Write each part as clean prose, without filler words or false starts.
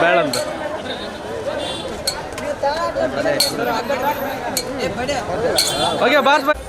ಬೇಡಂತ okay boss ಬಾಯ್.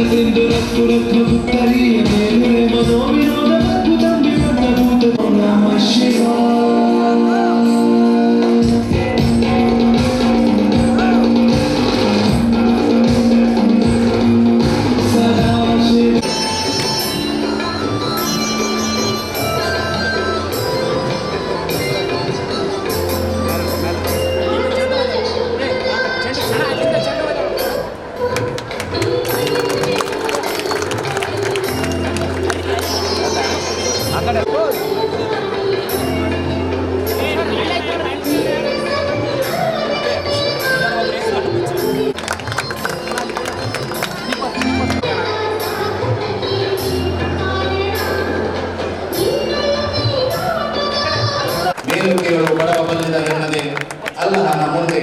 Sindo ಬೇಡಿಕೆಗಳು ಬಡವ ಬಲ್ಲಿದ ಎನ್ನದೆ ಅಲ್ಲಹನ ಮುಂದೆ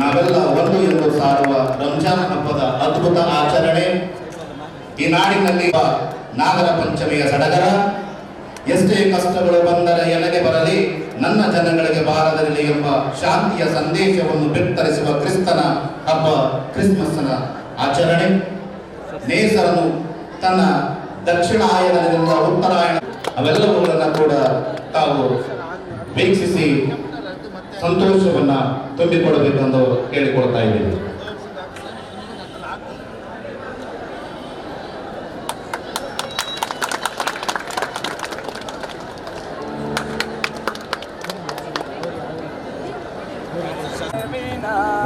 ನಾವೆಲ್ಲ ಒಂದು ಎಂದು ಸಾರುವ ರಂಜಾನ್ ಹಬ್ಬದ ಅದ್ಭುತ ಆಚರಣೆ ಈ ನಾಡಿನಲ್ಲಿ ನಾಗರ ಪಂಚಮಿಯ ಸಡಗರ. ಎಷ್ಟೇ ಕಷ್ಟಗಳು ಬಂದರೆ ಎನಗೆ ಬರಲಿ, ನನ್ನ ಜನಗಳಿಗೆ ಬಾರದಿರಲಿ ಎಂಬ ಶಾಂತಿಯ ಸಂದೇಶವನ್ನು ಬಿತ್ತರಿಸುವ ಕ್ರಿಸ್ತನ ಹಬ್ಬ ಕ್ರಿಸ್ಮಸ್ನ ಆಚರಣೆ. ನೇಸರನು ತನ್ನ ದಕ್ಷಿಣಾಯನದಿಂದ ಉತ್ತರಾಯಣ ಅವೆಲ್ಲವುಗಳನ್ನು ಕೂಡ ತಾವು ವೀಕ್ಷಿಸಿ ಸಂತೋಷವನ್ನ ತುಂಬಿಕೊಡಬೇಕು ಎಂದು ಕೇಳಿಕೊಳ್ತಾ ಇದ್ದೇನೆ.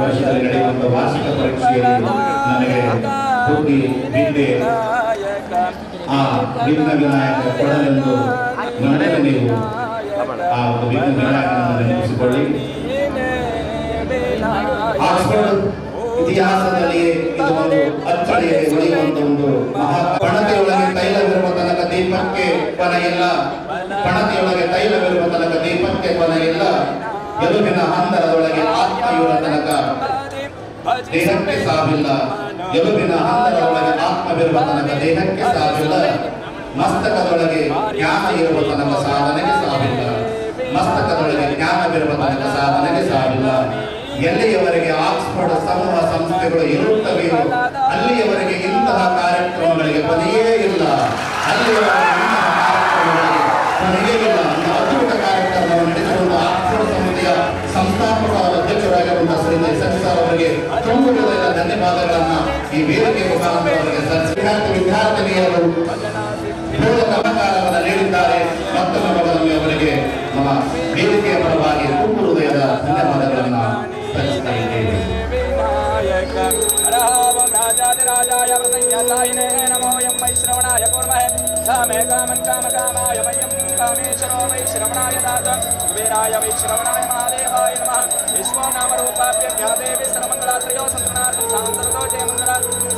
ವರ್ಷದಲ್ಲಿ ನಡೆಯುವಂತಹ ವಾರ್ಷಿಕ ಪರೀಕ್ಷೆಯಲ್ಲಿ ನನಗೆ ಹೋಗಿ ನಿಂದೆ ಆ ವಿಘ್ನ ವಿನಾಯಕ ಕೊಡಲೆಂದು ಮನದಲ್ಲಿ ನೀವು ಆ ಒಂದು ವಿಘ್ನ ವಿನಾಯಕನನ್ನು ನೆನಪಿಸಿಕೊಳ್ಳಿ. ಆಕ್ಸ್ಫರ್ಡ್ ಇತಿಹಾಸದಲ್ಲಿ ಇದು ಒಂದು ಅಚ್ಚಳಿಯಲ್ಲಿ ಉಳಿಯುವಂತ ಒಂದು ಪಣತೆಯೊಳಗೆ ತೈಲವಿರುವ ತನಕ ದೀಪಕ್ಕೆ ಕೊನೆಯಿಲ್ಲ, ಪಣತೆಯೊಳಗೆ ತೈಲವಿರುವ ತನಕ ದೀಪಕ್ಕೆ ಕೊನೆಯಿಲ್ಲ, ಎಲುಬಿನ ಹಂದರದೊಳಗೆ ಆತ್ಮ ಇರುವ ತನಕ ದೇಹಕ್ಕೆ ಸಾವಿಲ್ಲ, ಎಲುಬಿನ ಹಂದರದೊಳಗೆ ಆತ್ಮವಿರುವ ತನಕ ದೇಹಕ್ಕೆ ಸಾವಿಲ್ಲ, ಮಸ್ತಕದೊಳಗೆ ಜ್ಞಾನ ಇರುವ ತನಕ ಸಾಧನೆಗೆ ಸಾವಿಲ್ಲ, ಮಸ್ತಕದೊಳಗೆ ಜ್ಞಾನವಿರುವ ತನಕ ಸಾಧನೆಗೆ ಸಾವಿಲ್ಲ. ಎಲ್ಲಿಯವರೆಗೆ ಆಕ್ಸ್ಫರ್ಡ್ ಸಮೂಹ ಸಂಸ್ಥೆಗಳು ಇರುತ್ತವೆಯೋ ಅಲ್ಲಿಯವರೆಗೆ ಇಂತಹ ಕಾರ್ಯಕ್ರಮಗಳಿಗೆ ಕೊನೆಯೇ ಇಲ್ಲ, ಅಲ್ಲಿಯವರೆಗೆ ಇಂತಹ ಕಾರ್ಯಕ್ರಮಗಳಿಗೆ ಕೊನೆಯೇ ಇಲ್ಲ. ಅದ್ಭುತ ಕಾರ್ಯಕ್ರಮವನ್ನು ನಡೆಸುವ ಆಕ್ಸ್ಫರ್ಡ್ ಸಂಸ್ಥೆಯ ಸಂಸ್ಥಾಪಕ ಅಧ್ಯಕ್ಷರಾಗಿರುವಂತಹ ಶ್ರೀ ಸರ್ ಅವರಿಗೆ ತುಂಬ ಹೃದಯದ ಧನ್ಯವಾದಗಳನ್ನ ಈ ವೇದಿಕೆ ಮುಖಾಂತರ ಅವರಿಗೆ ವಿದ್ಯಾರ್ಥಿನಿಯರು ಸಹಕಾರವನ್ನು ನೀಡಿದ್ದಾರೆ. ಮತ್ತೊಮ್ಮೆ ಮಗನೊಮ್ಮೆ ಅವರಿಗೆ ನಮ್ಮ ವೇದಿಕೆಯ ಪರವಾಗಿ ತುಂಬ ಹೃದಯದ ಧನ್ಯವಾದಗಳನ್ನು ಸಲ್ಲಿಸ್ತಾ ಇದ್ದೇವೆ. ರಾಜಾಯ ಪ್ರಸಂಜ್ಞಾತಾಯಿನೇ ನಮೋ ಯಂ ವೈ ಶ್ರವಣಾಯ ಕೂರ್ಮಹೇ ಕಾಮೇ ಕಾಮನ್ ಕಾಮ ಕಾಮಾಯ ಮಯ್ಯಂ ಕಾಮೇಶ್ವರೋ ವೈ ಶ್ರವಣಾಯ ದಾತ ಕುಬೇರಾಯ ವೈ ಶ್ರವಣಾಯ ಮಹಾದೇವಾಯ ನಮಃ. ವಿಶ್ವೋ ನಾಮ ರೂಪಾಭ್ಯ ದೇವಿ ಸರ್ವಮಂಗಳಾತ್ರಯೋ ಸಂತನಾರ್ಥಂ ಸಾಂತರದೋ ಜಯ ಮಂಗಳ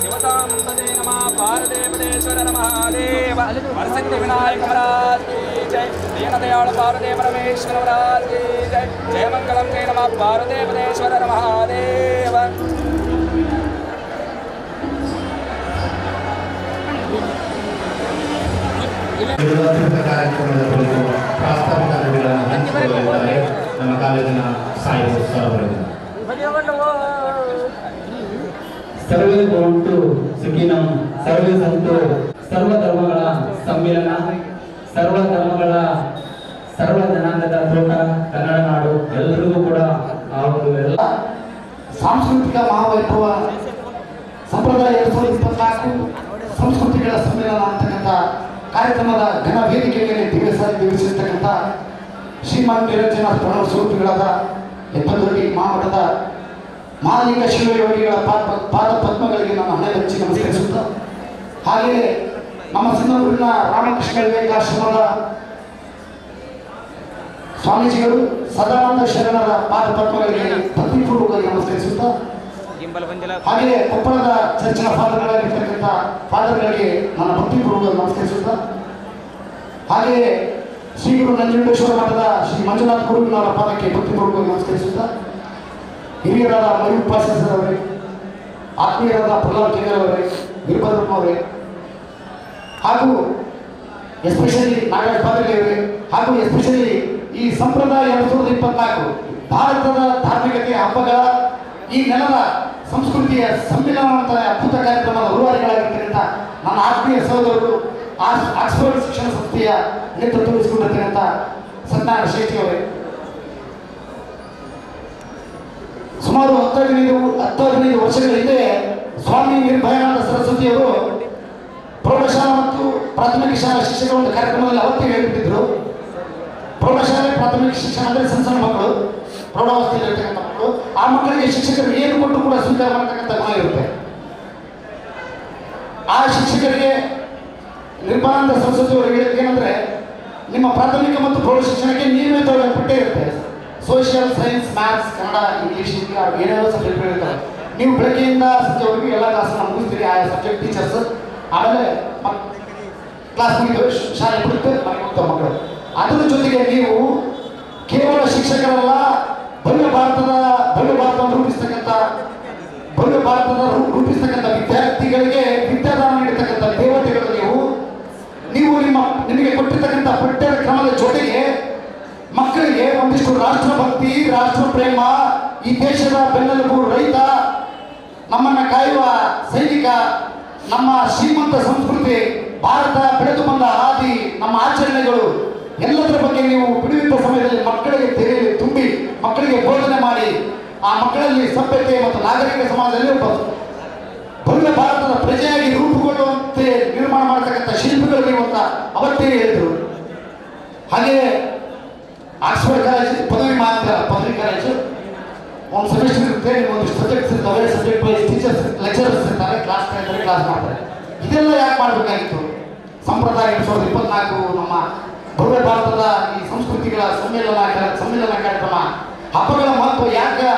ಶಿವತಾಂ ಪದೇ ನಮಃ. ಪಾರ್ವದೇವದೇಶ್ವರ ನಮಃ ದೇವ ವರಸಿದ್ಧಿ ವಿನಾಯಕ ಮಹಾರಾಜ್ ಕಿ ಜೈ. ದೀನದಯಾಳ ಪಾರ್ವದೇವ ಪರಮೇಶ್ವರ ಮಹಾರಾಜ್ ಕಿ ಜೈ. ಜಯ ಮಂಗಲಂ ಜಯ ನಮಃ ಪಾರ್ವದೇವದೇಶ್ವರ ನಮಃ ದೇವ. ಕಾರ್ಯಕ್ರಮದ ಕುರಿತು ಪ್ರಾಸ್ತಾವಿಕ ನುಡಿಗಳನ್ನು ಹಂಚಿಕೊಳ್ಳಲಿದ್ದಾರೆ ನಮ್ಮ ಕಾಲೇಜಿನ ಸಾಹಿತ್ಯ ಸರ್ ಅವರಿಗೆ. ಸರ್ವೇ ಭವಂತು ಸುಖಿನಂ ಸರ್ವೇ ಸಂತು. ಸರ್ವ ಧರ್ಮಗಳ ಸಮ್ಮಿಲನ, ಸರ್ವ ಧರ್ಮಗಳ ಸರ್ವ ಜನಾಂಗದ ತೋಟ ಕನ್ನಡ ನಾಡು. ಎಲ್ಲರಿಗೂ ಕೂಡ ಆ ಒಂದು ಎಲ್ಲ ಸಾಂಸ್ಕೃತಿಕ ಮಹಾವೈಭವ ಸಂಪ್ರದಾಯ 2024 ಸಂಸ್ಕೃತಿಗಳ ಸಮ್ಮೇಳನ ಅಂತಕ್ಕಂಥ ಕಾರ್ಯಕ್ರಮದ ಘನ ವೇದಿಕೆಯಲ್ಲಿ ದಿವಸಿರ್ತಕ್ಕಂಥ ಶ್ರೀಮಾನ್ ನಿರಂಜನ ಪ್ರಣವ ಸ್ವರೂಪಿಗಳಾದ ಹೆಬ್ಬದೊಡ್ಡಿ ಮಹಾಮಠದ ಮಹಾಲಿಂಗ ಶಿವಯೋಗಿಗಳ ಪಾದ ಪದ್ಮಗಳಿಗೆ ನಮ್ಮ ಹಣೆ ಹಚ್ಚಿ ನಮಸ್ಕರಿಸುತ್ತ, ಹಾಗೆಯೇ ನಮ್ಮ ಸಿಂಧೂರಿನ ರಾಮಕೃಷ್ಣ ವಿವೇಕಾಶ್ರಮದ ಸ್ವಾಮೀಜಿಗಳು ಸದಾನಂದ ಶರಣರ ಪಾದ ಪದ್ಮಗಳಿಗೆ ಭಕ್ತಿಪೂರ್ವಕವಾಗಿ ನಮಸ್ಕರಿಸುತ್ತ, ಹಾಗೆಯೇ ಕೊಪ್ಪಳದ ಚರ್ಚಿನ ಫಾದರ್ಗಳಾಗಿರ್ತಕ್ಕಂಥ ಫಾದರ್ಗಳಿಗೆ ನನ್ನ ಭಕ್ತಿಪೂರ್ವಕ ನಮಸ್ಕರಿಸುತ್ತ, ಹಾಗೆಯೇ ಶ್ರೀ ಗುರು ನಂಜುಂಡೇಶ್ವರ ಮಠದ ಶ್ರೀ ಮಂಜುನಾಥ ಗುರುವಿನವರ ಪಾದಕ್ಕೆ ಭಕ್ತಿಪೂರ್ವಕವಾಗಿ ನಮಸ್ಕರಿಸುತ್ತ, ಹಿರಿಯರಾದ ಮಯೂಪಾಸರ್ ಅವರೇ, ಆತ್ಮೀಯರಾದ ಪ್ರಹ್ಲಾದ್ ಕೇಂದ್ರ ಅವರೇ, ವೀರಭದ್ರಪ್ಪನವರೇ, ಹಾಗೂ ಎಸ್ಪೆಷಲಿ ನಾಗರಾಜ್ ಪಾದ್ರಿ ಅವರೇ, ಹಾಗೂ ಎಸ್ಪೆಷಲಿ ಈ ಸಂಪ್ರದಾಯ 2024 ಭಾರತದ ಧಾರ್ಮಿಕತೆಯ ಹಬ್ಬಗಳ ಈ ನೆಲದ ಸಂಸ್ಕೃತಿಯ ಸಮ್ಮಿಲನ ಅದ್ಭುತ ಕಾರ್ಯಕ್ರಮದ ರೂವಾರಿಗಳಾಗಿರ್ತಕ್ಕಂಥ ನನ್ನ ಆತ್ಮೀಯ ಸಹೋದರರು ಆಕ್ಸ್ಫರ್ಡ್ ಶಿಕ್ಷಣ ಸಂಸ್ಥೆಯ ನೇತೃತ್ವ ವಹಿಸಿಕೊಂಡಿರ್ತಕ್ಕಂಥ ಸತ್ಯನಾರಾಯಣ ಶ್ರೇಷ್ಠಿ ಅವರೇ, ಸುಮಾರು 10-15 ವರ್ಷಗಳ ಹಿಂದೆ ಸ್ವಾಮಿ ನಿರ್ಭಯಾನಂದ ಸರಸ್ವತಿಯವರು ಪ್ರೌಢಶಾಲಾ ಮತ್ತು ಪ್ರಾಥಮಿಕ ಶಾಲಾ ಶಿಕ್ಷಕರ ಒಂದು ಕಾರ್ಯಕ್ರಮದಲ್ಲಿ ಅವತ್ತೇ ಹೇಳ್ಬಿಟ್ಟಿದ್ರು. ಪ್ರೌಢಶಾಲೆ ಪ್ರಾಥಮಿಕ ಶಿಕ್ಷಣ ಅಂದರೆ ಸಣ್ಣ ಮಕ್ಕಳು, ಪ್ರೌಢಾವಸ್ಥೆಯಲ್ಲಿ ಇರ್ತಕ್ಕಂಥ ಮಕ್ಕಳು, ಆ ಮಕ್ಕಳಿಗೆ ಶಿಕ್ಷಕರು ಏನು ಕೊಟ್ಟು ಕೂಡ ಸ್ವೀಕಾರ ಮಾಡತಕ್ಕಂಥ ಗುಣ ಇರುತ್ತೆ. ಆ ಶಿಕ್ಷಕರಿಗೆ ನಿರ್ಭಯಾನಂದ ಸರಸ್ವತಿ ಅವರು ಹೇಳಿದ ಏನಂದ್ರೆ, ನಿಮ್ಮ ಪ್ರಾಥಮಿಕ ಮತ್ತು ಪ್ರೌಢ ಶಿಕ್ಷಣಕ್ಕೆ ನಿಯಮಿತವಾಗಿ ಪಠ್ಯ ಇರುತ್ತೆ. Social science, maths, Kannada, English, ಏನೇನೋ ಸಬ್ಜೆಕ್ಟ್ ಇರ್ತವೆ. ನೀವು ಬೆಳಗ್ಗೆಯಿಂದ ಸಂಜೆವರೆಗೂ ಎಲ್ಲ ಕ್ಲಾಸನ್ನು ಮುಗಿಸ್ತೀರಿ, ಆಯಾ ಸಬ್ಜೆಕ್ಟ್ ಟೀಚರ್ಸ್. ಆಮೇಲೆ ಕ್ಲಾಸ್ ಮುಗಿದು ಶಾಲೆ ಬಿಡುತ್ತೆ, ಮನೆಗೆ ಹೋಗ್ತಾವೆ ಮಕ್ಕಳು. ಅದರ ಜೊತೆಗೆ ನೀವು ಕೇವಲ ಶಿಕ್ಷಕರಲ್ಲ, ಭವ್ಯ ಭಾರತವನ್ನು ರೂಪಿಸ್ತಕ್ಕಂಥ ವಿದ್ಯಾರ್ಥಿಗಳಿಗೆ ವಿದ್ಯಾದಾನ ನೀಡತಕ್ಕಂಥ ದೇವತೆಗಳು ನೀವು ನಿಮಗೆ ಕೊಟ್ಟಿರ್ತಕ್ಕಂಥ ಪಠ್ಯದ ಕ್ರಮದ ಜೊತೆಗೆ ಮಕ್ಕಳಿಗೆ ಒಂದಿಷ್ಟು ರಾಷ್ಟ್ರಭಕ್ತಿ, ರಾಷ್ಟ್ರ ಪ್ರೇಮ, ಈ ದೇಶದ ಬೆನ್ನೆಲುಬು ರೈತ, ನಮ್ಮನ್ನ ಕಾಯುವ ಸೈನಿಕ, ನಮ್ಮ ಶ್ರೀಮಂತ ಸಂಸ್ಕೃತಿ, ಭಾರತ ಬೆಳೆದು ಬಂದ ಹಾದಿ, ನಮ್ಮ ಆಚರಣೆಗಳು ಎಲ್ಲದರ ಬಗ್ಗೆ ನೀವು ಬಿಡುವಿದ್ದ ಸಮಯದಲ್ಲಿ ಮಕ್ಕಳಿಗೆ ತೆರೆಯಲ್ಲಿ ತುಂಬಿ ಮಕ್ಕಳಿಗೆ ಬೋಧನೆ ಮಾಡಿ ಆ ಮಕ್ಕಳಲ್ಲಿ ಸಭ್ಯತೆ ಮತ್ತು ನಾಗರಿಕ ಸಮಾಜದಲ್ಲಿ ಒಬ್ಬ ಭವ್ಯ ಭಾರತದ ಪ್ರಜೆಯಾಗಿ ರೂಪುಗೊಳ್ಳುವಂತೆ ನಿರ್ಮಾಣ ಮಾಡತಕ್ಕಂಥ ಶಿಲ್ಪಿಗಳು ನೀವು ಅಂತ ಅವತ್ತೇ ಹೇಳಿದರು. ಹಾಗೆ ಆಕ್ಸ್ಫರ್ಡ್ ಕಾಲೇಜ್ ಪದವಿ ಕಾಲೇಜು ಒಂದು ಸೆಮಿಸ್ಟರ್ ಇರುತ್ತೆ, ಒಂದಿಷ್ಟು ಸಬ್ಜೆಕ್ಟ್ಸ್ ಇರ್ತವೆ, ಸಬ್ಜೆಕ್ಟ್ ವೈಸ್ ಟೀಚರ್ಸ್ ಲೆಕ್ಚರರ್ಸ್ ಇರ್ತಾರೆ, ಕ್ಲಾಸ್ ಮಾಡ್ತಾರೆ. ಇದೆಲ್ಲ ಯಾಕೆ ಮಾಡಬೇಕಾಗಿತ್ತು? ಸಂಪ್ರದಾಯ 2024 ನಮ್ಮ ಭವ್ಯ ಭಾರತದ ಈ ಸಂಸ್ಕೃತಿಗಳ ಸಮ್ಮೇಳನ ಕಾರ್ಯಕ್ರಮ, ಹಬ್ಬಗಳ ಮಹತ್ವ ಯಾಕೆ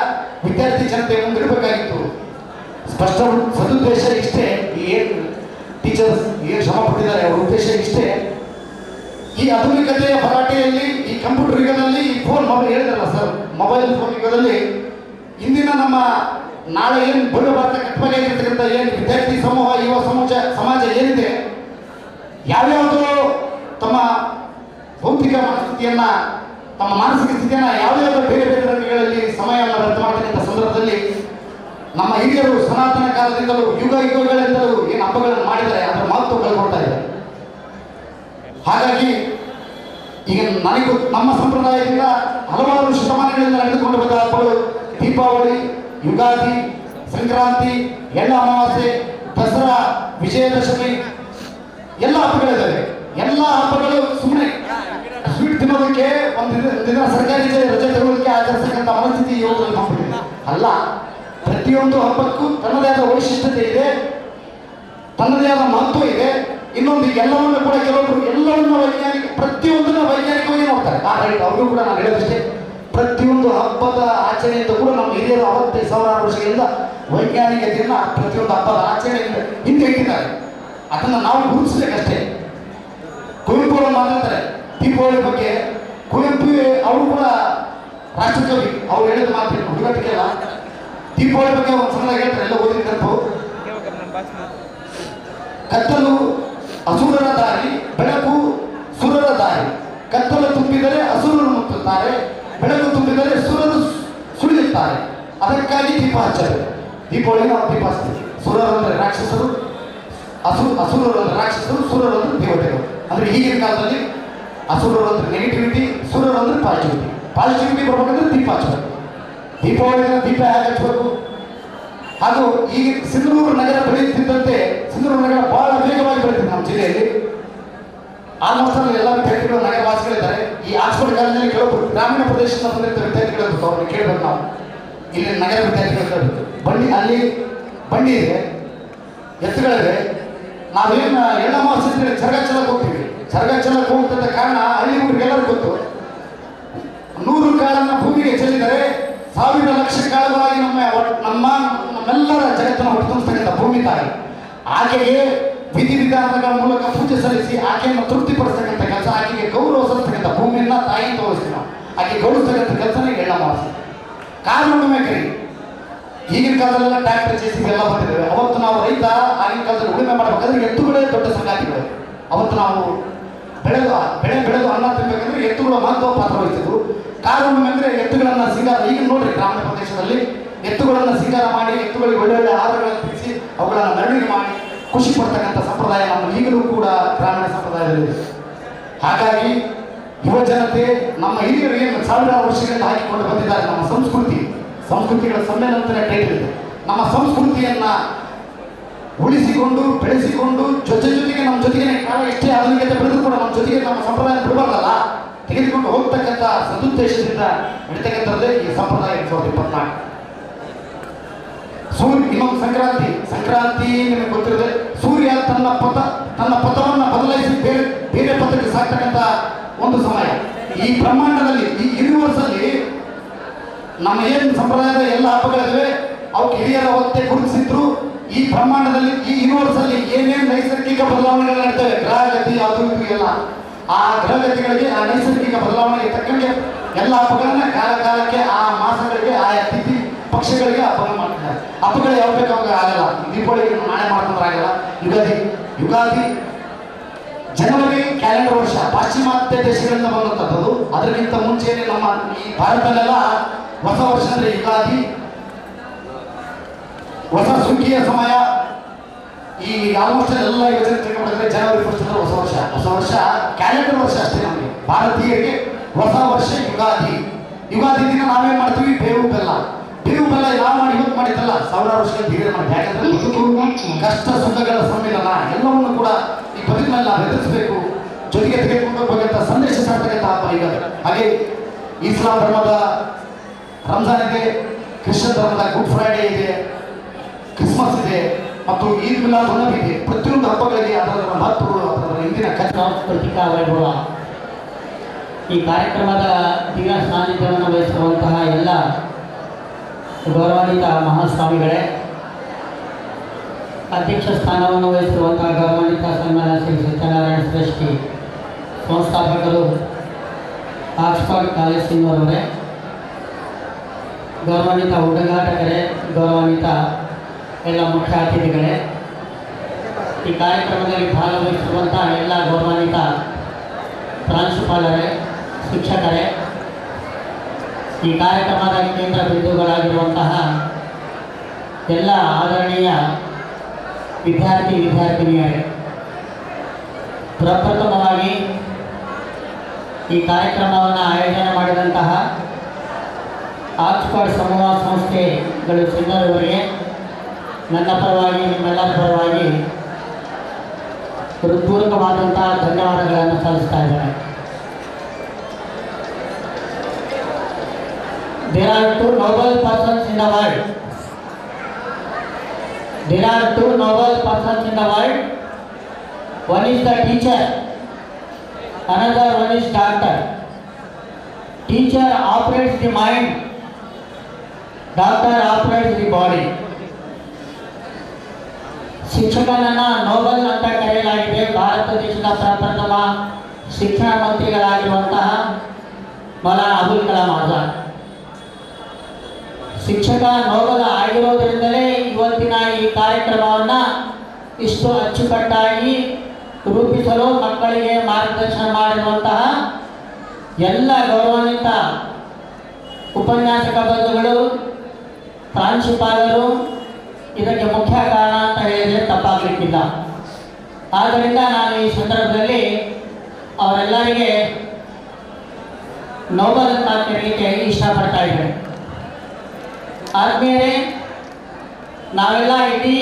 ವಿದ್ಯಾರ್ಥಿ ಜನತೆ ಮುಂದಿಡಬೇಕಾಗಿತ್ತು? ಸ್ಪಷ್ಟ ಸದುದ್ದೇಶ ಇಷ್ಟೇ. ಏನು ಟೀಚರ್ಸ್ ಏನು ಶ್ರಮ ಪಟ್ಟಿದ್ದಾರೆ ಅವರ ಉದ್ದೇಶ ಇಷ್ಟೇ. ಈ ಆಧುನಿಕತೆಯ ಭರಾಟೆಯಲ್ಲಿ, ಈ ಕಂಪ್ಯೂಟರ್ ಯುಗದಲ್ಲಿ, ಈ ಮೊಬೈಲ್ ಹೇಳಿದ್ರಲ್ಲ ಸರ್, ಮೊಬೈಲ್ ಫೋನ್ ಯುಗದಲ್ಲಿ ಇಂದಿನ ನಮ್ಮ ನಾಳೆ ಏನು ಭವ್ಯ ಭಾರತ ಕಟ್ಟಬೇಕಾಗಿರ್ತಕ್ಕಂಥ ಏನು ವಿದ್ಯಾರ್ಥಿ ಸಮೂಹ, ಯುವ ಸಮಾಜ ಏನಿದೆ, ಯಾವ್ಯಾವುದೋ ತಮ್ಮ ಭೌತಿಕ ಮನಸ್ಥಿತಿಯನ್ನ, ತಮ್ಮ ಮಾನಸಿಕ ಸ್ಥಿತಿಯನ್ನ ಯಾವ್ಯಾವುದೋ ಬೇರೆ ಬೇರೆ ರಂಗಗಳಲ್ಲಿ ಸಮಯವನ್ನು ವ್ಯರ್ಥ ಮಾಡತಕ್ಕಂಥ ಸಂದರ್ಭದಲ್ಲಿ ನಮ್ಮ ಹಿರಿಯರು ಸನಾತನ ಕಾಲದಿಂದಲೂ ಯುಗಗಳಿಂದಲೂ ಏನು ಹಬ್ಬಗಳನ್ನು ಮಾಡಿದರೆ ಅದರ ಮಹತ್ವ ಕಳ್ಕೊಳ್ತಾ ಇದೆ. ಹಾಗಾಗಿ ಈಗ ನಮ್ಮ ಸಂಪ್ರದಾಯದಿಂದ ಹಲವಾರು ಶತಮಾನಗಳಿಂದ ನಡೆದುಕೊಂಡು ಬಂದ ಹಬ್ಬಗಳು ದೀಪಾವಳಿ, ಯುಗಾದಿ, ಸಂಕ್ರಾಂತಿ, ಎಳ್ಳ ಅಮಾವಾಸ್ಯೆ, ದಸರಾ, ವಿಜಯದಶಮಿ ಎಲ್ಲ ಹಬ್ಬಗಳಿದ್ದಾವೆ. ಎಲ್ಲ ಹಬ್ಬಗಳು ಸುಮ್ಮನೆ ಸ್ವೀಟ್ ತಿನ್ನೋದಕ್ಕೆ ಒಂದು ದಿನ ಸರ್ಕಾರಿ ರಜೆ ತಗೊಳ್ಳೋದಕ್ಕೆ ಆಚರಿಸತಕ್ಕಂಥ ಮನಸ್ಥಿತಿ ಯೋಗದಲ್ಲಿ ಅಲ್ಲ. ಪ್ರತಿಯೊಂದು ಹಬ್ಬಕ್ಕೂ ತನ್ನದೇ ಆದ ವೈಶಿಷ್ಟ್ಯತೆ ಇದೆ, ತನ್ನದೇ ಆದ ಮಹತ್ವ ಇದೆ. ಇನ್ನೊಂದು ಎಲ್ಲವನ್ನು ಕೂಡ ಕೆಲವೊಬ್ಬರು ಎಲ್ಲವನ್ನ ಪ್ರತಿಯೊಂದನ್ನ ವೈಜ್ಞಾನಿಕವಾಗಿ ನೋಡ್ತಾರೆ. ಅವ್ರಿಗೂ ಕೂಡ ನಾನು ಹೇಳೋದಷ್ಟೇ, ಪ್ರತಿಯೊಂದು ಹಬ್ಬದ ಆಚರಣೆಯಿಂದ ಕೂಡ ನಮ್ಮ ಹಿರಿಯರು 65,000 ವರ್ಷಗಳಿಂದ ವೈಜ್ಞಾನಿಕತೆಯನ್ನ ಪ್ರತಿಯೊಂದು ಹಬ್ಬದ ಆಚರಣೆಯಿಂದ ಹಿಂದೆ ಇಟ್ಟಿದ್ದಾರೆ. ಅದನ್ನು ನಾವು ಗುರುತಿಸ್ಬೇಕಷ್ಟೇ. ಕುವೆಂಪು ಅವರು ಮಾತಾಡ್ತಾರೆ ದೀಪಾವಳಿ ಬಗ್ಗೆ. ಕುವೆಂಪು ಅವರು ಕೂಡ ರಾಷ್ಟ್ರಕವಿ. ಅವ್ರು ಹೇಳಿದ ಮಾತು ಹುಡುಗಾಟಿಕೆ ಅಲ್ಲ. ದೀಪಾವಳಿ ಬಗ್ಗೆ ಒಂದು ಸಣ್ಣ ಹೇಳ್ತಾರೆ, ಎಲ್ಲ ಓದಿದ್ದಪ್ಪು. ಕತ್ತಲು ಅಸುರರ ದಾರಿ, ಬೆಳಕು ಸುರರ ದಾರಿ. ಕತ್ತಲು ತುಂಬಿದರೆ ಅಸುರರು ಮುಟ್ಟುತ್ತಾರೆ, ಬೆಳಕು ತುಂಬಿದರೆ ಸುರರು ಸುಳಿಯುತ್ತಾರೆ. ಅದಕ್ಕಾಗಿ ದೀಪ ಹಚ್ಚರು. ದೀಪಾವಳಿ ನಾವು ದೀಪ ಹಚ್ತೀವಿ. ಸುರರು ಅಂದರೆ ರಾಕ್ಷಸರು, ಅಸುರರು ಅಂದರೆ ರಾಕ್ಷಸರು, ಸುರರು ಅಂದರೆ ದೇವತೆಗಳು. ಅಂದರೆ ಈಗಿನ ಕಾಲದಲ್ಲಿ ಅಸುರರು ಅಂದರೆ ನೆಗೆಟಿವಿಟಿ, ಸುರರು ಅಂದರೆ ಪಾಸಿಟಿವಿಟಿ ಬರ್ಬೇಕಂದ್ರೆ ದೀಪ ಹಚ್ಚಬೇಕು. ದೀಪಾವಳಿ ದೀಪ ಹೇಗೆ ಹಚ್ಚಬೇಕು? ಹಾಗೂ ಈಗ ಸಿಂಧನೂರು ನಗರ ಬೆಳೆಯುತ್ತಿದ್ದಂತೆ, ಸಿಂಧನೂರು ನಗರ ಬಹಳ ವೇಗವಾಗಿ ಬೆಳೆಯುತ್ತಿದೆ ನಮ್ಮ ಜಿಲ್ಲೆಯಲ್ಲಿ. ಆಲ್ಮೋಸ್ಟ್ ಎಲ್ಲ ವಿದ್ಯಾರ್ಥಿಗಳು ನಗರವಾಸಿಗಳಿದ್ದಾರೆ. ಈ ಆಕ್ಸ್ಫರ್ಡ್ ಕಾಲೇಜಿನಲ್ಲಿ ಕೆಲವೊಬ್ಬರು ಗ್ರಾಮೀಣ ಪ್ರದೇಶದಿಂದ ಬಂದಿರ್ತಾರೆ ವಿದ್ಯಾರ್ಥಿಗಳು, ಅವ್ರನ್ನ ಕೇಳಬೇಕು ನಾವು. ಇಲ್ಲಿ ನಗರ ವಿದ್ಯಾರ್ಥಿಗಳು ಅಲ್ಲಿ ಬಂಡಿ ಇದೆ, ಎತ್ತುಗಳಿವೆ. ನಾವೇನು ಎಳ್ಳ ಅಮಾವಾಸ್ಯೆ ಚರಗಾಚಲಕ್ಕೆ ಹೋಗ್ತೀವಿ. ಚರಗಾಚಲಕ್ಕೆ ಹೋಗ್ತದ ಕಾರಣ ಹಳ್ಳಿ ಊರಿಗೆಲ್ಲರೂ ಗೊತ್ತು. 100 ಕಾಳನ್ನು ಭೂಮಿಗೆ ಚೆಲ್ಲಿದರೆ 1000 ಲಕ್ಷ ಕಾಲಗಳಾಗಿ ನಮ್ಮೆಲ್ಲರ ಜಗತ್ತನ್ನು ಹೊರತುಂಬಿಸ್ತಕ್ಕಂಥ ಭೂಮಿ ತಾಯಿ. ಆಕೆಗೆ ವಿಧಿವಿಧಾನಗಳ ಮೂಲಕ ಪೂಜೆ ಸಲ್ಲಿಸಿ ಆಕೆಯನ್ನು ತೃಪ್ತಿಪಡಿಸ್ತಕ್ಕಂಥ ಕೆಲಸ, ಆಕೆಗೆ ಗೌರವ ಸಲ್ಲಿಸ್ತಕ್ಕಂಥ ಭೂಮಿಯನ್ನ ತಾಯಿ ತೋರಿಸ್ತೀವಿ ನಾವು. ಆಕೆ ಗೌರವಿಸ್ತಕ್ಕಂಥ ಕೆಲಸನೇ ಎಳ್ಳ ಅಮಾವಾಸ್ಯೆ. ಕಾರಣವೇ ಕರಿ. ಈಗಿನ ಕಾಲದಲ್ಲೆಲ್ಲ ಟ್ರ್ಯಾಕ್ಟರ್ JCB ಎಲ್ಲ ಬಂದಿದ್ದೇವೆ. ಅವತ್ತು ನಾವು ರೈತ ಆಗಿನ ಕಾಲದಲ್ಲಿ ಉಳುಮೆ ಮಾಡಬೇಕಾದ್ರೆ ಎತ್ತುಗಳೇ ದೊಡ್ಡ ಸಂಗಾತಿಗಳು. ಅವತ್ತು ನಾವು ಬೆಳೆ ಬೆಳೆದು ಅನ್ನ ತಿನ್ಬೇಕಂದ್ರೆ ಎತ್ತುಗಳ ಮಹತ್ವ ಪಾತ್ರ ವಹಿಸಿದ್ರು. ಕಾರಣ ಅಂದರೆ ಎತ್ತುಗಳನ್ನ ಸಿಂಗಾರ, ಈಗ ನೋಡ್ರಿ ಗ್ರಾಮೀಣ ಪ್ರದೇಶದಲ್ಲಿ ಎತ್ತುಗಳನ್ನ ಸಿಂಗಾರ ಮಾಡಿ, ಎತ್ತುಗಳಿಗೆ ಒಳ್ಳೊಳ್ಳೆ ಆಹಾರಗಳನ್ನು ತಿನ್ನಿಸಿ ಅವುಗಳನ್ನು ಮೆರವಣಿಗೆ ಮಾಡಿ ಖುಷಿ ಪಡ್ತಕ್ಕಂಥ ಸಂಪ್ರದಾಯ ನಮ್ಮ ಈಗಲೂ ಕೂಡ ಗ್ರಾಮೀಣ ಸಂಪ್ರದಾಯದಲ್ಲಿದೆ. ಹಾಗಾಗಿ ಯುವ ಜನತೆ, ನಮ್ಮ ಹಿರಿಯರು ಏನು ಸಾವಿರಾರು ವರ್ಷಗಳಿಂದ ಹಾಕಿಕೊಂಡು ಬಂದಿದ್ದಾರೆ ನಮ್ಮ ಸಂಸ್ಕೃತಿಗಳ ಸಮ್ಮೇಳನ ಅಂತಲೇ ಟೈಟಲ್ ಇದೆ. ನಮ್ಮ ಸಂಸ್ಕೃತಿಯನ್ನ ಉಳಿಸಿಕೊಂಡು ಬೆಳೆಸಿಕೊಂಡು ಜೊತೆಗೆ ನಮ್ಮ ಜೊತೆಗೆ ಕಾಲ ಎಷ್ಟೇ ಆಧುನಿಕತೆ ಬೆಳೆದು ಕೂಡ ನಮ್ಮ ಜೊತೆಗೆ ನಮ್ಮ ಸಂಪ್ರದಾಯ ಬಿಡಬಾರ್ದಲ್ಲ, ತೆಗೆದುಕೊಂಡು ಹೋಗ್ತಕ್ಕಂಥ ಸದುದ್ದೇಶದಿಂದ ನಡೀತಕ್ಕಂಥದ್ದೇ ಈ ಸಂಪ್ರದಾಯ 2024. ಇನ್ನೊಂದು ಸಂಕ್ರಾಂತಿ ನಿಮಗೆ ಗೊತ್ತಿರುತ್ತೆ. ಸೂರ್ಯ ತನ್ನ ಪಥವನ್ನು ಬದಲಾಯಿಸಿ ಬೇರೆ ಪಥಕ್ಕೆ ಸಾಕ್ತಕ್ಕಂಥ ಒಂದು ಸಮಯ. ಈ ಬ್ರಹ್ಮಾಂಡದಲ್ಲಿ, ಈ ಯೂನಿವರ್ಸಲ್ಲಿ ನಮ್ಮ ಏನು ಸಂಪ್ರದಾಯದ ಎಲ್ಲ ಹಬ್ಬಗಳಿವೆ ಅವಕ್ಕೆ ಹಿರಿಯರ ಒತ್ತೆ ಗುರುತಿಸಿದ್ರು. ಈ ಬ್ರಹ್ಮಾಂಡದಲ್ಲಿ, ಈ ಯೂನಿವರ್ಸಲ್ಲಿ ಏನೇನು ನೈಸರ್ಗಿಕ ಬದಲಾವಣೆಗಳು ನಡ್ತವೆ, ಗ್ರಹಗತಿ ಅದು ಇದು ಎಲ್ಲ, ಆ ಗ್ರಹಗತಿಗಳಿಗೆ, ಆ ನೈಸರ್ಗಿಕ ಬದಲಾವಣೆಗೆ ತಕ್ಕಂಗೆ ಎಲ್ಲ ಹಬ್ಬಗಳನ್ನ ಕಾಲ ಕಾಲಕ್ಕೆ ಆ ಮಾಸಗಳಿಗೆ ಆಯಾ ತಿಥಿ ಪಕ್ಷಗಳಿಗೆ ಹಬ್ಬಗಳು ಮಾಡ್ತಿದ್ದಾರೆ. ಹಬ್ಬಗಳು ಯಾವ ಬೇಕಾಗ ಆಗಲ್ಲ. ದೀಪಾವಳಿ ನಾಳೆ ಮಾಡ್ಕೊಂಡ್ರೆ ಆಗಲ್ಲ. ಯುಗಾದಿ ಜನವರಿ ಕ್ಯಾಲೆಂಡರ್ ವರ್ಷ ಪಾಶ್ಚಿಮಾತ್ಯ ದೇಶಗಳಿಂದ ಬಂದಂಥದ್ದು. ಅದಕ್ಕಿಂತ ಮುಂಚೆನೆ ನಮ್ಮ ಈ ಭಾರತದಲ್ಲೆಲ್ಲ ಹೊಸ ವರ್ಷ ಅಂದ್ರೆ ಯುಗಾದಿ, ಹೊಸ ಸುಗ್ಗಿಯ ಸಮಯ. ಈ ಆಲ್ಮೋಸ್ಟ್ ಎಲ್ಲ ಯೋಜನೆ ತಿಳ್ಕೊಂಡ್ರೆ ಜನವರಿ ಫಸ್ಟ್ ಅಂದ್ರೆ ಹೊಸ ವರ್ಷ. ಹೊಸ ವರ್ಷ ಕ್ಯಾಲೆಂಡರ್ ವರ್ಷ ಅಷ್ಟೇ. ನಮಗೆ ಭಾರತೀಯರಿಗೆ ಹೊಸ ವರ್ಷ ಯುಗಾದಿ. ಯುಗಾದಿ ದಿನ ನಾವೇನ್ ಮಾಡ್ತೀವಿ? ಬೇವು ಬೆಲ್ಲ ನಾವು ಮಾಡಿ ಇವತ್ತು ಮಾಡಿದ್ದಲ್ಲ, ಸಾವಿರಾರು ವರ್ಷಗಳ ಹಿರಿಯರು ಮಾಡಿ. ಯಾಕಂದ್ರೆ ಬದುಕು ಕಷ್ಟ ಸುಖಗಳ ಸಮ್ಮಿಲನ. ಎಲ್ಲವನ್ನು ಕೂಡ ಈ ಬದುಕಿನಲ್ಲಿ ನಾವು ಎದುರಿಸಬೇಕು, ಜೊತೆಗೆ ತೆಗೆದುಕೊಂಡು ಹೋಗಬೇಕಂತ ಸಂದೇಶ ಸಾರ್ತಕ್ಕಂಥ ಹಬ್ಬ ಯುಗಾದಿ. ಹಾಗೆ ಇಸ್ಲಾಂ ಧರ್ಮದ ರಂಜಾನ್ ಇದೆ, ಕ್ರಿಶ್ಚಿಯನ್ ಧರ್ಮದ ಗುಡ್ ಫ್ರೈಡೇ ಇದೆ, ಕ್ರಿಸ್ಮಸ್ ಇದೆ ಮತ್ತು ಈದ್ ಮಿಲಾದ್ ನಬಿ ಇದೆ. ಪ್ರತಿಯೊಂದು ಹಬ್ಬಗಳಿಗೆ ಅದರ ಮಹತ್ವಗಳು, ಅದರ ಹಿಂದಿನ ಸಾಂಸ್ಕೃತಿಕ ವೈಭವ. ಈ ಕಾರ್ಯಕ್ರಮದ ದಿವ್ಯ ಸಾನ್ನಿಧ್ಯವನ್ನು ವಹಿಸುವಂತಹ ಎಲ್ಲ ಗೌರವಾನ್ವಿತ ಮಹಾಸ್ವಾಮಿಗಳೇ, ಅಧ್ಯಕ್ಷ ಸ್ಥಾನವನ್ನು ವಹಿಸಿರುವಂತಹ ಗೌರವಾನ್ವಿತ ಸನ್ಮಾನ ಶ್ರೀ ಸತ್ಯನಾರಾಯಣ ಶ್ರೇಷ್ಠಿ ಸಂಸ್ಥಾಪಕರು ಆಕ್ಸ್ಫರ್ಡ್ ಕಾಲೇಜಿನವರವರೇ, ಗೌರವಾನ್ವಿತ ಉದ್ಘಾಟಕರೇ, ಗೌರವಾನ್ವಿತ ಎಲ್ಲ ಮುಖ್ಯ ಅತಿಥಿಗಳೇ, ಈ ಕಾರ್ಯಕ್ರಮದಲ್ಲಿ ಭಾಗವಹಿಸಿರುವಂತಹ ಎಲ್ಲ ಗೌರವಾನ್ವಿತ ಪ್ರಾಂಶುಪಾಲರೇ, ಶಿಕ್ಷಕರೇ, ಈ ಕಾರ್ಯಕ್ರಮದ ಕೇಂದ್ರ ಬಿಂದುಗಳಾಗಿರುವಂತಹ ಎಲ್ಲ ಆದರಣೀಯ ವಿದ್ಯಾರ್ಥಿನಿಯರೇ, ಪ್ರಪ್ರಥಮವಾಗಿ ಈ ಕಾರ್ಯಕ್ರಮವನ್ನು ಆಯೋಜನೆ ಮಾಡಿದಂತಹ ಆಕ್ಸ್ಫರ್ಡ್ ಸಮೂಹ ಸಂಸ್ಥೆಗಳು ಸಿಂಧರವರಿಗೆ ನನ್ನ ಪರವಾಗಿ, ನಿಮ್ಮೆಲ್ಲರ ಪರವಾಗಿ ಹೃತ್ಪೂರ್ವಕವಾದಂತಹ ಧನ್ಯವಾದಗಳನ್ನು ಸಲ್ಲಿಸ್ತಾ ಇದ್ದೇನೆ. There are two noble persons in the world. There are two noble persons in the world. One is the teacher, another one is doctor. Teacher operates the mind, doctor operates the body. ಶಿಕ್ಷಕನನ್ನು noble ಅಂತ ಕರೆಯಲಾಗಿದೆ. ಭಾರತ ದೇಶದ ಪ್ರಪ್ರಥಮ ಶಿಕ್ಷಣ ಮಂತ್ರಿಗಳಾಗಿರುವಂತಹ ಮೌಲಾನಾ ಅಬುಲ್ ಕಲಾಂ ಆಜಾದ್ ಶಿಕ್ಷಕ Nobel ಆಗಿರೋದ್ರಿಂದಲೇ ಇವತ್ತಿನ ಈ ಕಾರ್ಯಕ್ರಮವನ್ನು ಇಷ್ಟು ಅಚ್ಚುಕಟ್ಟಾಗಿ ರೂಪಿಸಲು ಮಕ್ಕಳಿಗೆ ಮಾರ್ಗದರ್ಶನ ಮಾಡಿರುವಂತಹ ಎಲ್ಲ ಗೌರವಾನ್ವಿತ ಉಪನ್ಯಾಸಕ ಬಂಧುಗಳು, ಪ್ರಾಂಶುಪಾಲರು ಇದಕ್ಕೆ ಮುಖ್ಯ ಕಾರಣ ಅಂತ ಹೇಳಿದರೆ ತಪ್ಪಾಗಲಿಕ್ಕಿಲ್ಲ. ಆದ್ದರಿಂದ ನಾನು ಈ ಸಂದರ್ಭದಲ್ಲಿ ಅವರೆಲ್ಲರಿಗೆ ನೋಬಲ್ ಅಂತ ಕರೀಲಿಕ್ಕೆ ಇಷ್ಟಪಡ್ತಾ ಇದ್ದೇನೆ. ಆದ್ಮೇಲೆ ನಾವೆಲ್ಲ ಇಡೀ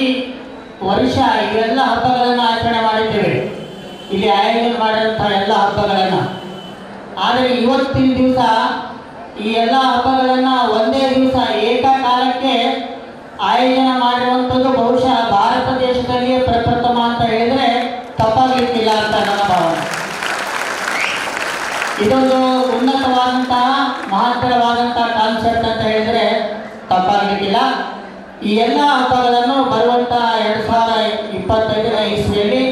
ವರ್ಷ ಇವೆಲ್ಲ ಹಬ್ಬಗಳನ್ನು ಆಚರಣೆ ಮಾಡಿದ್ದೇವೆ, ಇಲ್ಲಿ ಆಯೋಜನೆ ಮಾಡಿದಂಥ ಎಲ್ಲ ಹಬ್ಬಗಳನ್ನು. ಆದರೆ ಇವತ್ತಿನ ದಿವಸ ಈ ಎಲ್ಲ ಹಬ್ಬಗಳನ್ನು ಒಂದೇ ದಿವಸ ಏಕಕಾಲಕ್ಕೆ ಆಯೋಜನೆ ಮಾಡಿರುವಂಥದ್ದು ಬಹುಶಃ ಭಾರತ ದೇಶದಲ್ಲಿಯೇ ಪ್ರಪ್ರಥಮ ಅಂತ ಹೇಳಿದರೆ ತಪ್ಪಾಗಲಿಕ್ಕಿಲ್ಲ ಅಂತ ನನ್ನ ಭಾವನೆ. ಇದೊಂದು ಉನ್ನತವಾದಂತಹ ಮಹತ್ತರವಾದಂತಹ ಕಾನ್ಸೆಪ್ಟ್ ಅಂತ ಹೇಳಿದರೆ ತಪ್ಪಾಗಲಿಕ್ಕಿಲ್ಲ. ಈ ಎಲ್ಲ ಹಬ್ಬಗಳನ್ನು ಬರುವಂಥ 2025ನೇ ಇಸ್ವಿಯಲ್ಲಿ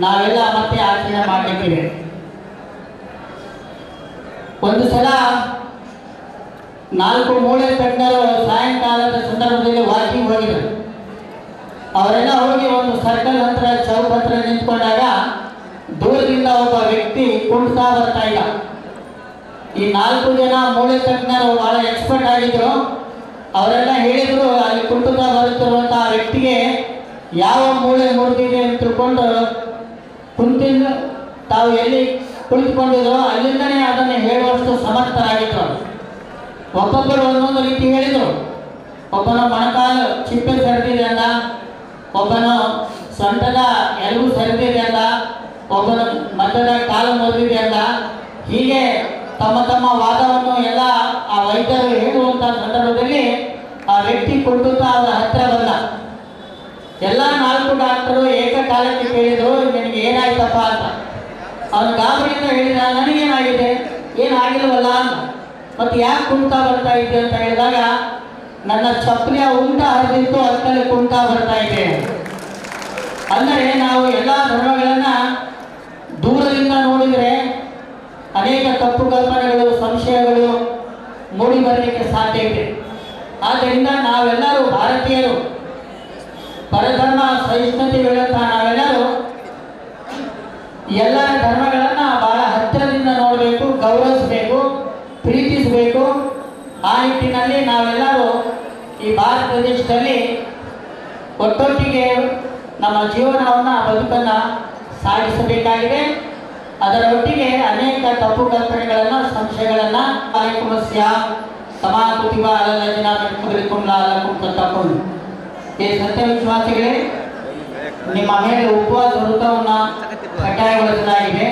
ನಾವೆಲ್ಲ ಮತ್ತೆ ಆಚರಣೆ ಮಾಡಲಿಕ್ಕಿದೆ. ಒಂದು ಸಲ 4 ಮೂಳೆ ತಜ್ಞರು ಸಾಯಂಕಾಲದ ಸಂದರ್ಭದಲ್ಲಿ ವಾಕಿಂಗ್ ಹೋಗಿದ್ರು. ಅವರೆಲ್ಲ ಹೋಗಿ ಒಂದು ಸರ್ಕಲ್ ಹತ್ರ, ಚೌಕ್ ಹತ್ರ ನಿಂತ್ಕೊಂಡಾಗ ದೂರದಿಂದ ಒಬ್ಬ ವ್ಯಕ್ತಿ ಕುಂಟ್ತಾ ಬರ್ತಾ ಇಲ್ಲ. ಈ 4 ಜನ ಮೂಳೆ ತಜ್ಞರು ಬಹಳ ಎಕ್ಸ್ಪರ್ಟ್ ಆಗಿದ್ರು. ಅವರೆಲ್ಲ ಹೇಳಿದ್ರು, ಅಲ್ಲಿ ಕುಂಟುತ್ತಾ ಬರುತ್ತಿರುವಂತಹ ವ್ಯಕ್ತಿಗೆ ಯಾವ ಮೂಳೆ ಮುರಿದಿದೆ ಅಂತ ತಿಳ್ಕೊಂಡು ಕುಂತಿದ್ದು ತಾವು ಎಲ್ಲಿ ಕುಳಿತುಕೊಂಡಿದ್ರು ಅಲ್ಲಿಂದನೇ ಅದನ್ನು ಹೇಳುವಷ್ಟು ಸಮರ್ಥರಾಗಿದ್ರು. ಒಬ್ಬೊಬ್ಬರು ಒಂದೊಂದು ರೀತಿ ಹೇಳಿದರು. ಒಬ್ಬನು ಮೊಣಕಾಲು ಚಿಪ್ಪೆ ಸರಿದಿದೆ ಅಂದ, ಒಬ್ಬನು ಸೊಂಟದ ಎಲುಬು ಸರಿದಿದೆ ಅಂದ, ಒಬ್ಬನು ಮಧ್ಯದ ಕಾಲು ಮುರಿದಿದೆ ಅಂದ. ಹೀಗೆ ತಮ್ಮ ತಮ್ಮ ವಾದವನ್ನು ಎಲ್ಲ ಆ ವೈದ್ಯರು ಹೇಳುವಂಥ ಸಂದರ್ಭದಲ್ಲಿ ಆ ವ್ಯಕ್ತಿ ಕುಂಟುತ್ತಾ ಅವರ ಹತ್ತಿರ ಬಂದ. ಎಲ್ಲ 4 ಡಾಕ್ಟರು ಏಕಕಾಲಕ್ಕೆ ಕೇಳಿದರು, ನಿನಗೆ ಏನಾಯ್ತಪ್ಪ ಅಂತ. ಅವನು ಗಾಬರಿಯಿಂದ ಹೇಳಿದ, ನನಗೇನಾಗಿದೆ, ಏನಾಗಿಲ್ವಲ್ಲ ಅಂತ. ಮತ್ತು ಯಾಕೆ ಕುಂಟಾ ಬರ್ತಾ ಇದೆ ಅಂತ ಹೇಳಿದಾಗ, ನನ್ನ ಚಪ್ಪಲಿಯ ಉಂಟ ಹರಿದಿತ್ತು, ಅದರಲ್ಲಿ ಕುಂಟಾ ಬರ್ತಾ ಇದೆ. ಅಂದರೆ ನಾವು ಎಲ್ಲ ಧರ್ಮಗಳನ್ನು ದೂರದಿಂದ ನೋಡಿದರೆ ಅನೇಕ ತಪ್ಪು ಕಲ್ಪನೆಗಳು ಸಂಶಯಗಳು ಮೂಡಿ ಬರಲಿಕ್ಕೆ ಸಾಧ್ಯ ಇದೆ. ಆದ್ದರಿಂದ ನಾವೆಲ್ಲರೂ ಭಾರತೀಯರು ಪರಧರ್ಮ ಸಹಿಷ್ಣುತೆಗಳಂತಹ ನಾವೆಲ್ಲರೂ ಎಲ್ಲ ಧರ್ಮಗಳನ್ನು ಬಹಳ ಹತ್ತಿರದಿಂದ ನೋಡಬೇಕು, ಗೌರವಿಸಬೇಕು, ಪ್ರೀತಿಸಬೇಕು. ಆ ನಿಟ್ಟಿನಲ್ಲಿ ನಾವೆಲ್ಲರೂ ಈ ಭಾರತ ದೇಶದಲ್ಲಿ ಒಟ್ಟೊಟ್ಟಿಗೆ ನಮ್ಮ ಜೀವನವನ್ನು ಬದುಕನ್ನು ಸಾಗಿಸಬೇಕಾಗಿದೆ. ಅದರ ಒಟ್ಟಿಗೆ ಅನೇಕ ತಪ್ಪು ಕಲ್ಪನೆಗಳನ್ನು ಸಂಶಯಗಳನ್ನು ಸಮಾಕುತಿವ ಅಲಜಿನ ತಕೊಂಡು ಈ ಸತ್ಯ ವಿಶ್ವಾಸಿಗಳೇ, ನಿಮ್ಮ ಮೇಲೆ ಉಪವಾಸ ವೃತವನ್ನು ಕಡ್ಡಾಯಗೊಳಿಸಲಾಗಿದೆ.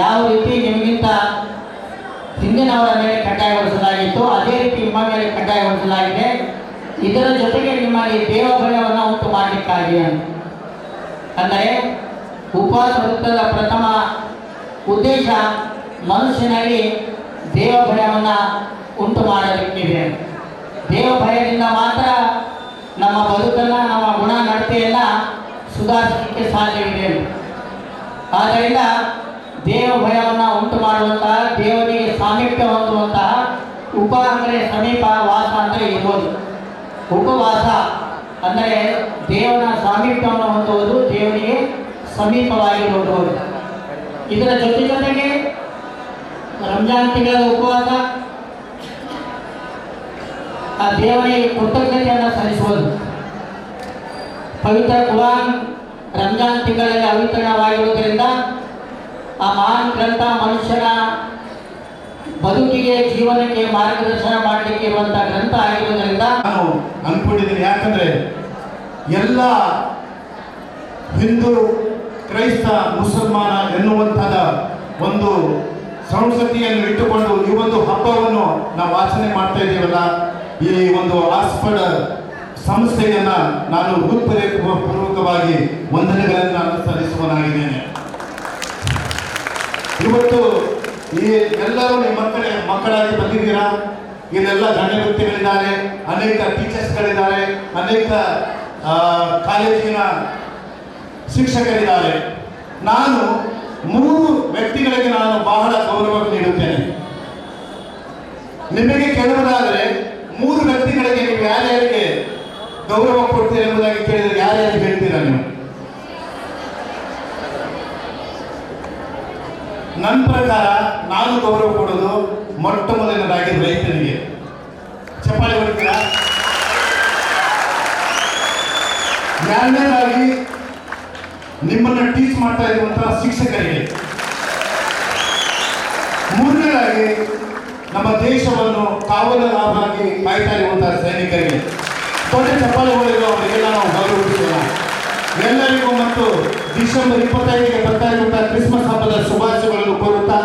ಯಾವ ರೀತಿ ನಿಮಗಿಂತ ಹಿಂದಿನವರ ಮೇಲೆ ಕಡ್ಡಾಯಗೊಳಿಸಲಾಗಿತ್ತು ಅದೇ ರೀತಿ ನಿಮ್ಮ ಮೇಲೆ ಕಡ್ಡಾಯಗೊಳಿಸಲಾಗಿದೆ. ಇದರ ಜೊತೆಗೆ ನಿಮ್ಮಲ್ಲಿ ದೇವಭಯವನ್ನು ಉಂಟು ಮಾಡಲಿಕ್ಕಾಗಿ. ಅಂದರೆ ಉಪವಾಸ ವೃತ್ತದ ಪ್ರಥಮ ಉದ್ದೇಶ ಮನುಷ್ಯನಲ್ಲಿ ದೇವಭಯವನ್ನು ಉಂಟು ಮಾಡಲಿಕ್ಕಿದೆ. ದೇವಭಯದಿಂದ ಮಾತ್ರ ನಮ್ಮ ಬದುಕನ್ನು, ನಮ್ಮ ಗುಣ ನಡತೆಯನ್ನು ಸುಧಾರಿಸಲಿಕ್ಕೆ ಸಾಧ್ಯವಿದೆ. ಆದ್ದರಿಂದ ದೇವಭಯವನ್ನು ಉಂಟು ಮಾಡುವಂತಹ, ದೇವರಿಗೆ ಸಾಮೀಪ್ಯ ಹೊಂದುವಂತಹ ಉಪ ಅಂದರೆ ಸಮೀಪ, ವಾಸ ಅಂದರೆ ಇರ್ಬೋದು. ಉಪವಾಸ ಅಂದರೆ ದೇವನ ಸಾಮೀಪ್ಯವನ್ನು ಹೊಂದುವುದು, ದೇವರಿಗೆ ಸಮೀಪವಾಗಿ ಹೊಂದುವುದು. ಇದರ ಜೊತೆಗೆ ರಂಜಾನ್ ತಿಂಗಳ ಉಪವಾಸ ಆ ದೇವರಿಗೆ ಕೃತಜ್ಞತೆಯನ್ನು ಸಲ್ಲಿಸುವುದು. ಪವಿತ್ರ ಕುರಾನ್ ರಂಜಾನ್ ತಿಂಗಳಲ್ಲಿ ಅವತೀರ್ಣವಾಗಿರುವುದರಿಂದ ಆ ಮಹಾನ್ ಗ್ರಂಥ ಮನುಷ್ಯನ ಬದುಕಿಗೆ, ಜೀವನಕ್ಕೆ ಮಾರ್ಗದರ್ಶನ ಮಾಡಲಿಕ್ಕೆ ಇರುವಂಥ ಗ್ರಂಥ ಆಗಿರುವುದರಿಂದ ನಾನು ಅಂದ್ಕೊಂಡಿದ್ದೀನಿ. ಯಾಕಂದ್ರೆ ಎಲ್ಲ ಹಿಂದೂ, ಕ್ರೈಸ್ತ, ಮುಸಲ್ಮಾನ ಎನ್ನುವಂಥದ ಒಂದು ಸಂಸ್ಕೃತಿಯನ್ನು ಇಟ್ಟುಕೊಂಡು ಈ ಒಂದು ಹಬ್ಬವನ್ನು ನಾವು ಆಚರಣೆ ಮಾಡ್ತಾ ಇದ್ದೀವಲ್ಲ, ಈ ಒಂದು ಆಸ್ಪದ ಸಂಸ್ಥೆಯನ್ನ ನಾನು ಹೃತ್ಪೂರ್ವಕವಾಗಿ ವಂದನೆಗಳನ್ನು ನಾನು ಸಲ್ಲಿಸುವನಾಗಿದ್ದೇನೆ. ಇವತ್ತು ಈ ಎಲ್ಲರೂ ನಿಮ್ಮ ಮಕ್ಕಳಾಗಿ ಬಂದಿದ್ದೀರಾ. ಇಲ್ಲೆಲ್ಲ ಗಣ್ಯ ವ್ಯಕ್ತಿಗಳಿದ್ದಾರೆ, ಅನೇಕ ಟೀಚರ್ಸ್ಗಳಿದ್ದಾರೆ, ಅನೇಕ ಕಾಲೇಜಿನ ಶಿಕ್ಷಕರಿದ್ದಾರೆ. ನಾನು 3 ವ್ಯಕ್ತಿಗಳಿಗೆ ನಾನು ಬಹಳ ಗೌರವ ನೀಡುತ್ತೇನೆ. ನಿಮಗೆ ಕೇಳುವುದಾದರೆ 3 ವ್ಯಕ್ತಿಗಳಿಗೆ ನೀವು ಯಾರ್ಯಾರಿಗೆ ಗೌರವ ಕೊಡ್ತೀರಿ ಎಂಬುದಾಗಿ ಕೇಳಿದರೆ ಯಾರ್ಯಾರಿಗೆ ಹೇಳ್ತೀರಾ ನೀವು? ನನ್ನ ಪ್ರಕಾರ ನಾನು ಗೌರವ ಕೊಡೋದು ಮೊಟ್ಟ ಮೊದಲನೇದಾಗಿ ರೈತನಿಗೆ. ಚಪ್ಪಾಳೆ ಹೊಡಿತೀರಾ? ಎರಡನೇದಾಗಿ ನಿಮ್ಮನ್ನ ಟೀಚ್ ಮಾಡ್ತಾ ಇರುವಂತಹ ಶಿಕ್ಷಕರಿಗೆ. ಮೂರನೇದಾಗಿ ನಮ್ಮ ದೇಶವನ್ನು ಕಾವಲಾಗಿ ಕಾಯ್ತಾ ಇರುವಂತಹ ಸೈನಿಕರಿಗೆ. ದೊಡ್ಡ ಚಪ್ಪಾಳೆ ಹೊಡೆದು ಅವರಿಗೆಲ್ಲ ನಾವು ಗೌರವಿಸೋಣ. ಎಲ್ಲರಿಗೂ ಮತ್ತು ಡಿಸೆಂಬರ್ 25ಗೆ ಬರ್ತಾ ಇರುವಂತಹ ಕ್ರಿಸ್ಮಸ್ ಹಬ್ಬದ ಶುಭಾಶಯಗಳನ್ನು ಕೋರುತ್ತಾ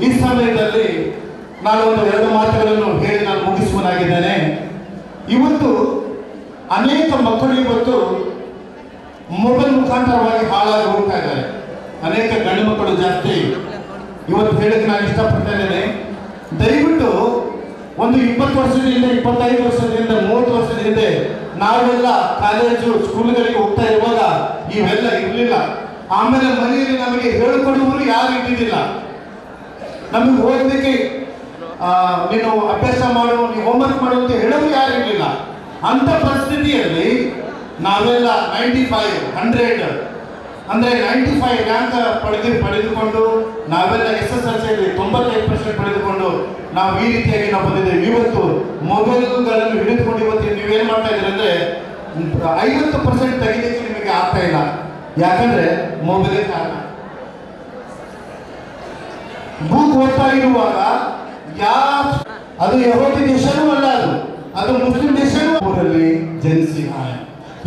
ಈ ಸಮಯದಲ್ಲಿ ನಾನು ಒಂದು 2 ಮಾತುಗಳನ್ನು ಹೇಳಿ ನಾನು ಮುಗಿಸುವನಾಗಿದ್ದೇನೆ. ಇವತ್ತು ಅನೇಕ ಮಕ್ಕಳು ಇವತ್ತು ಮೊಬೈಲ್ ಮುಖಾಂತರವಾಗಿ ಹಾಳಾಗಿ ಹೋಗ್ತಾ ಇದ್ದಾರೆ. ಅನೇಕ ಗಂಡು ಮಕ್ಕಳು ಜಾಸ್ತಿ. ಇವತ್ತು ಹೇಳಕ್ಕೆ ನಾನು ಇಷ್ಟಪಡ್ತಾ ಇದ್ದೇನೆ, ದಯವಿಟ್ಟು ಒಂದು 20 ವರ್ಷದಿಂದ 25 ವರ್ಷದಿಂದ 30 ವರ್ಷದ ಹಿಂದೆ ನಾವೆಲ್ಲ ಕಾಲೇಜು ಸ್ಕೂಲ್ಗಳಿಗೆ ಹೋಗ್ತಾ ಇರುವಾಗ ಇವೆಲ್ಲ ಇರಲಿಲ್ಲ. ಆಮೇಲೆ ಮನೆಯಲ್ಲಿ ನಮಗೆ ಹೇಳಿಕೊಡುವವರು ಯಾರು ಇದ್ದಿದ್ದಿಲ್ಲ. ನಮಗೆ ಓದಲಿಕ್ಕೆ ನೀನು ಅಭ್ಯಾಸ ಮಾಡು, ನೀವು ಹೋಮ್ವರ್ಕ್ ಮಾಡು ಅಂತ ಹೇಳೋರು ಯಾರು ಇರಲಿಲ್ಲ. ಅಂತ ಪರಿಸ್ಥಿತಿಯಲ್ಲಿ ನಾವೆಲ್ಲ 95, 100 ಅಂದರೆ 95 ರ್ಯಾಂಕ್ ಪಡೆದುಕೊಂಡು ನಾವೆಲ್ಲ SSLCಯಲ್ಲಿ 95% ಪಡೆದುಕೊಂಡು ನಾವು ಈ ರೀತಿಯಾಗಿ ನಾವು ಬಂದಿದ್ದೇವೆ. ಇವತ್ತು ಮೊಬೈಲ್ಗಳನ್ನು ಹಿಡಿದುಕೊಂಡು ಇವತ್ತು ನೀವೇನು ಮಾಡ್ತಾ ಇದ್ದೀರಿ ಅಂದರೆ 50% ತೆಗಿಲಿಕ್ಕೆ ನಿಮಗೆ ಆಗ್ತಾ ಇಲ್ಲ. ಯಾಕಂದ್ರೆ ಮೊಬೈಲೇ ಕಾರಣ. ಬುಕ್ ಓದ್ತಾ ಇರುವಾಗ ಅದು ಯಹೂದಿ ದೇಶನೂ ಅಲ್ಲ, ಅದು ಮುಸ್ಲಿಂ ದೇಶನೂ ಊರಲ್ಲಿ ಜನಿಸಿ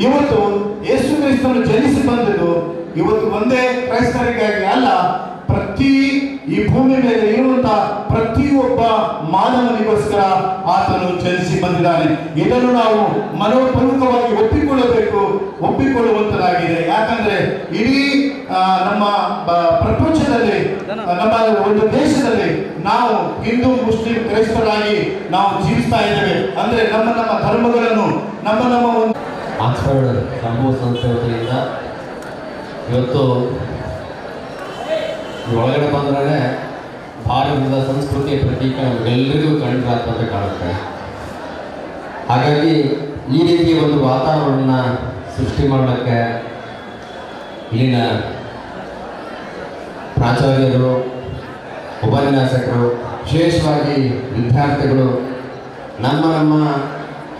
ಇವತ್ತು ಯೇಸು ಕ್ರಿಸ್ತನು ಜನಿಸಿ ಬಂದದ್ದು ಇವತ್ತು ಒಂದೇ ಕ್ರೈಸ್ತರಿಗಾಗಿ ಅಲ್ಲ, ಪ್ರತಿ ಈ ಭೂಮಿ ಮೇಲೆ ಇರುವಂತಹ ಪ್ರತಿಯೊಬ್ಬ ಮಾನವನಿಗೋಸ್ಕರ ಆತನು ಜನಿಸಿ ಬಂದಿದ್ದಾನೆ. ಇದನ್ನು ನಾವು ಮನೋಪೂರ್ವಕವಾಗಿ ಒಪ್ಪಿಕೊಳ್ಳುವಂತದಾಗಿದೆ. ಯಾಕಂದ್ರೆ ಇಡೀ ನಮ್ಮ ಪ್ರಪಂಚದಲ್ಲಿ, ನಮ್ಮ ಒಂದು ದೇಶದಲ್ಲಿ ನಾವು ಹಿಂದೂ, ಮುಸ್ಲಿಂ, ಕ್ರೈಸ್ತರಾಗಿ ನಾವು ಜೀವಿಸ್ತಾ ಇದ್ದೇವೆ. ಅಂದ್ರೆ ನಮ್ಮ ಧರ್ಮಗಳನ್ನು ನಮ್ಮ ಒಂದು ಆಕ್ಸ್ಫರ್ಡ್ ಸಂಭವ ಸಂಸ್ಥೆ ವತಿಯಿಂದ ಇವತ್ತು ಒಳಗಡೆ ಬಂದ್ರೆ ಭಾರತದ ಸಂಸ್ಕೃತಿಯ ಪ್ರತೀಕ ನಮಗೆಲ್ಲರಿಗೂ ಕಂಡ್ರಾತಂತ ಕಾಣುತ್ತೆ. ಹಾಗಾಗಿ ಈ ರೀತಿಯ ಒಂದು ವಾತಾವರಣ ಸೃಷ್ಟಿ ಮಾಡಲಿಕ್ಕೆ ಇಲ್ಲಿನ ಪ್ರಾಚಾರ್ಯರು, ಉಪನ್ಯಾಸಕರು, ವಿಶೇಷವಾಗಿ ವಿದ್ಯಾರ್ಥಿಗಳು ನಮ್ಮ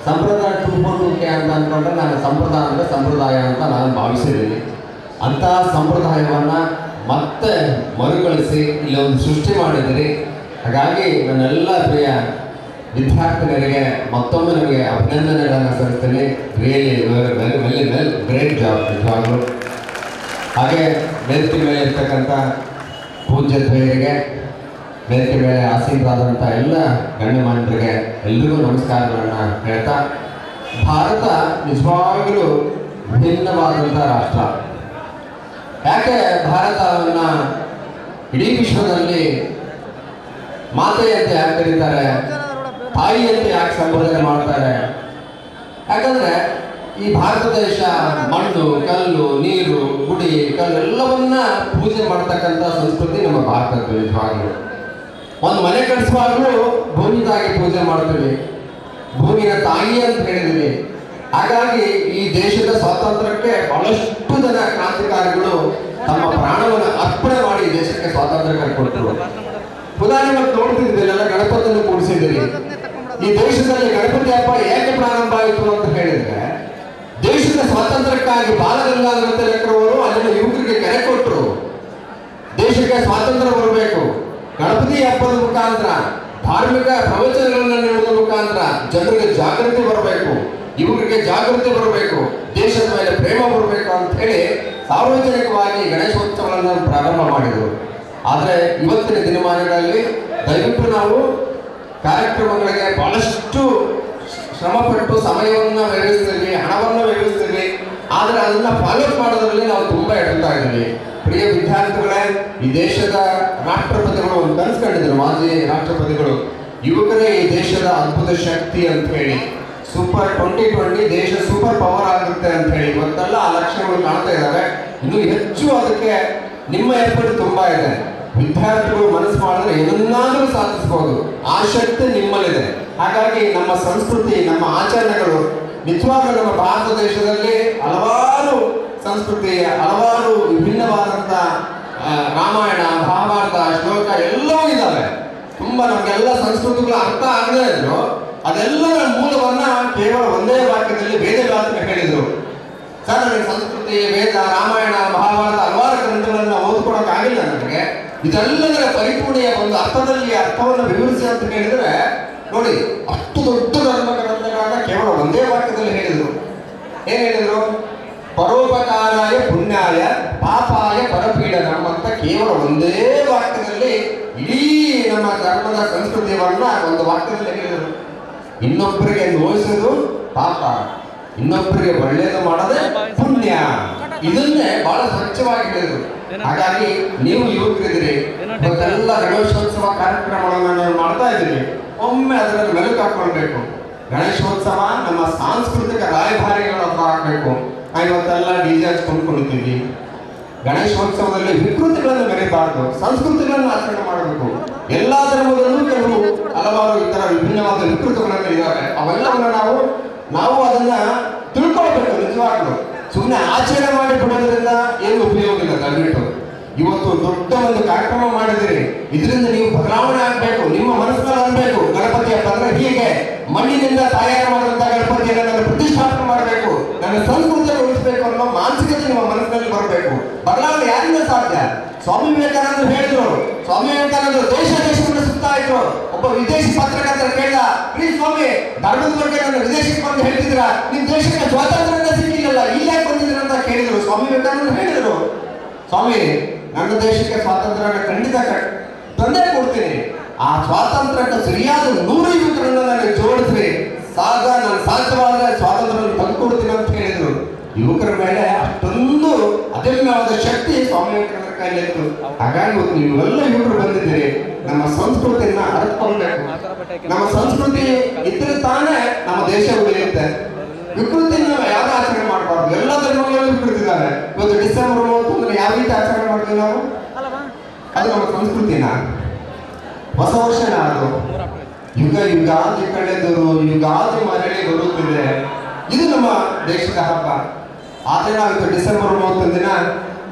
ಸಂಪ್ರದಾಯ 2.2 ಅಂತ ಅಂದ್ಕೊಂಡ್ರೆ ನಾನು ಸಂಪ್ರದಾಯ ಅಂತ ನಾನು ಭಾವಿಸಿದ್ದೀನಿ. ಅಂತಹ ಸಂಪ್ರದಾಯವನ್ನು ಮತ್ತೆ ಮರುಕಳಿಸಿ ಇಲ್ಲಿ ಒಂದು ಸೃಷ್ಟಿ ಮಾಡಿದ್ದೀರಿ. ಹಾಗಾಗಿ ನನ್ನೆಲ್ಲ ಪ್ರಿಯ ವಿದ್ಯಾರ್ಥಿನಿಯರಿಗೆ ಮತ್ತೊಮ್ಮೆ ನನಗೆ ಅಭಿನಂದನೆಗಳನ್ನು ಸಲ್ಲಿಸ್ತೀನಿ. ರಿಯಲಿ ವೆಲ್ ಗ್ರೇಟ್ ಜಾಬ್ ನಿಜವಾಗಲೂ. ಹಾಗೆ ವೇದಿಕೆ ಮೇಲೆ ಇರ್ತಕ್ಕಂಥ ಪೂಜ್ಯ ದ್ವಯರಿಗೆ, ವೇದಿಕೆ ಮೇಲೆ ಆಸೀನರಾದಂಥ ಎಲ್ಲ ಗಣ್ಯಮಾನ್ಯರಿಗೆ ಎಲ್ರಿಗೂ ನಮಸ್ಕಾರಗಳನ್ನು ಹೇಳ್ತಾ, ಭಾರತ ನಿಜವಾಗಲೂ ಭಿನ್ನವಾದಂಥ ರಾಷ್ಟ್ರ. ಯಾಕೆ ಭಾರತವನ್ನು ಇಡೀ ವಿಶ್ವದಲ್ಲಿ ಮಾತೆಯಂತೆ ಯಾಕೆ ಕರೀತಾರೆ, ತಾಯಿಯಂತೆ ಯಾಕೆ ಸಂಬೋಧನೆ ಮಾಡ್ತಾರೆ? ಯಾಕಂದರೆ ಈ ಭಾರತ ದೇಶ ಮಣ್ಣು, ಕಲ್ಲು, ನೀರು, ಗುಡಿ, ಕಲ್ಲು ಎಲ್ಲವನ್ನ ಪೂಜೆ ಮಾಡ್ತಕ್ಕಂಥ ಸಂಸ್ಕೃತಿ ನಮ್ಮ ಭಾರತದ್ದು. ನಿಜವಾಗ್ಲೂ ಒಂದು ಮನೆ ಕಟ್ಟಿಸುವಾಗಲೂ ಭೂಮಿದಾಗಿ ಪೂಜೆ ಮಾಡ್ತೀವಿ, ಭೂಮಿಯ ತಾಯಿ ಅಂತ ಹೇಳಿದ್ವಿ. ಹಾಗಾಗಿ ಈ ದೇಶದ ಸ್ವಾತಂತ್ರ್ಯಕ್ಕೆ ಬಹಳಷ್ಟು ಜನ ಕ್ರಾಂತಿಕಾರಿಗಳು ತಮ್ಮ ಪ್ರಾಣವನ್ನು ಅರ್ಪಣೆ ಮಾಡಿ ದೇಶಕ್ಕೆ ಸ್ವಾತಂತ್ರ್ಯ ಕೊಟ್ಟರು. ಉದಾಹರಣೆ ನೋಡ್ತಿದ್ದಿಲ್ಲ, ಗಣಪತಿಯನ್ನು ಕೂಡಿಸಿದ್ದೀರಿ. ಈ ದೇಶದಲ್ಲಿ ಗಣಪತಿ ಹಬ್ಬ ಏಕೆ ಪ್ರಾರಂಭ ಆಯಿತು ಅಂತ ಹೇಳಿದ್ರೆ, ದೇಶದ ಸ್ವಾತಂತ್ರ್ಯಕ್ಕಾಗಿ ಬಾಲಗಂಗಾಧರ ತಿಲಕರವರು ಅಲ್ಲಿನ ಯುವಕರಿಗೆ ಕರೆ ಕೊಟ್ಟರು. ದೇಶಕ್ಕೆ ಸ್ವಾತಂತ್ರ್ಯ ಬರಬೇಕು, ಗಣಪತಿ ಹಬ್ಬದ ಮುಖಾಂತರ, ಧಾರ್ಮಿಕ ಪ್ರವಚನಗಳನ್ನು ನೀಡುವ ಮುಖಾಂತರ ಜನರಿಗೆ ಜಾಗೃತಿ ಬರಬೇಕು, ಯುವಕರಿಗೆ ಜಾಗೃತಿ ಬರಬೇಕು, ದೇಶದ ಮೇಲೆ ಪ್ರೇಮ ಬರಬೇಕು ಅಂತ ಹೇಳಿ ಸಾರ್ವಜನಿಕವಾಗಿ ಗಣೇಶೋತ್ಸವಗಳನ್ನು ಪ್ರಾರಂಭ ಮಾಡಿದರು. ಆದರೆ ಇವತ್ತಿನ ದಿನಮಾನಗಳಲ್ಲಿ ದಯವಿಟ್ಟು ನಾವು ಕಾರ್ಯಕ್ರಮಗಳಿಗೆ ಬಹಳಷ್ಟು ಶ್ರಮಪಟ್ಟು ಸಮಯವನ್ನು ವ್ಯಯಿಸ್ತೀವಿ, ಹಣವನ್ನು ವ್ಯಯಿಸ್ತೀವಿ, ಆದರೆ ಅದನ್ನು ಫಾಲೋ ಮಾಡೋದ್ರಲ್ಲಿ ನಾವು ತುಂಬ ಎಡುತ್ತಾ ಇದ್ದೀವಿ. ಪ್ರಿಯ ವಿದ್ಯಾರ್ಥಿಗಳೇ, ಈ ದೇಶದ ರಾಷ್ಟ್ರಪತಿಗಳು ಒಂದು ಕನಸು ಕಂಡಿದ್ರು, ಮಾಜಿ ರಾಷ್ಟ್ರಪತಿಗಳು, ಯುವಕರೇ ಈ ದೇಶದ ಅದ್ಭುತ ಶಕ್ತಿ ಅಂತ ಹೇಳಿ, ಸೂಪರ್ 2020 ದೇಶ ಸೂಪರ್ ಪವರ್ ಆಗುತ್ತೆ ಅಂತ ಹೇಳಿ. ಇವತ್ತೆಲ್ಲ ಆ ಲಕ್ಷಣಗಳು ಕಾಣ್ತಾ ಇದ್ದಾವೆ. ಇನ್ನೂ ಹೆಚ್ಚು ಅದಕ್ಕೆ ನಿಮ್ಮ ಎಫರ್ಟ್ ತುಂಬ ಇದೆ. ವಿದ್ಯಾರ್ಥಿಗಳು ಮನಸ್ಸು ಮಾಡಿದ್ರೆ ಏನನ್ನಾದರೂ ಸಾಧಿಸಬಹುದು, ಆ ಶಕ್ತಿ ನಿಮ್ಮಲ್ಲಿದೆ. ಹಾಗಾಗಿ ನಮ್ಮ ಸಂಸ್ಕೃತಿ, ನಮ್ಮ ಆಚರಣೆಗಳು ನಿಜವಾಗ್ಲೂ ನಮ್ಮ ಭಾರತ ದೇಶದಲ್ಲಿ ಹಲವಾರು ಸಂಸ್ಕೃತಿ, ಹಲವಾರು ವಿಭಿನ್ನವಾದಂಥ ರಾಮಾಯಣ, ಮಹಾಭಾರತ, ಶ್ಲೋಕ ಎಲ್ಲವೂ ಇದ್ದಾವೆ. ತುಂಬ ನಮಗೆಲ್ಲ ಸಂಸ್ಕೃತಿಗಳು ಅರ್ಥ ಆಗದೇ ಇದ್ರು, ಅದೆಲ್ಲರ ಮೂಲವನ್ನ ಕೇವಲ ಒಂದೇ ವಾಕ್ಯದಲ್ಲಿ ವೇದವ್ಯಾಸರು ಹೇಳಿದರು. ಸರ್, ನನಗೆ ಸಂಸ್ಕೃತಿ, ವೇದ, ರಾಮಾಯಣ, ಮಹಾಭಾರತ ಹಲವಾರು ಗ್ರಂಥಗಳನ್ನು ಓದ್ಕೊಳಕ್ಕಾಗಿಲ್ಲ. ನನಗೆ ಇದೆಲ್ಲದರ ಪರಿಪೂರ್ಣೆಯ ಒಂದು ಅರ್ಥದಲ್ಲಿ ಅರ್ಥವನ್ನು ವಿವರಿಸಿ ಅಂತ ಹೇಳಿದರೆ, ನೋಡಿ, ಅಷ್ಟು ದೊಡ್ಡ ಧರ್ಮ ಗ್ರಂಥಗಳನ್ನ ಕೇವಲ ಒಂದೇ ವಾಕ್ಯದಲ್ಲಿ ಹೇಳಿದರು. ಏನ್ ಹೇಳಿದರು? ಪರೋಪಕಾರಾಯ ಪುಣ್ಯಾಯ ಪಾಪಾಯ ಪರಪೀಡನಂ ಅಂತ ಕೇವಲ ಒಂದೇ ವಾಕ್ಯದಲ್ಲಿ ಇಡೀ ನಮ್ಮ ಧರ್ಮದ ಸಂಸ್ಕೃತಿಯವನ್ನ ಒಂದು ವಾಕ್ಯದಲ್ಲಿ ಹೇಳಿದರು. ಇನ್ನೊಬ್ಬರಿಗೆ ನೋಯಿಸೋದು ಪಾಪ, ಇನ್ನೊಬ್ಬರಿಗೆ ಒಳ್ಳೆಯದು ಮಾಡೋದೇ ಪುಣ್ಯ. ಇದನ್ನೇ ಬಹಳ ಸ್ವಚ್ಛವಾಗಿ ಹೇಳಿದರು. ಹಾಗಾಗಿ ನೀವು ಯುವಕರಿದ್ದೀರಿ, ಇವತ್ತೆಲ್ಲ ಗಣೇಶೋತ್ಸವ ಕಾರ್ಯಕ್ರಮಗಳನ್ನು ನಾವು ಮಾಡ್ತಾ ಇದ್ದೀವಿ. ಒಮ್ಮೆ ಅದರಲ್ಲಿ ಮೆಲುಕು ಹಾಕೊಳ್ಬೇಕು. ಗಣೇಶೋತ್ಸವ ನಮ್ಮ ಸಾಂಸ್ಕೃತಿಕ ರಾಯಭಾರಿಗಳು ಆಗಬೇಕು. ಇವತ್ತೆಲ್ಲ DJ ಹಚ್ಕೊಂಡ್ಕೊಂಡಿದ್ದೀವಿ. ಗಣೇಶೋತ್ಸವದಲ್ಲಿ ವಿಕೃತಿಗಳನ್ನು ಮೆರೆಬಾರ್ದು, ಸಂಸ್ಕೃತಿಗಳನ್ನು ಆಚರಣೆ ಮಾಡಬೇಕು. ಎಲ್ಲ ಧರ್ಮದಲ್ಲೂ ಕೆಲವು ಹಲವಾರು ಇತರ ವಿಭಿನ್ನವಾದ ವಿಕೃತಿಗಳನ್ನು ಇದ್ದಾವೆ. ಅವೆಲ್ಲವನ್ನು ನಾವು ಅದನ್ನ ತಿಳ್ಕೊಳ್ಬೇಕು. ನಿಜವಾಗ್ಲು ಸುಮ್ಮನೆ ಆಚರಣೆ ಮಾಡಿ ಬಿಡೋದ್ರಿಂದ ಏನು ಉಪಯೋಗ ಇಲ್ಲ. ದಯವಿಟ್ಟು ಇವತ್ತು ದೊಡ್ಡ ಒಂದು ಕಾರ್ಯಕ್ರಮ ಮಾಡಿದಿರಿ, ಇದರಿಂದ ನೀವು ಬದಲಾವಣೆ ಆಗಬೇಕು. ನಿಮ್ಮ ಮನಸ್ಸಿನಲ್ಲಿ ಅನ್ಬೇಕು, ಗಣಪತಿ ಹಬ್ಬ ಅಂದ್ರೆ ಹೀಗೆ ಮಣ್ಣಿನಿಂದ ತಯಾರು ಮಾಡುವಂತಹ ಗಣಪತಿಯನ್ನು ನಾನು ಪ್ರತಿಷ್ಠಾಪನೆ ಮಾಡಬೇಕು, ನನ್ನ ಸಂಸ್ಕೃತಿಯನ್ನು ಉಳಿಸಬೇಕು ಅನ್ನೋ ಮಾನಸಿಕತೆ ನಿಮ್ಮ ಮನಸ್ಸಿನಲ್ಲಿ ಬರಬೇಕು. ಬದಲಾವಣೆ ಯಾರಿಂದ ಸಾಧ್ಯ? ಸ್ವಾಮಿ ವಿವೇಕಾನಂದರು ಹೇಳಿದ್ರು. ಸ್ವಾಮಿ ವಿವೇಕಾನಂದರು ದೇಶವನ್ನು ಸುತ್ತಾ ಇದ್ರು. ಒಬ್ಬ ವಿದೇಶಿ ಪತ್ರಕರ್ತರ ಕೇಳಿದ, ಪ್ಲೀಸ್ ಸ್ವಾಮಿ, ಧರ್ಮದ ಬಗ್ಗೆ ನನ್ನ ವಿದೇಶಕ್ಕೆ ಬಂದು ಹೇಳ್ತಿದ್ರ, ನಿಮ್ ದೇಶಕ್ಕೆ ಸ್ವಾತಂತ್ರ್ಯ ಸಿಕ್ಕಿಲ್ಲಲ್ಲ, ಇಲ್ಲಿ ಯಾಕೆ ಬಂದಿದ್ದೀರ ಅಂತ ಕೇಳಿದ್ರು. ಸ್ವಾಮಿ ವಿವೇಕಾನಂದರು ಹೇಳಿದರು, ಸ್ವಾಮಿ, ನನ್ನ ದೇಶಕ್ಕೆ ಸ್ವಾತಂತ್ರ್ಯ ಖಂಡಿತ ತಂದೆ ಕೊಡ್ತೀನಿ. ಆ ಸ್ವಾತಂತ್ರ್ಯಕ್ಕೆ ಸರಿಯಾದ 100 ಯುವಕರನ್ನು ನನಗೆ ಜೋಡಿಸ್ರಿ, ನಾನು ಸಾಧ್ಯವಾದರೆ ಸ್ವಾತಂತ್ರ್ಯ ತಂದುಕೊಡ್ತೀನಿ ಅಂತ ಹೇಳಿದ್ರು. ಯುವಕರ ಮೇಲೆ ಅಷ್ಟೊಂದು ಅದಮ್ಯವಾದ ಶಕ್ತಿ ಸ್ವಾಮಿ ವಿವೇಕಾನಂದರ ಕೈಲಿತ್ತು. ಹಾಗಾಗಿ ನೀವೆಲ್ಲ ಯುವಕರು ಬಂದಿದ್ದೀರಿ, ನಮ್ಮ ಸಂಸ್ಕೃತಿಯನ್ನ ಅರ್ಥಕೊಳ್ಬೇಕು. ನಮ್ಮ ಸಂಸ್ಕೃತಿ ಇದ್ರೆ ತಾನೇ ನಮ್ಮ ದೇಶ ಉಳಿಯುತ್ತೆ. ವಿಕೃತಿನ ಯಾರು ಆಚರಣೆ ಮಾಡಬಾರ್ದು. ಎಲ್ಲ ಧರ್ಮಗಳಲ್ಲೂ ವಿಕೃತಿದ್ದಾರೆ. ಇವತ್ತು ಡಿಸೆಂಬರ್ 31 ಯಾವ ರೀತಿ ಆಚರಣೆ ಮಾಡ್ತೀವಿ ನಾವು? ಅದು ನಮ್ಮ ಸಂಸ್ಕೃತಿನ. ಹೊಸ ವರ್ಷನ ಅದು. ಯುಗ ಯುಗಾದಿ ಕಳೆದರು ಯುಗಾದಿ ಮರಳಿ ಬರುತ್ತಿದೆ. ಇದು ನಮ್ಮ ದೇಶದ ಹಬ್ಬ. ಆದರೆ ನಾವು ಡಿಸೆಂಬರ್ 31 ದಿನ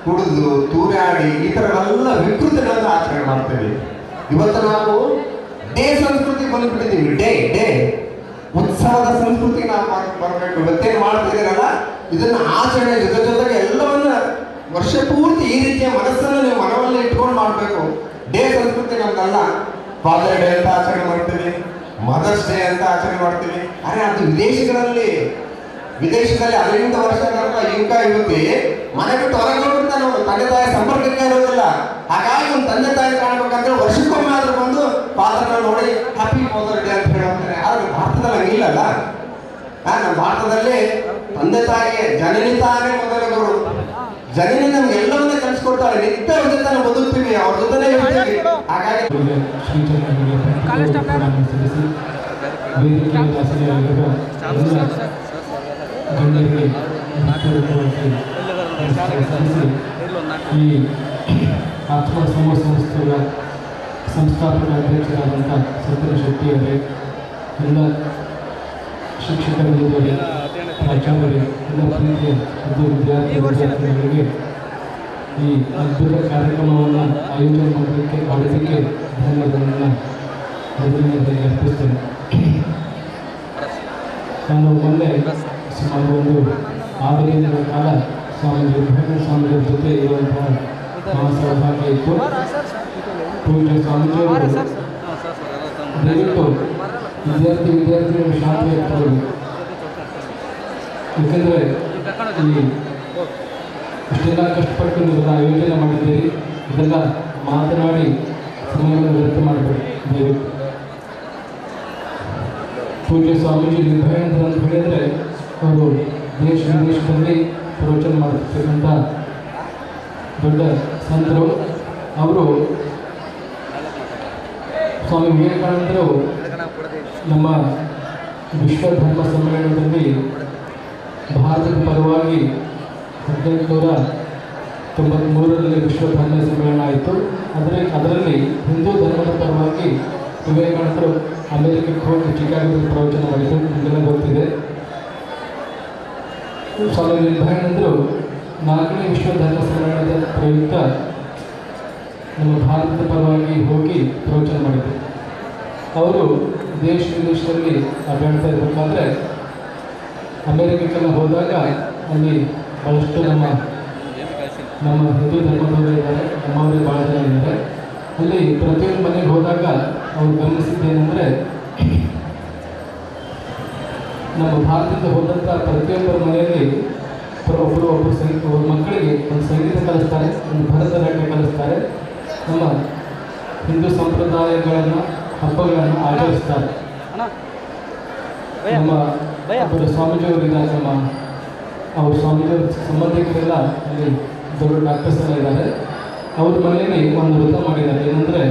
ಕುಡಿದು ತೂರಾಡಿ ಈ ಥರವೆಲ್ಲ ವಿಕೃತಿಗಳನ್ನು ಆಚರಣೆ ಮಾಡ್ತೇವೆ. ಇವತ್ತು ನಾವು ಡೇ ಸಂಸ್ಕೃತಿ ಬಂದ್ಬಿಟ್ಟಿದ್ದೀವಿ. ಡೇ ಉತ್ಸವದ ಸಂಸ್ಕೃತಿ ನಾವು ಬರಬೇಕು. ಇವತ್ತೇನು ಮಾಡ್ತಿದ್ದೀರಲ್ಲ ಇದನ್ನ ಆಚರಣೆ ಜೊತೆಗೆ ಎಲ್ಲವನ್ನ ವರ್ಷ ಪೂರ್ತಿ ಈ ರೀತಿಯ ಮನಸ್ಸನ್ನು ನೀವು ಮನವಲ್ಲಿ ಇಟ್ಕೊಂಡು ಮಾಡಬೇಕು. ಡೇ ಸಂಸ್ಕೃತಿ ನಮ್ದಲ್ಲ. ಫಾದರ್ ಡೇ ಅಂತ ಆಚರಣೆ ಮಾಡ್ತೀವಿ, ಮದರ್ಸ್ ಡೇ ಅಂತ ಆಚರಣೆ ಮಾಡ್ತೀವಿ. ಅರೆ ಅದು ವಿದೇಶದಲ್ಲಿ 15 ವರ್ಷಗಳ ಯುವಕ ಯುವತಿ ಮನೆ ಬಿಟ್ಟು ಹೊರಗೆ ಹೋಗ್ಬಿಡ್ತಾನೆ. ಅವನು ತಂದೆ ತಾಯಿ ಸಂಪರ್ಕಕ್ಕೆ ಇರೋದಿಲ್ಲ. ಹಾಗಾಗಿ ಒಂದು ತಂದೆ ತಾಯಿ ಕಾಣಬೇಕಂದ್ರೆ ವರ್ಷಕ್ಕೊಮ್ಮೆ ಆದ್ರೂ ಬಂದು ಫಾದರ್ನ ನೋಡಿ ಹ್ಯಾಪಿ ಫಾದರ್ ಡೇ ಅಂತ ಹೇಳ್ತಾರೆ. ಆದ್ರೆ ಭಾರತದಲ್ಲಿ ಹಂಗಿಲ್ಲಲ್ಲ. ನಮ್ಮ ಭಾರತದಲ್ಲಿ ತಂದೆ ತಾಯಿಗೆ ಜನನಿ ತಾನೇ ಮೊದಲ ಗುರು. ಜನನಿ ನಮ್ಗೆ ಎಲ್ಲವನ್ನೇ ಕಲಿಸ್ಕೊಡ್ತಾಳೆ. ನಿತ್ಯ ಅವ್ರ ಜೊತೆ ನಾವು ಬದುಕ್ತೀವಿ, ಅವ್ರ ಜೊತೆನೇ ಇರ್ತೀವಿ. ಹಾಗಾಗಿ ಈ ಆತ್ಮ ಸಮೂಹ ಸಂಸ್ಥೆಗಳ ಸಂಸ್ಥಾಪಕ ಅಧ್ಯಕ್ಷರಾದಂಥ ಸತ್ಯನ ಶೆಟ್ಟಿಯವರೇ, ಎಲ್ಲ ಶಿಕ್ಷಕರಿಗೆ, ಪ್ರಾಚಾರ್ಯರೇ, ಎಲ್ಲ ಪ್ರೀತಿಯ ವಿದ್ಯಾರ್ಥಿಗಳಿಗೆ ಈ ಅದ್ಭುತ ಕಾರ್ಯಕ್ರಮವನ್ನು ಆಯೋಜನೆ ಮಾಡೋದಕ್ಕೆ ಧನ್ಯವಾದಗಳನ್ನು ಮೊದಲನೇದಾಗಿ ಅರ್ಪಿಸ್ತೇನೆ. ನಾನು ಮೊನ್ನೆ ಸುಮಾರು ಒಂದು 6 ದಿನಗಳ ಕಾಲ ಸ್ವಾಮಿ ವಿವೇಕಾನಂದ ಸ್ವಾಮಿಗಳ ಜೊತೆ ಇರುವಂತಹ ಮಹಾಸೌಭಾಗ್ಯ ಇತ್ತು. ಪೂಜ್ಯ ಸ್ವಾಮೀಜಿಯವರು ದಯವಿಟ್ಟು ವಿದ್ಯಾರ್ಥಿಗಳು ಶಾಂತಿ ಇರ್ತಾರೆ. ಯಾಕಂದರೆ ಈ ಇಷ್ಟೆಲ್ಲ ಕಷ್ಟಪಟ್ಟು ನೀವೆಲ್ಲ ಆಯೋಜನೆ ಮಾಡಿದ್ದೀರಿ. ಇದೆಲ್ಲ ಮಾತನಾಡಿ ಸಮಯವನ್ನು ವ್ಯರ್ಥ ಮಾಡಬೇಡಿ ದಯವಿಟ್ಟು. ಪೂಜ್ಯ ಸ್ವಾಮೀಜಿ ನಿರ್ಭಯಾನಂದ ಅಂತ ಹೇಳಿದರೆ ಅವರು ದೇಶ ವಿದೇಶದಲ್ಲಿ ಪ್ರವಚನ ಮಾಡುತ್ತಿರ್ತಕ್ಕಂಥ ದೊಡ್ಡ ಸಂತರು. ಅವರು ಸ್ವಾಮಿ ವಿವೇಕಾನಂದರು ನಮ್ಮ ವಿಶ್ವ ಧರ್ಮ ಸಮ್ಮೇಳನದಲ್ಲಿ ಭಾರತದ ಪರವಾಗಿ 1893ರಲ್ಲಿ ವಿಶ್ವ ಧರ್ಮ ಸಮ್ಮೇಳನ ಆಯಿತು. ಅದರಲ್ಲಿ ಹಿಂದೂ ಧರ್ಮದ ಪರವಾಗಿ ವಿವೇಕಾನಂದರು ಅಮೆರಿಕಕ್ಕೆ ಹೋಗಿ ಚಿಕಾಗೋದಲ್ಲಿ ಪ್ರವಚನ ಮಾಡಿದರು. ನಿಮಗೆಲ್ಲ ಗೊತ್ತಿದೆ. ಸ್ವಾಮಿ ವಿವೇಕಾನಂದರು 4ನೇ ವಿಶ್ವ ಧರ್ಮ ಸಮ್ಮೇಳನದ ಪ್ರಯುಕ್ತ ನಮ್ಮ ಭಾರತದ ಪರವಾಗಿ ಹೋಗಿ ಪ್ರವಚನ ಮಾಡಿದರು. ಅವರು ದೇಶ ವಿದೇಶದಲ್ಲಿ ಅಡ್ಡಾಡ್ತಾ ಇರಬೇಕಾದ್ರೆ ಅಮೆರಿಕಕ್ಕೆಲ್ಲ ಹೋದಾಗ ಅಲ್ಲಿ ಭಾಳಷ್ಟು ನಮ್ಮ ಹಿಂದೂ ಧರ್ಮದವರು ಇದ್ದಾರೆ, ನಮ್ಮವರೇ ಭಾಳ ಜನ ಇದ್ದಾರೆ. ಅಲ್ಲಿ ಪ್ರತಿಯೊಂದು ಮನೆಗೆ ಹೋದಾಗ ಅವ್ರು ಗಮನಿಸಿದ್ದೇನೆಂದರೆ ನಮ್ಮ ಭಾರತದಿಂದ ಹೋದಂಥ ಪ್ರತಿಯೊಬ್ಬರ ಮನೆಯಲ್ಲಿ ಒಬ್ಬರು ಮಕ್ಕಳಿಗೆ ಒಂದು ಸಂಗೀತ ಕಲಿಸ್ತಾರೆ, ಒಂದು ಭರತನಾಟ್ಯ ಕಲಿಸ್ತಾರೆ, ನಮ್ಮ ಹಿಂದೂ ಸಂಪ್ರದಾಯಗಳನ್ನು ಹಬ್ಬಗಳನ್ನು ಆಚರಿಸ್ತಾರೆ. ನಮ್ಮ ಒಬ್ಬರು ಸ್ವಾಮೀಜಿಯವರಿದ್ದಾರೆ, ಅವರು ಸ್ವಾಮೀಜಿಯವ್ರ ಸಂಬಂಧಿಕರೆಲ್ಲ ಅಲ್ಲಿ ದೊಡ್ಡ ಡಾಕ್ಟರ್ಸ್ ಎಲ್ಲ ಇದ್ದಾರೆ. ಅವ್ರ ಮನೆಯಲ್ಲಿ ಒಂದು ವೃತ್ತ ಮಾಡಿದ್ದಾರೆ. ಏನಂದರೆ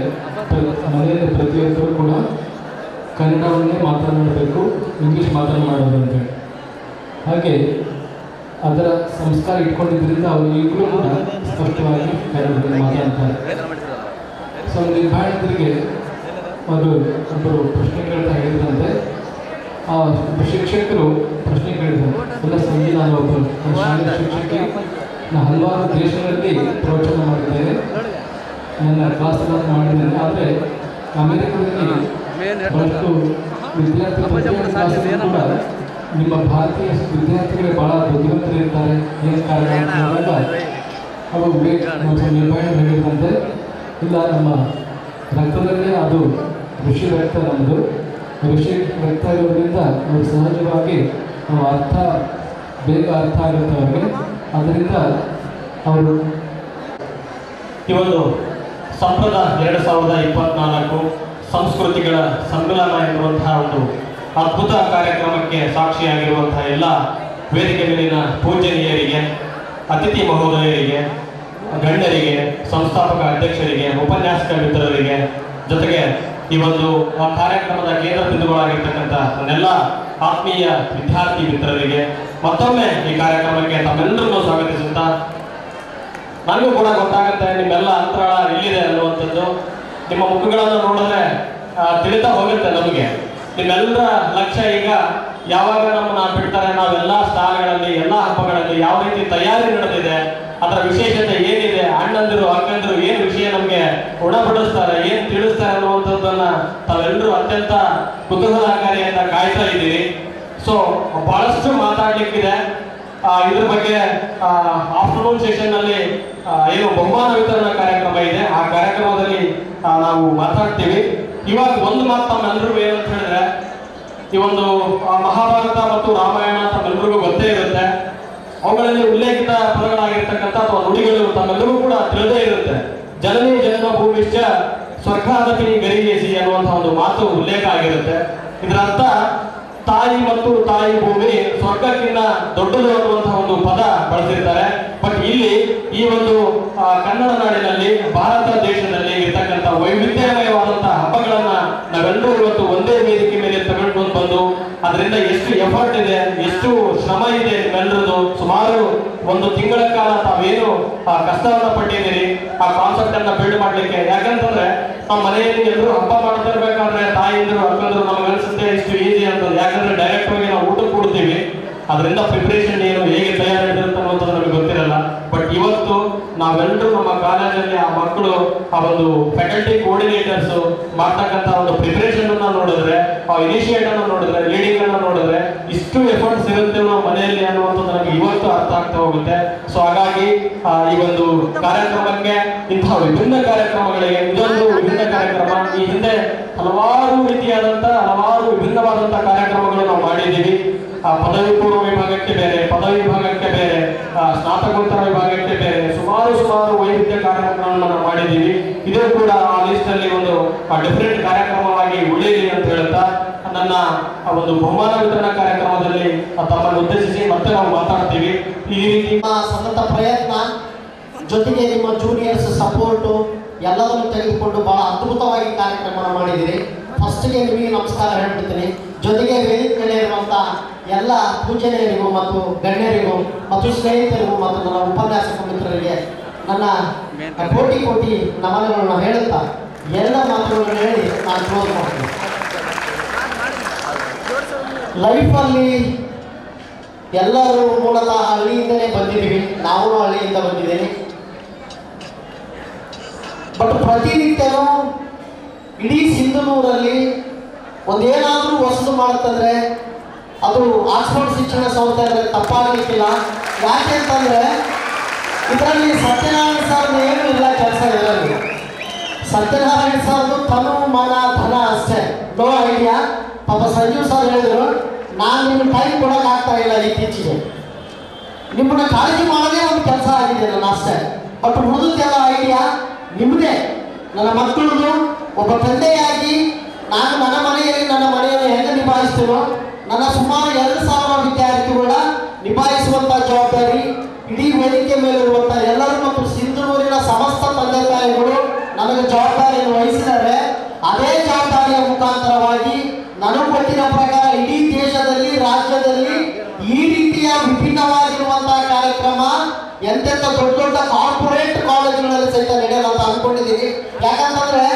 ಮನೆಯಲ್ಲಿ ಪ್ರತಿಯೊಬ್ಬರು ಕೂಡ ಕನ್ನಡವನ್ನೇ ಮಾತನಾಡಬೇಕು, ಇಂಗ್ಲೀಷ್ ಮಾತನಾಡೋದು ಅಂತೇಳಿ. ಹಾಗೆ ಅದರ ಸಂಸ್ಕಾರ ಇಟ್ಕೊಂಡಿದ್ದರಿಂದ ಅವರು ಈಗಲೂ ಕೂಡ ಸ್ಪಷ್ಟವಾಗಿ ಕನ್ನಡದಲ್ಲಿ ಮಾತಾಡ್ತಾರೆ. ಸ್ವಾಮಿ ವಿವೇಕಾನಂದರಿಗೆ ಅವರು ಒಬ್ಬರು ಪ್ರಶ್ನೆ ಕೇಳ್ತಾ ಹೇಳಿದಂತೆ, ಆ ಶಿಕ್ಷಕರು ಪ್ರಶ್ನೆ ಕೇಳಿದರು. ಎಲ್ಲ ಸಂಜೆ ನಾನು ಒಬ್ಬರು ಶಾಲೆಯ ಶಿಕ್ಷಕಿ, ನಾನು ಹಲವಾರು ದೇಶಗಳಲ್ಲಿ ಪ್ರವಚನ ಮಾಡಿದ್ದೇನೆ, ನನ್ನ ಕ್ಲಾಸನ್ನು ಮಾಡಿದ್ದೇನೆ. ಆದರೆ ಅಮೆರಿಕದಲ್ಲಿ ಬಹಳಷ್ಟು ವಿದ್ಯಾರ್ಥಿಗಳು ಕೂಡ ನಿಮ್ಮ ಭಾರತೀಯ ವಿದ್ಯಾರ್ಥಿಗಳೇ ಭಾಳ ಬುದ್ಧಿವಂತರಿರ್ತಾರೆ, ಏನು ಕಾರಣ ಅಂತ ಹೇಳಿದಾಗ ಅವರು ವಿವೇಕಾನಂದ ಹೇಳಿದಂತೆ, ಇಲ್ಲ ನಮ್ಮ ರಕ್ತದಲ್ಲೇ ಅದು ಋಷಿ ರಕ್ತ, ನಮ್ಮದು ಋಷಿ ರಕ್ತ ಇರೋದ್ರಿಂದ ಅವರು ಸಹಜವಾಗಿ ಬೇಗ ಅರ್ಥ ಆಗುತ್ತೆ ಅವರಿಗೆ. ಅದರಿಂದ ಅವರು ಈ ಒಂದು ಸಂಪ್ರದಾಯ 2024 ಸಂಸ್ಕೃತಿಗಳ ಸಮ್ಮಿಲನ ಎನ್ನುವಂತಹ ಒಂದು ಅದ್ಭುತ ಕಾರ್ಯಕ್ರಮಕ್ಕೆ ಸಾಕ್ಷಿಯಾಗಿರುವಂತಹ ಎಲ್ಲ ವೇದಿಕೆ ಮೇಲಿನ ಪೂಜನೀಯರಿಗೆ, ಅತಿಥಿ ಮಹೋದಯರಿಗೆ, ಗಣ್ಯರಿಗೆ, ಸಂಸ್ಥಾಪಕ ಅಧ್ಯಕ್ಷರಿಗೆ, ಉಪನ್ಯಾಸಕ ಮಿತ್ರರಿಗೆ, ಜೊತೆಗೆ ಈ ಒಂದು ಕಾರ್ಯಕ್ರಮದ ಕೇಂದ್ರ ಬಿಂದುಗಳಾಗಿರ್ತಕ್ಕಂಥ ನನ್ನೆಲ್ಲ ಆತ್ಮೀಯ ವಿದ್ಯಾರ್ಥಿ ಮಿತ್ರರಿಗೆ ಮತ್ತೊಮ್ಮೆ ಈ ಕಾರ್ಯಕ್ರಮಕ್ಕೆ ತಮ್ಮೆಲ್ಲರನ್ನೂ ಸ್ವಾಗತಿಸುತ್ತಾ, ನನಗೂ ಕೂಡ ಗೊತ್ತಾಗುತ್ತೆ ನಿಮ್ಮೆಲ್ಲ ಅಂತರಾಳ ಎಲ್ಲಿದೆ ಅನ್ನುವಂಥದ್ದು. ನಿಮ್ಮ ಮುಖಗಳನ್ನು ನೋಡಿದ್ರೆ ತಿಳಿತಾ ಹೋಗುತ್ತೆ ನಮಗೆ. ನಿಮ್ಮೆಲ್ಲರ ಲಕ್ಷ್ಯ ಈಗ ಯಾವಾಗ ನಮ್ಮನ್ನ ಬಿಡ್ತಾರೆ, ನಾವೆಲ್ಲ ಸ್ಥಳಗಳಲ್ಲಿ ಎಲ್ಲ ಹಬ್ಬಗಳಲ್ಲಿ ಯಾವ ರೀತಿ ತಯಾರಿ ನಡೆದಿದೆ, ಅದರ ವಿಶೇಷತೆ ಏನಿದೆ, ಅಣ್ಣಂದಿರು ಅಕ್ಕಂದಿರು ಏನು ವಿಷಯ ನಮಗೆ ಉಣಬಡಿಸ್ತಾರೆ, ಏನು ತಿಳಿಸ್ತಾರೆ ಅನ್ನುವಂಥದ್ದನ್ನ ತಾವೆಲ್ಲರೂ ಅತ್ಯಂತ ಕುತೂಹಲಕಾರಿಯಿಂದ ಕಾಯ್ತಾ ಇದ್ದೀರಿ. ಸೊ ಬಹಳಷ್ಟು ಮಾತಾಡ್ಲಿಕ್ಕಿದೆ. ಇದ್ರ ಬಗ್ಗೆ ಆಫ್ಟರ್ನೂನ್ ಸೆಷನ್ ಅಲ್ಲಿ ಏನು ಬಹುಮಾನ ವಿತರಣಾ ಕಾರ್ಯಕ್ರಮ ಇದೆ, ಆ ಕಾರ್ಯಕ್ರಮದಲ್ಲಿ ನಾವು ಮಾತಾಡ್ತೀವಿ. ಇವಾಗ ಒಂದು ಮಾತು ತಮ್ಮೆಲ್ಲರಿಗೂ ಏನಂತ ಹೇಳಿದ್ರೆ, ಈ ಒಂದು ಮಹಾಭಾರತ ಮತ್ತು ರಾಮಾಯಣ ತಮ್ಮೆಲ್ಲರಿಗೂ ಗೊತ್ತೇ ಇರುತ್ತೆ. ಅವುಗಳಲ್ಲಿ ಉಲ್ಲೇಖಿತ ಪದಗಳಾಗಿರ್ತಕ್ಕಂಥ ಅಥವಾ ನುಡಿಗಳು ತಮ್ಮೆಲ್ಲರಿಗೂ ಕೂಡ ತಿಳಿದೇ ಇರುತ್ತೆ. ಜನನಿ ಜನ್ಮ ಭೂಮಿಶ್ಚ ಸ್ವರ್ಗಾದಪಿ ಗರಿಯೇಸಿ ಅನ್ನುವಂಥ ಒಂದು ಮಾತು ಉಲ್ಲೇಖ ಆಗಿರುತ್ತೆ. ಇದರ ಅರ್ಥ ತಾಯಿ ಮತ್ತು ತಾಯಿ ಭೂಮಿ ಸ್ವರ್ಗಕ್ಕಿಂತ ದೊಡ್ಡದು ಅನ್ನುವಂತಹ ಒಂದು ಪದ ಬಳಸಿರ್ತಾರೆ. ಬಟ್ ಇಲ್ಲಿ ಈ ಒಂದು ಕನ್ನಡ ನಾಡಿನಲ್ಲಿ ಭಾರತ ದೇಶದಲ್ಲಿ ಇರ್ತಕ್ಕಂಥ ವೈವಿಧ್ಯಮಯವಾದಂತಹ ಹಬ್ಬಗಳನ್ನ ನಾವೆಲ್ಲರೂ ಇವತ್ತು ಒಂದೇ ವೇದಿಕೆ ಮೇಲೆ ತಗೊಂಡು ಬಂದು ಅದರಿಂದ ಎಷ್ಟು ಎಫರ್ಟ್ ಇದೆ, ಎಷ್ಟು ಶ್ರಮ ಇದೆ ನಿಮ್ಮೆಲ್ಲರದು. ಸುಮಾರು ಒಂದು ತಿಂಗಳ ಕಾಲ ತಾವೇನು ಕಷ್ಟವನ್ನ ಪಟ್ಟಿದ್ದೀರಿ ಆ ಕಾನ್ಸೆಪ್ಟ್ ಅನ್ನ ಬಿಲ್ಡ್ ಮಾಡ್ಲಿಕ್ಕೆ. ಯಾಕಂತಂದ್ರೆ ನಮ್ಮ ಮನೆಯಲ್ಲಿ ಎಲ್ಲರೂ ಹಬ್ಬ ಮಾಡ್ತಾ ಇರ್ಬೇಕಾದ್ರೆ ತಾಯಿಂದ್ರು ಅಕ್ಕಂದ್ರು ನಮ್ಗೆ ಅನ್ಸುತ್ತೆ ಇಷ್ಟು ಈಸಿ ಅಂತ. ಯಾಕಂದ್ರೆ ಡೈರೆಕ್ಟ್ ಆಗಿ ನಾವು ಊಟ ಕೊಡ್ತೀವಿ, ಅದರಿಂದ ಪ್ರಿಪರೇಷನ್ ಏನು ಹೇಗೆ ತಯಾರಿರುತ್ತೆ ಅನ್ನೋದು ನಮಗೆ ಗೊತ್ತಿರಲ್ಲ. ಬಟ್ ಇವತ್ತು ನಾವೆಲ್ಲರೂ ನಮ್ಮ ಕಾಲೇಜಲ್ಲಿ ಆ ಮಕ್ಕಳು ಆ ಒಂದು ಫ್ಯಾಕಲ್ಟಿ ಕೋಆರ್ಡಿನೇಟರ್ಸ್ ಮಾಡ್ತಕ್ಕಂಥ ಒಂದು ಪ್ರಿಪರೇಷನ್ ಅನ್ನ ನೋಡಿದ್ರೆ, ಆ ಇನಿಷಿಯೇಟ್ ಅನ್ನ ನೋಡಿದ್ರೆ, ಲೀಡಿಂಗ್ ಅನ್ನ ನೋಡಿದ್ರೆ ಇಷ್ಟು ಎಫರ್ಟ್ಸ್ ಇರುತ್ತೆ ನಾವು ಮನೆಯಲ್ಲಿ ಅನ್ನುವಂಥದ್ದು ನಮಗೆ ಇವತ್ತು ಅರ್ಥ ಆಗ್ತಾ ಹೋಗುತ್ತೆ. ಸೊ ಹಾಗಾಗಿ ಈ ಒಂದು ಕಾರ್ಯಕ್ರಮಕ್ಕೆ ಇಂತಹ ವಿಭಿನ್ನ ಕಾರ್ಯಕ್ರಮಗಳಿಗೆ ಇದೊಂದು ವಿಭಿನ್ನ ಕಾರ್ಯಕ್ರಮ. ಈ ಹಿಂದೆ ಹಲವಾರು ರೀತಿಯಾದಂತಹ ಹಲವಾರು ವಿಭಿನ್ನವಾದಂತಹ ಕಾರ್ಯಕ್ರಮಗಳು ನಾವು ಮಾಡಿದ್ದೀವಿ. ಪದವಿ ಪೂರ್ವ ವಿಭಾಗಕ್ಕೆ ಬೇರೆ, ಪದವಿ ವಿಭಾಗಕ್ಕೆ ಬೇರೆ, ಸ್ನಾತಕೋತ್ತರ ವಿಭಾಗಕ್ಕೆ ಬೇರೆ ಸುಮಾರು ವೈವಿಧ್ಯ ಕಾರ್ಯಕ್ರಮಗಳನ್ನು ನಾವು ಮಾಡಿದ್ದೀವಿ. ಇದು ಕೂಡ ಆ ಲಿಸ್ಟ್ ಅಲ್ಲಿ ಒಂದು ಡಿಫರೆಂಟ್ ಕಾರ್ಯಕ್ರಮವಾಗಿ ಉಳಿಯಲಿ ಅಂತ ಹೇಳ್ತಾ ನನ್ನ ಒಂದು ಬಹುಮಾನ ವಿತರಣಾ ಕಾರ್ಯಕ್ರಮದಲ್ಲಿ ತಮ್ಮನ್ನು ಉದ್ದೇಶಿಸಿ ಮತ್ತೆ ನಾವು ಮಾತಾಡ್ತೀವಿ. ಈ ರೀತಿ ಸತತ ಪ್ರಯತ್ನ ಜೊತೆಗೆ ನಿಮ್ಮ ಜೂನಿಯರ್ಸ್ ಸಪೋರ್ಟು ಎಲ್ಲವನ್ನು ತೆಗೆದುಕೊಂಡು ಬಹಳ ಅದ್ಭುತವಾಗಿ ಕಾರ್ಯಕ್ರಮ ಮಾಡಿದ್ದೀರಿ. ಫಸ್ಟ್ಗೆ ನಿಮಗೆ ನಮಸ್ಕಾರ ಹೇಳ್ಬಿಡ್ತೀನಿ. ಜೊತೆಗೆ ವೇದಿಕೆ ಮೇಲೆ ಇರುವಂಥ ಎಲ್ಲ ಪೂಜನೀಯರಿಗೂ ಮತ್ತು ಗಣ್ಯರಿಗೂ ಮತ್ತು ಸ್ನೇಹಿತರಿಗೂ ಮತ್ತು ನನ್ನ ಉಪನ್ಯಾಸಕ ಮಿತ್ರರಿಗೆ ನನ್ನ ಕೋಟಿ ನಮನಗಳನ್ನು ಹೇಳುತ್ತಾ ಎಲ್ಲ ಮಾತುಗಳನ್ನು ಹೇಳಿ ನಾನು ಕ್ಲೋಸ್ ಮಾಡ್ತೀನಿ. ಲೈಫಲ್ಲಿ ಎಲ್ಲರೂ ಮೂಲತಃ ಹಳ್ಳಿಯಿಂದಲೇ ಬಂದಿದ್ದೀವಿ, ನಾವು ಹಳ್ಳಿಯಿಂದ ಬಂದಿದ್ದೇನೆ. ಬಟ್ ಪ್ರತಿನಿತ್ಯನೂ ಇಡೀ ಸಿಂಧನೂರಲ್ಲಿ ಒಂದೇನಾದರೂ ಹೊಸದು ಮಾಡುತ್ತಂದ್ರೆ ಅದು ಆಕ್ಸ್ಫರ್ಡ್ ಶಿಕ್ಷಣ ಸಂಸ್ಥೆ ಅಂದರೆ ತಪ್ಪಾಗಲಿಕ್ಕಿಲ್ಲ. ಯಾಕೆ ಅಂತಂದರೆ ಇದರಲ್ಲಿ ಸತ್ಯನಾರಾಯಣ ಸರ್ದು ಏನೂ ಇಲ್ಲ ಕೆಲಸ. ಇದರಲ್ಲಿ ಸತ್ಯನಾರಾಯಣ ಸರ್ದು ತನು ಮನ ಧನ ಅಷ್ಟೇ, ನೋ ಐಡಿಯಾ. ಪಾಪ ಸಂಜೀವ್ ಸರ್ ಹೇಳಿದ್ರು, ನಾನು ನಿಮ್ಗೆ ಟೈಮ್ ಕೊಡೋಕ್ಕಾಗ್ತಾ ಇಲ್ಲ ಇತ್ತೀಚೆಗೆ, ನಿಮ್ಮನ್ನ ಕಾಳಜಿ ಮಾಡೋದೇ ಒಂದು ಕೆಲಸ ಆಗಿದೆ ನನ್ನ ಅಷ್ಟೇ. ಬಟ್ ಉಳಿದೆಲ್ಲ ಐಡಿಯಾ ನಿಮ್ಮದೇ. ನನ್ನ ಮಕ್ಕಳದು ಒಬ್ಬ ತಂದೆಯಾಗಿ ನಾನು ನನ್ನ ಮನೆಯನ್ನು ಹೆಂಗೆ ನಿಭಾಯಿಸ್ತೀನೋ, ನನ್ನ ಸುಮಾರು 2,000 ವಿದ್ಯಾರ್ಥಿಗಳ ನಿಭಾಯಿಸುವಂಥ ಜವಾಬ್ದಾರಿ ಇಡೀ ವೇದಿಕೆ ಮೇಲಿರುವಂಥ ಎಲ್ಲರೂ ಮತ್ತು ಸಿಂಧನೂರಿನ ಸಮಸ್ತ ತಂದೆ ತಾಯಿಗಳು ನನಗೆ ಜವಾಬ್ದಾರಿಯನ್ನು ವಹಿಸಿದರೆ, ಅದೇ ಜವಾಬ್ದಾರಿಯ ಮುಖಾಂತರವಾಗಿ ನನಗೆ ಗೊತ್ತಿನ ಪ್ರಕಾರ ಇಡೀ ದೇಶದಲ್ಲಿ ರಾಜ್ಯದಲ್ಲಿ ಈ ರೀತಿಯ ವಿಭಿನ್ನವಾಗಿರುವಂತಹ ಕಾರ್ಯಕ್ರಮ ಎಂತೆಂಥ ದೊಡ್ಡ ಕಾರ್ಪೊರೇಟ್ ಕಾಲೇಜುಗಳಲ್ಲಿ ಸಹಿತ ನಡೆಯಲ್ಲ ಅಂತ ಅಂದ್ಕೊಂಡಿದ್ದೀನಿ. ಯಾಕಂತಂದ್ರೆ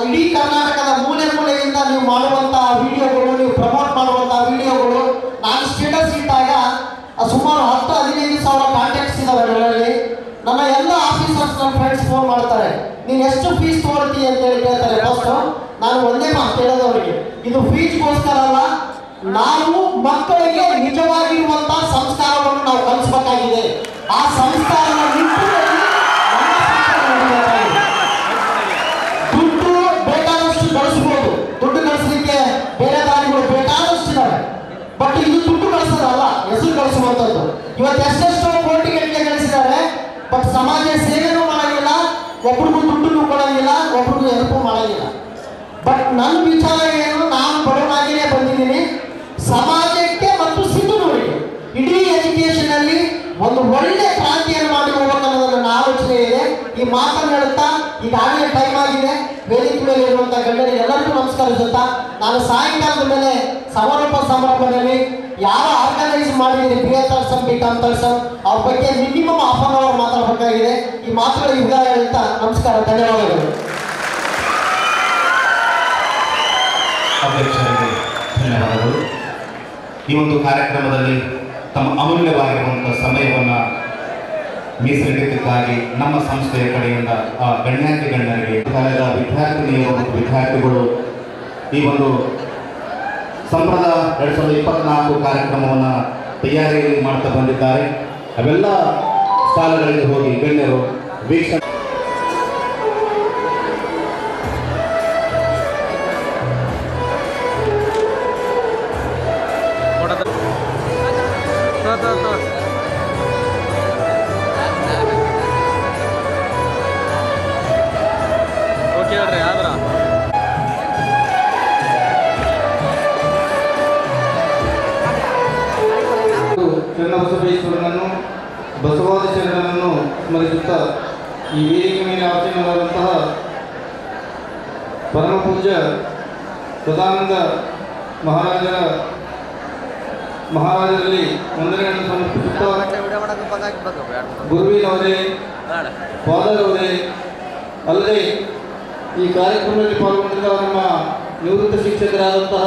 ಇಡೀ ಕರ್ನಾಟಕದ ಮೂಲೆಯಿಂದ ನೀವು ಮಾಡುವಂತಹ ವಿಡಿಯೋಗಳು, ನೀವು ಪ್ರಮೋಟ್ ಮಾಡುವಂತಹ ವಿಡಿಯೋಗಳು, ನಾನು ಸ್ಟೇಟಸ್ ಇಟ್ಟಾಗ ಸುಮಾರು 10-15 ಸಾವಿರ ಕಾಂಟ್ಯಾಕ್ಟ್ಸ್ ಇದಾವೆ ನನ್ನಲ್ಲಿ. ನನ್ನ ಎಲ್ಲ ಆಫೀಸರ್ಸ್ ನನ್ನ ಫ್ರೆಂಡ್ಸ್ ಫೋನ್ ಮಾಡ್ತಾರೆ, ನೀನು ಎಷ್ಟು ಫೀಸ್ ತೊಗೊಳ್ತೀಯ ಅಂತೇಳಿ ಕೇಳ್ತಾರೆ. ಫಸ್ಟ್ ನಾನು ಒಂದೇ ಮಾತು ಹೇಳೋದವರಿಗೆ, ಇದು ಫೀಸ್ಗೋಸ್ಕರ ಅಲ್ಲ, ನಾವು ಮಕ್ಕಳಿಗೆ ನಿಜವಾಗಿರುವಂಥ ಸಂಸ್ಕಾರವನ್ನು ನಾವು ಕಲಿಸಬೇಕಾಗಿದೆ. ಆ ಸಂಸ್ಕಾರನ ದುಡ್ಡು ಬೇಕಾದಷ್ಟು ಗಳಿಸ್ಬೋದು, ದುಡ್ಡು ಗಳಿಸಲಿಕ್ಕೆ ಬೇರೆ ದಾರಿಗಳು ಬೇಕಾದಷ್ಟು ಇದ್ದಾವೆ. ಬಟ್ ಇದು ದುಡ್ಡು ಗಳಿಸೋದಲ್ಲ, ಹೆಸರು ಗಳಿಸುವಂಥದ್ದು. ಇವತ್ತು ಎಷ್ಟೆಷ್ಟೋ ಕೋಟಿಗಟ್ಟಲೆ ಗಳಿಸಿದ್ದಾರೆ, ಬಟ್ ಸಮಾಜ ಸೇವೆನೂ ಮಾಡೋಂಗಿಲ್ಲ, ಒಬ್ರಿಗೂ ದುಡ್ಡು ಕೊಡೋಂಗಿಲ್ಲ, ಒಬ್ರಿಗೂ ಹೆಲ್ಪು ಮಾಡೋಂಗಿಲ್ಲ. ಬಟ್ ನನ್ನ ವಿಚಾರ ಏನು, ನಾನು ಬಡವನಾಗಿಯೇ ಬಂದಿದ್ದೀನಿ. ಸಮಾಜಕ್ಕೆ ಮತ್ತು ಸಿಂಧನೂರಿಗೆ ಇಡೀ ಎಜುಕೇಶನ್ ಅಲ್ಲಿ ಒಂದು ಒಳ್ಳೆ ಕ್ರಾಂತಿಯನ್ನು ಮಾಡಿ ಹೋಗಬೇಕನ್ನೋದು ನನ್ನ ಆಲೋಚನೆ ಇದೆ. ಈ ಮಾತನ್ನು ಹೇಳುತ್ತಾ ಈಗಾಗಲೇ ಟೈಮ್ ಆಗಿದೆ. ವೇದಿಕೆ ಮೇಲೆ ಇರುವಂತಹ ಗಣ್ಯರಿಗೆ ಎಲ್ಲರಿಗೂ ನಮಸ್ಕರಿಸುತ್ತಾ, ನಾನು ಸಾಯಂಕಾಲದ ಮೇಲೆ ಸಮಾರೋಪ ಸಮಾರಂಭದಲ್ಲಿ ಯಾರು ಆರ್ಗನೈಸ್ ಮಾಡಿದ್ದೀರಿ BA BCom ಅವ್ರ ಬಗ್ಗೆ ಮಿನಿಮಮ್ ½ ಅವರ್ ಮಾತಾಡಬೇಕಾಗಿದೆ. ಈ ಮಾತುಗಳಿಗೆ ವಿದಾಯ ಹೇಳ್ತಾ ನಮಸ್ಕಾರ, ಧನ್ಯವಾದಗಳು. ಅಧ್ಯಕ್ಷರಿಗೆ ಧನ್ಯವಾದಗಳು. ಈ ಒಂದು ಕಾರ್ಯಕ್ರಮದಲ್ಲಿ ತಮ್ಮ ಅಮೂಲ್ಯವಾಗಿರುವಂಥ ಸಮಯವನ್ನು ಮೀಸಲಿಟ್ಟಿದ್ದಕ್ಕಾಗಿ ನಮ್ಮ ಸಂಸ್ಥೆಯ ಕಡೆಯಿಂದ ಗಣ್ಯಾತಿ ಗಣ್ಯರಿಗೆ ಕಾಲೇಜ ವಿದ್ಯಾರ್ಥಿನಿಯರು ಮತ್ತು ವಿದ್ಯಾರ್ಥಿಗಳು ಈ ಒಂದು ಸಂಪ್ರದ 2024 ಕಾರ್ಯಕ್ರಮವನ್ನು ತಯಾರಿ ಮಾಡ್ತಾ ಬಂದಿದ್ದಾರೆ. ಅವೆಲ್ಲ ಸ್ಥಳಗಳಿಗೆ ಹೋಗಿ ಗಣ್ಯರು ವೀಕ್ಷಣೆ ಓಕೆ ಹೇಳ್ರಿ ಆದ್ರ ಚನ್ನಬಸವೇಶ್ವರನನ್ನು ಬಸವಾದಿ ಶರಣರನ್ನು ಸ್ಮರಿಸುತ್ತಾ ಈ ವೇದಿಕೆ ಮೇಲೆ ಆಚರಣೆಯಾದಂತಹ ಪರಮ ಪೂಜ್ಯ ಸದಾನಂದ ಮಹಾರಾಜರಲ್ಲಿ ವಂದನೆಗಳನ್ನು ಸಮರ್ಪಿಸುತ್ತಾ ಗುರುವಿನವರೇ, ಫಾದರ್ ಅವರೇ, ಅಲ್ಲದೆ ಈ ಕಾರ್ಯಕ್ರಮದಲ್ಲಿ ಪಾಲ್ಗೊಂಡಿದ್ದ ನಮ್ಮ ನಿವೃತ್ತ ಶಿಕ್ಷಕರಾದಂತಹ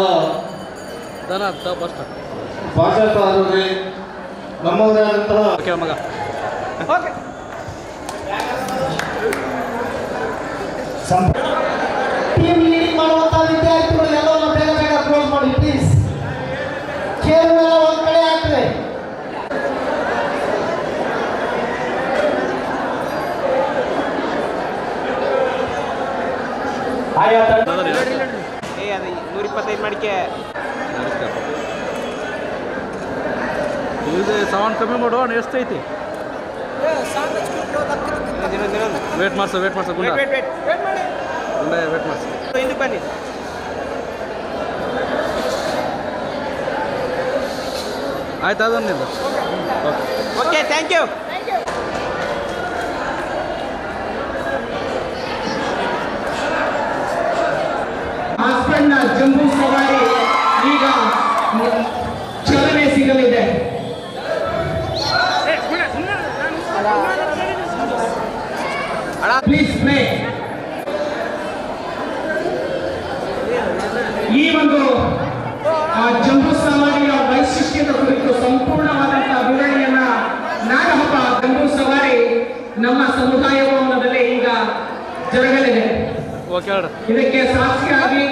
ಭಾಷಾ ಸಾರವರೇ, ನಮ್ಮವರಾದಂತಹ ಮಗ ಟೀಮ್ ಲೀಡಿಂಗ್ ಮಾಡುವಂತಹ ವಿದ್ಯಾರ್ಥಿಗಳು ಎಲ್ಲವನ್ನು ಬೇಗ ಬೇಗ ಕ್ಲೋಸ್ ಮಾಡಿ ಪ್ಲೀಸ್. ಚೇರುಗಳೆಲ್ಲ ಒಂದ್ ಕಡೆ ಹಾಕ್ರಿ. ಆಯಾ 125 ಮಾಡಿಕೆ ಇದು ಸೌಂಡ್ ಕಮ್ಮಿ ಮಾಡುವ ಎಷ್ಟೈತಿ ವೇಟ್ ಮಾಡ್ಸ ಗುಂಡ ವೇಟ್ ಮಾಡ್ಸ ಹಿಂದಕ್ಕೆ ಬನ್ನಿ. ಆಯ್ತು ಅದನ್ನಿಂದ ಓಕೆ, ಥ್ಯಾಂಕ್ ಯು. ಹಾಸ್ಪೆಂಡ್ನ ಜಂಬೂ ಸವಾರಿ ಈಗ ಚಾಲನೆ ಸಿಗಲಿದೆ. Please play. ಈ ಒಂದು ಜಂಬೂ ಸವಾರಿಯ ವೈಶಿಷ್ಟ್ಯದ ಕುರಿತು ಸಂಪೂರ್ಣವಾದಂತಹ ವಿವರಣೆಯನ್ನ ನಾಡಹಬ್ಬ ಜಂಬೂ ಸವಾರಿ ನಮ್ಮ ಸಮುದಾಯ ಭವನದಲ್ಲಿ ಈಗ ಜರುಗಲಿದೆ. ಓಕೆ ಹೇಳ್ರಿ ಇದಕ್ಕೆ ಸಾಕ್ಷಿಯಾಗಿ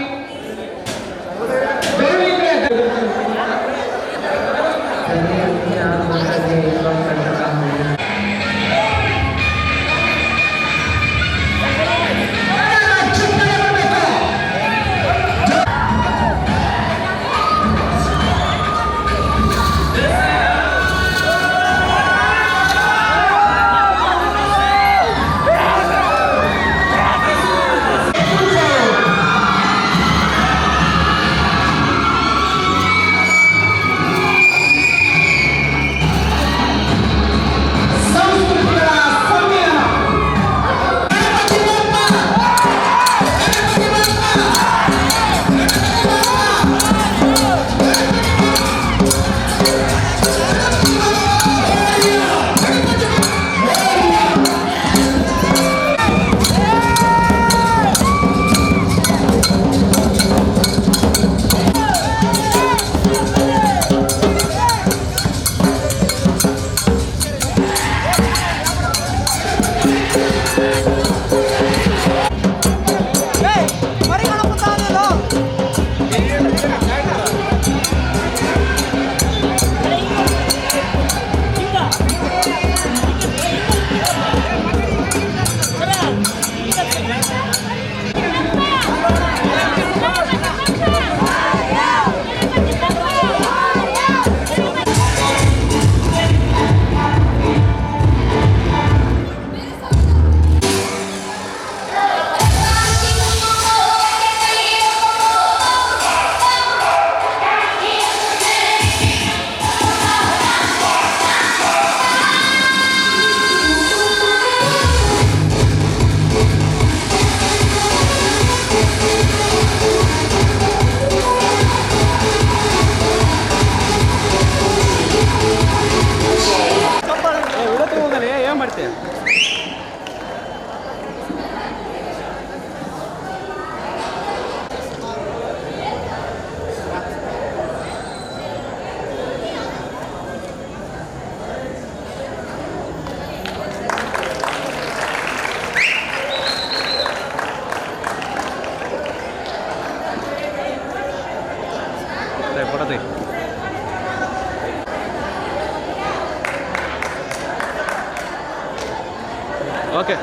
ಫೋಟೋ ತೆಗಿ. ಓಕೆ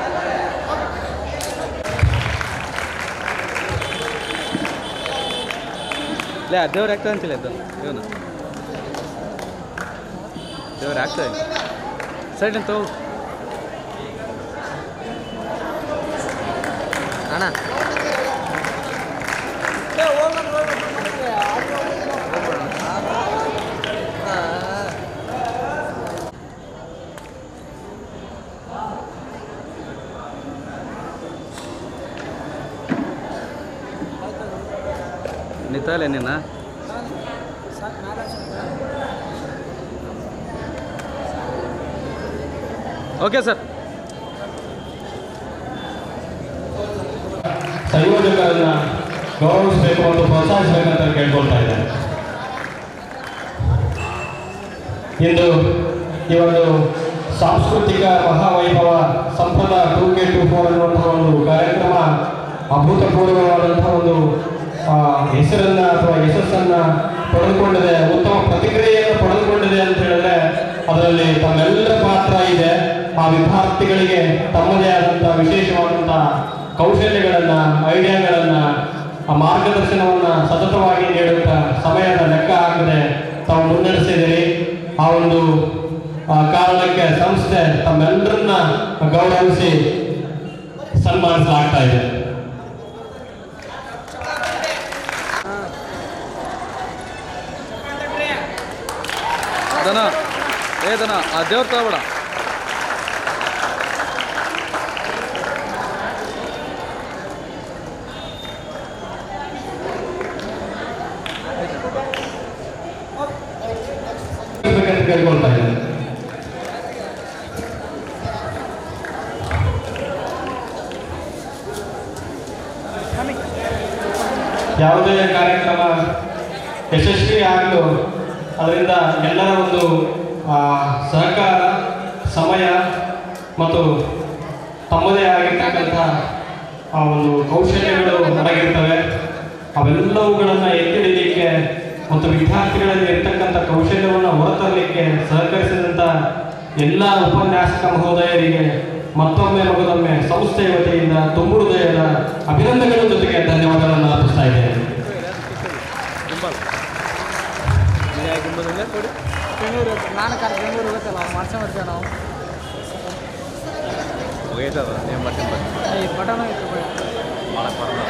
ಲೇ ದೇವ್ರು ಆಗ್ತದೆ ಅಂತಿಲ್ಲ ಇದ್ದು ಇವನು ದೇವ್ರು ಆಗ್ತದೆ ಸೈಡ್ ಅಂತ ಹೋಗು ಅಣ್ಣ. ನಿಂತಲ್ಲ ನಿನ್ನ ಓಕೆ ಸರ್. ಸಂಯೋಜಕರನ್ನ ಗೌರವಿಸಬೇಕು ಮತ್ತು ಪ್ರೋತ್ಸಾಹಿಸಬೇಕಂತ ಕೇಳ್ಕೊಳ್ತಾ ಇದ್ದಾರೆ. ಇಂದು ಈ ಒಂದು ಸಾಂಸ್ಕೃತಿಕ ಮಹಾವೈಭವ ಸಂಪ್ರದ 2K24 ಅನ್ನುವಂತಹ ಒಂದು ಕಾರ್ಯಕ್ರಮ ಅಭೂತಪೂರ್ವವಾದಂತಹ ಒಂದು ಹೆಸರನ್ನ ಅಥವಾ ಯಶಸ್ಸನ್ನ ಪಡೆದುಕೊಂಡಿದೆ, ಉತ್ತಮ ಪ್ರತಿಕ್ರಿಯೆಯನ್ನು ಪಡೆದುಕೊಂಡಿದೆ ಅಂತ ಹೇಳಿದ್ರೆ ಅದರಲ್ಲಿ ತಮ್ಮೆಲ್ಲರ ಪಾತ್ರ ಇದೆ. ಆ ವಿದ್ಯಾರ್ಥಿಗಳಿಗೆ ತಮ್ಮದೇ ಆದಂತಹ ವಿಶೇಷವಾದಂತಹ ಕೌಶಲ್ಯಗಳನ್ನ, ಐಡಿಯಾಗಳನ್ನ, ಆ ಮಾರ್ಗದರ್ಶನವನ್ನ ಸತತವಾಗಿ ನೀಡುತ್ತಾ ಸಮಯದ ಲೆಕ್ಕ ಹಾಕದೆ ತಾವು ಮುನ್ನಡೆಸಿದಿರಿ. ಆ ಒಂದು ಕಾರಣಕ್ಕೆ ಸಂಸ್ಥೆ ತಮ್ಮೆಲ್ಲರನ್ನ ಗೌರವಿಸಿ ಸನ್ಮಾನಿಸಲಾಗ್ತಾ ಇದೆ. ದನ ದನ ಆ ದೇವ್ರ ತಗೋಬೇಡ. ಕೇಳ್ಕೊಳ್ತಾ ಇದ್ದಾರೆ. ಯಾವುದೇ ಕಾರ್ಯಕ್ರಮ ಯಶಸ್ವಿ ಆಗಲು ಅದರಿಂದ ಎಲ್ಲರ ಒಂದು ಸಹಕಾರ, ಸಮಯ ಮತ್ತು ತಮ್ಮದೇ ಆಗಿರ್ತಕ್ಕಂಥ ಆ ಒಂದು ಕೌಶಲ್ಯಗಳು ಅಡಗಿರ್ತವೆ. ಅವೆಲ್ಲವುಗಳನ್ನು ಎತ್ತಿಡಲಿಕ್ಕೆ ಮತ್ತು ವಿದ್ಯಾರ್ಥಿಗಳಲ್ಲಿ ಇರ್ತಕ್ಕಂಥ ಕೌಶಲ್ಯವನ್ನು ಹೊರತರಲಿಕ್ಕೆ ಸಹಕರಿಸಿದಂಥ ಎಲ್ಲ ಉಪನ್ಯಾಸಕ ಮಹೋದಯರಿಗೆ ಮತ್ತೊಮ್ಮೆ ಮಗದೊಮ್ಮೆ ಸಂಸ್ಥೆಯ ವತಿಯಿಂದ ತುಂಬು ಹೃದಯದ ಅಭಿನಂದನೆಗಳ ಜೊತೆಗೆ ಧನ್ಯವಾದಗಳನ್ನು ಅರ್ಪಿಸ್ತಾ ಇದ್ದೇನೆ. ನಾನು ಬೆಂಗಳೂರು ಹೋಗುತ್ತಲ್ಲ ಮಾಡ್ಸ್ಕೊಂಡ್ಬರ್ತೀವಿ ನಾವು. ಹೋಗೈತದ ನೀವು ಮಾಡ್ಸ್ಕೊಂಡ್ಬರ್ತೀವಿ. ಪಟನೂ ಇತ್ತು ಮಾಡಕ್ಕೆ ಬರಲ್ಲ.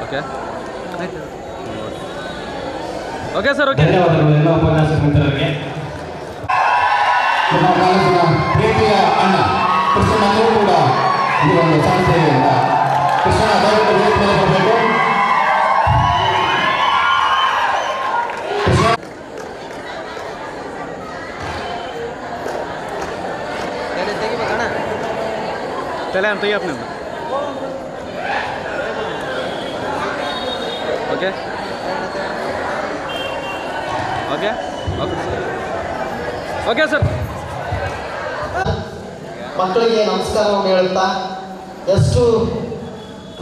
Okay okay sir. ಓಕೆ, ಧನ್ಯವಾದಗಳು ಎಲ್ಲ ಉಪನ್ಯಾಸಕ ಮಿತ್ರರಿಗೆ. ನಮ್ಮ ಕಾಲೇಜಿನ ಪ್ರೀತಿಯ ಅಣ್ಣ ಕೃಷ್ಣನೂ ಕೂಡ ಈ ಒಂದು ಸಂಸ್ಥೆಯಿಂದ ಕೃಷ್ಣನ ದಯವಿಟ್ಟು ವೇದಿಕೆ ಮೇಲೆ ಬರಬೇಕು. ತಲೆ ಅಂತ ತೆಗಿಯಪ್ಪ ನಿಮ್ದು. Okay okay okay sir. ಮಕ್ಕಳಿಗೆ ನಮಸ್ಕಾರವನ್ನು ಹೇಳುತ್ತಾ, ಎಷ್ಟು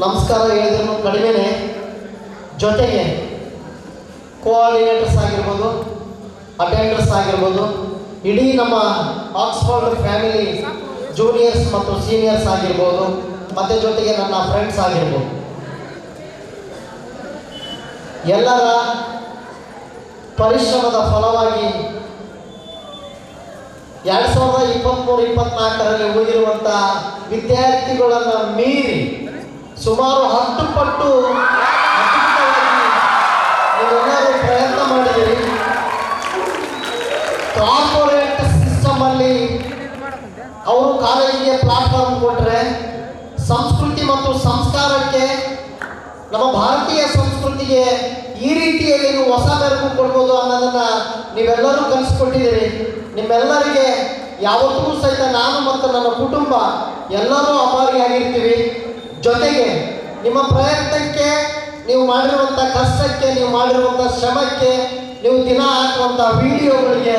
ನಮಸ್ಕಾರ ಹೇಳಿದ್ರು ಕಡಿಮೆನೆ. ಜೊತೆಗೆ ಕೋಆರ್ಡಿನೇಟರ್ಸ್ ಆಗಿರ್ಬೋದು, ಅಟೆಂಡರ್ಸ್ ಆಗಿರ್ಬೋದು, ಇಡೀ ನಮ್ಮ ಆಕ್ಸ್ಫರ್ಡ್ ಫ್ಯಾಮಿಲಿ ಜೂನಿಯರ್ಸ್ ಮತ್ತು ಸೀನಿಯರ್ಸ್ ಆಗಿರ್ಬೋದು, ಮತ್ತು ಜೊತೆಗೆ ನನ್ನ ಫ್ರೆಂಡ್ಸ್ ಆಗಿರ್ಬೋದು, ಎಲ್ಲರ ಪರಿಶ್ರಮದ ಫಲವಾಗಿ 2023-24ರಲ್ಲಿ ಉಳಿದಿರುವಂಥ ವಿದ್ಯಾರ್ಥಿಗಳನ್ನು ಮೀರಿ ಸುಮಾರು 10 ಪಟ್ಟು ನೀವೆಲ್ಲರೂ ಪ್ರಯತ್ನ ಮಾಡಿದ್ದೀರಿ. ಕಾರ್ಪೊರೇಟ್ ಸಿಸ್ಟಮಲ್ಲಿ ಅವರು ಕಾಲೇಜಿಗೆ ಪ್ಲಾಟ್ಫಾರ್ಮ್ ಕೊಟ್ಟರೆ, ಸಂಸ್ಕೃತಿ ಮತ್ತು ಸಂಸ್ಕಾರಕ್ಕೆ, ನಮ್ಮ ಭಾರತೀಯ ಸಂಸ್ಕೃತಿಗೆ ಈ ರೀತಿಯಲ್ಲಿ ನೀವು ಹೊಸ ಮೆರುಗು ಕೊಡ್ಬೋದು ಅನ್ನೋದನ್ನು ನೀವೆಲ್ಲರೂ ಕಲಿಸ್ಕೊಟ್ಟಿದ್ದೀರಿ. ನಿಮ್ಮೆಲ್ಲರಿಗೆ ಯಾವತ್ತೂ ಸಹಿತ ನಾನು ಮತ್ತು ನನ್ನ ಕುಟುಂಬ ಎಲ್ಲರೂ ಅಭಾರಿಯಾಗಿರ್ತೀವಿ. ಜೊತೆಗೆ ನಿಮ್ಮ ಪ್ರಯತ್ನಕ್ಕೆ, ನೀವು ಮಾಡಿರುವಂಥ ಕಷ್ಟಕ್ಕೆ, ನೀವು ಮಾಡಿರುವಂಥ ಶ್ರಮಕ್ಕೆ ನೀವು ದಿನ ಹಾಕುವಂಥ ವಿಡಿಯೋಗಳಿಗೆ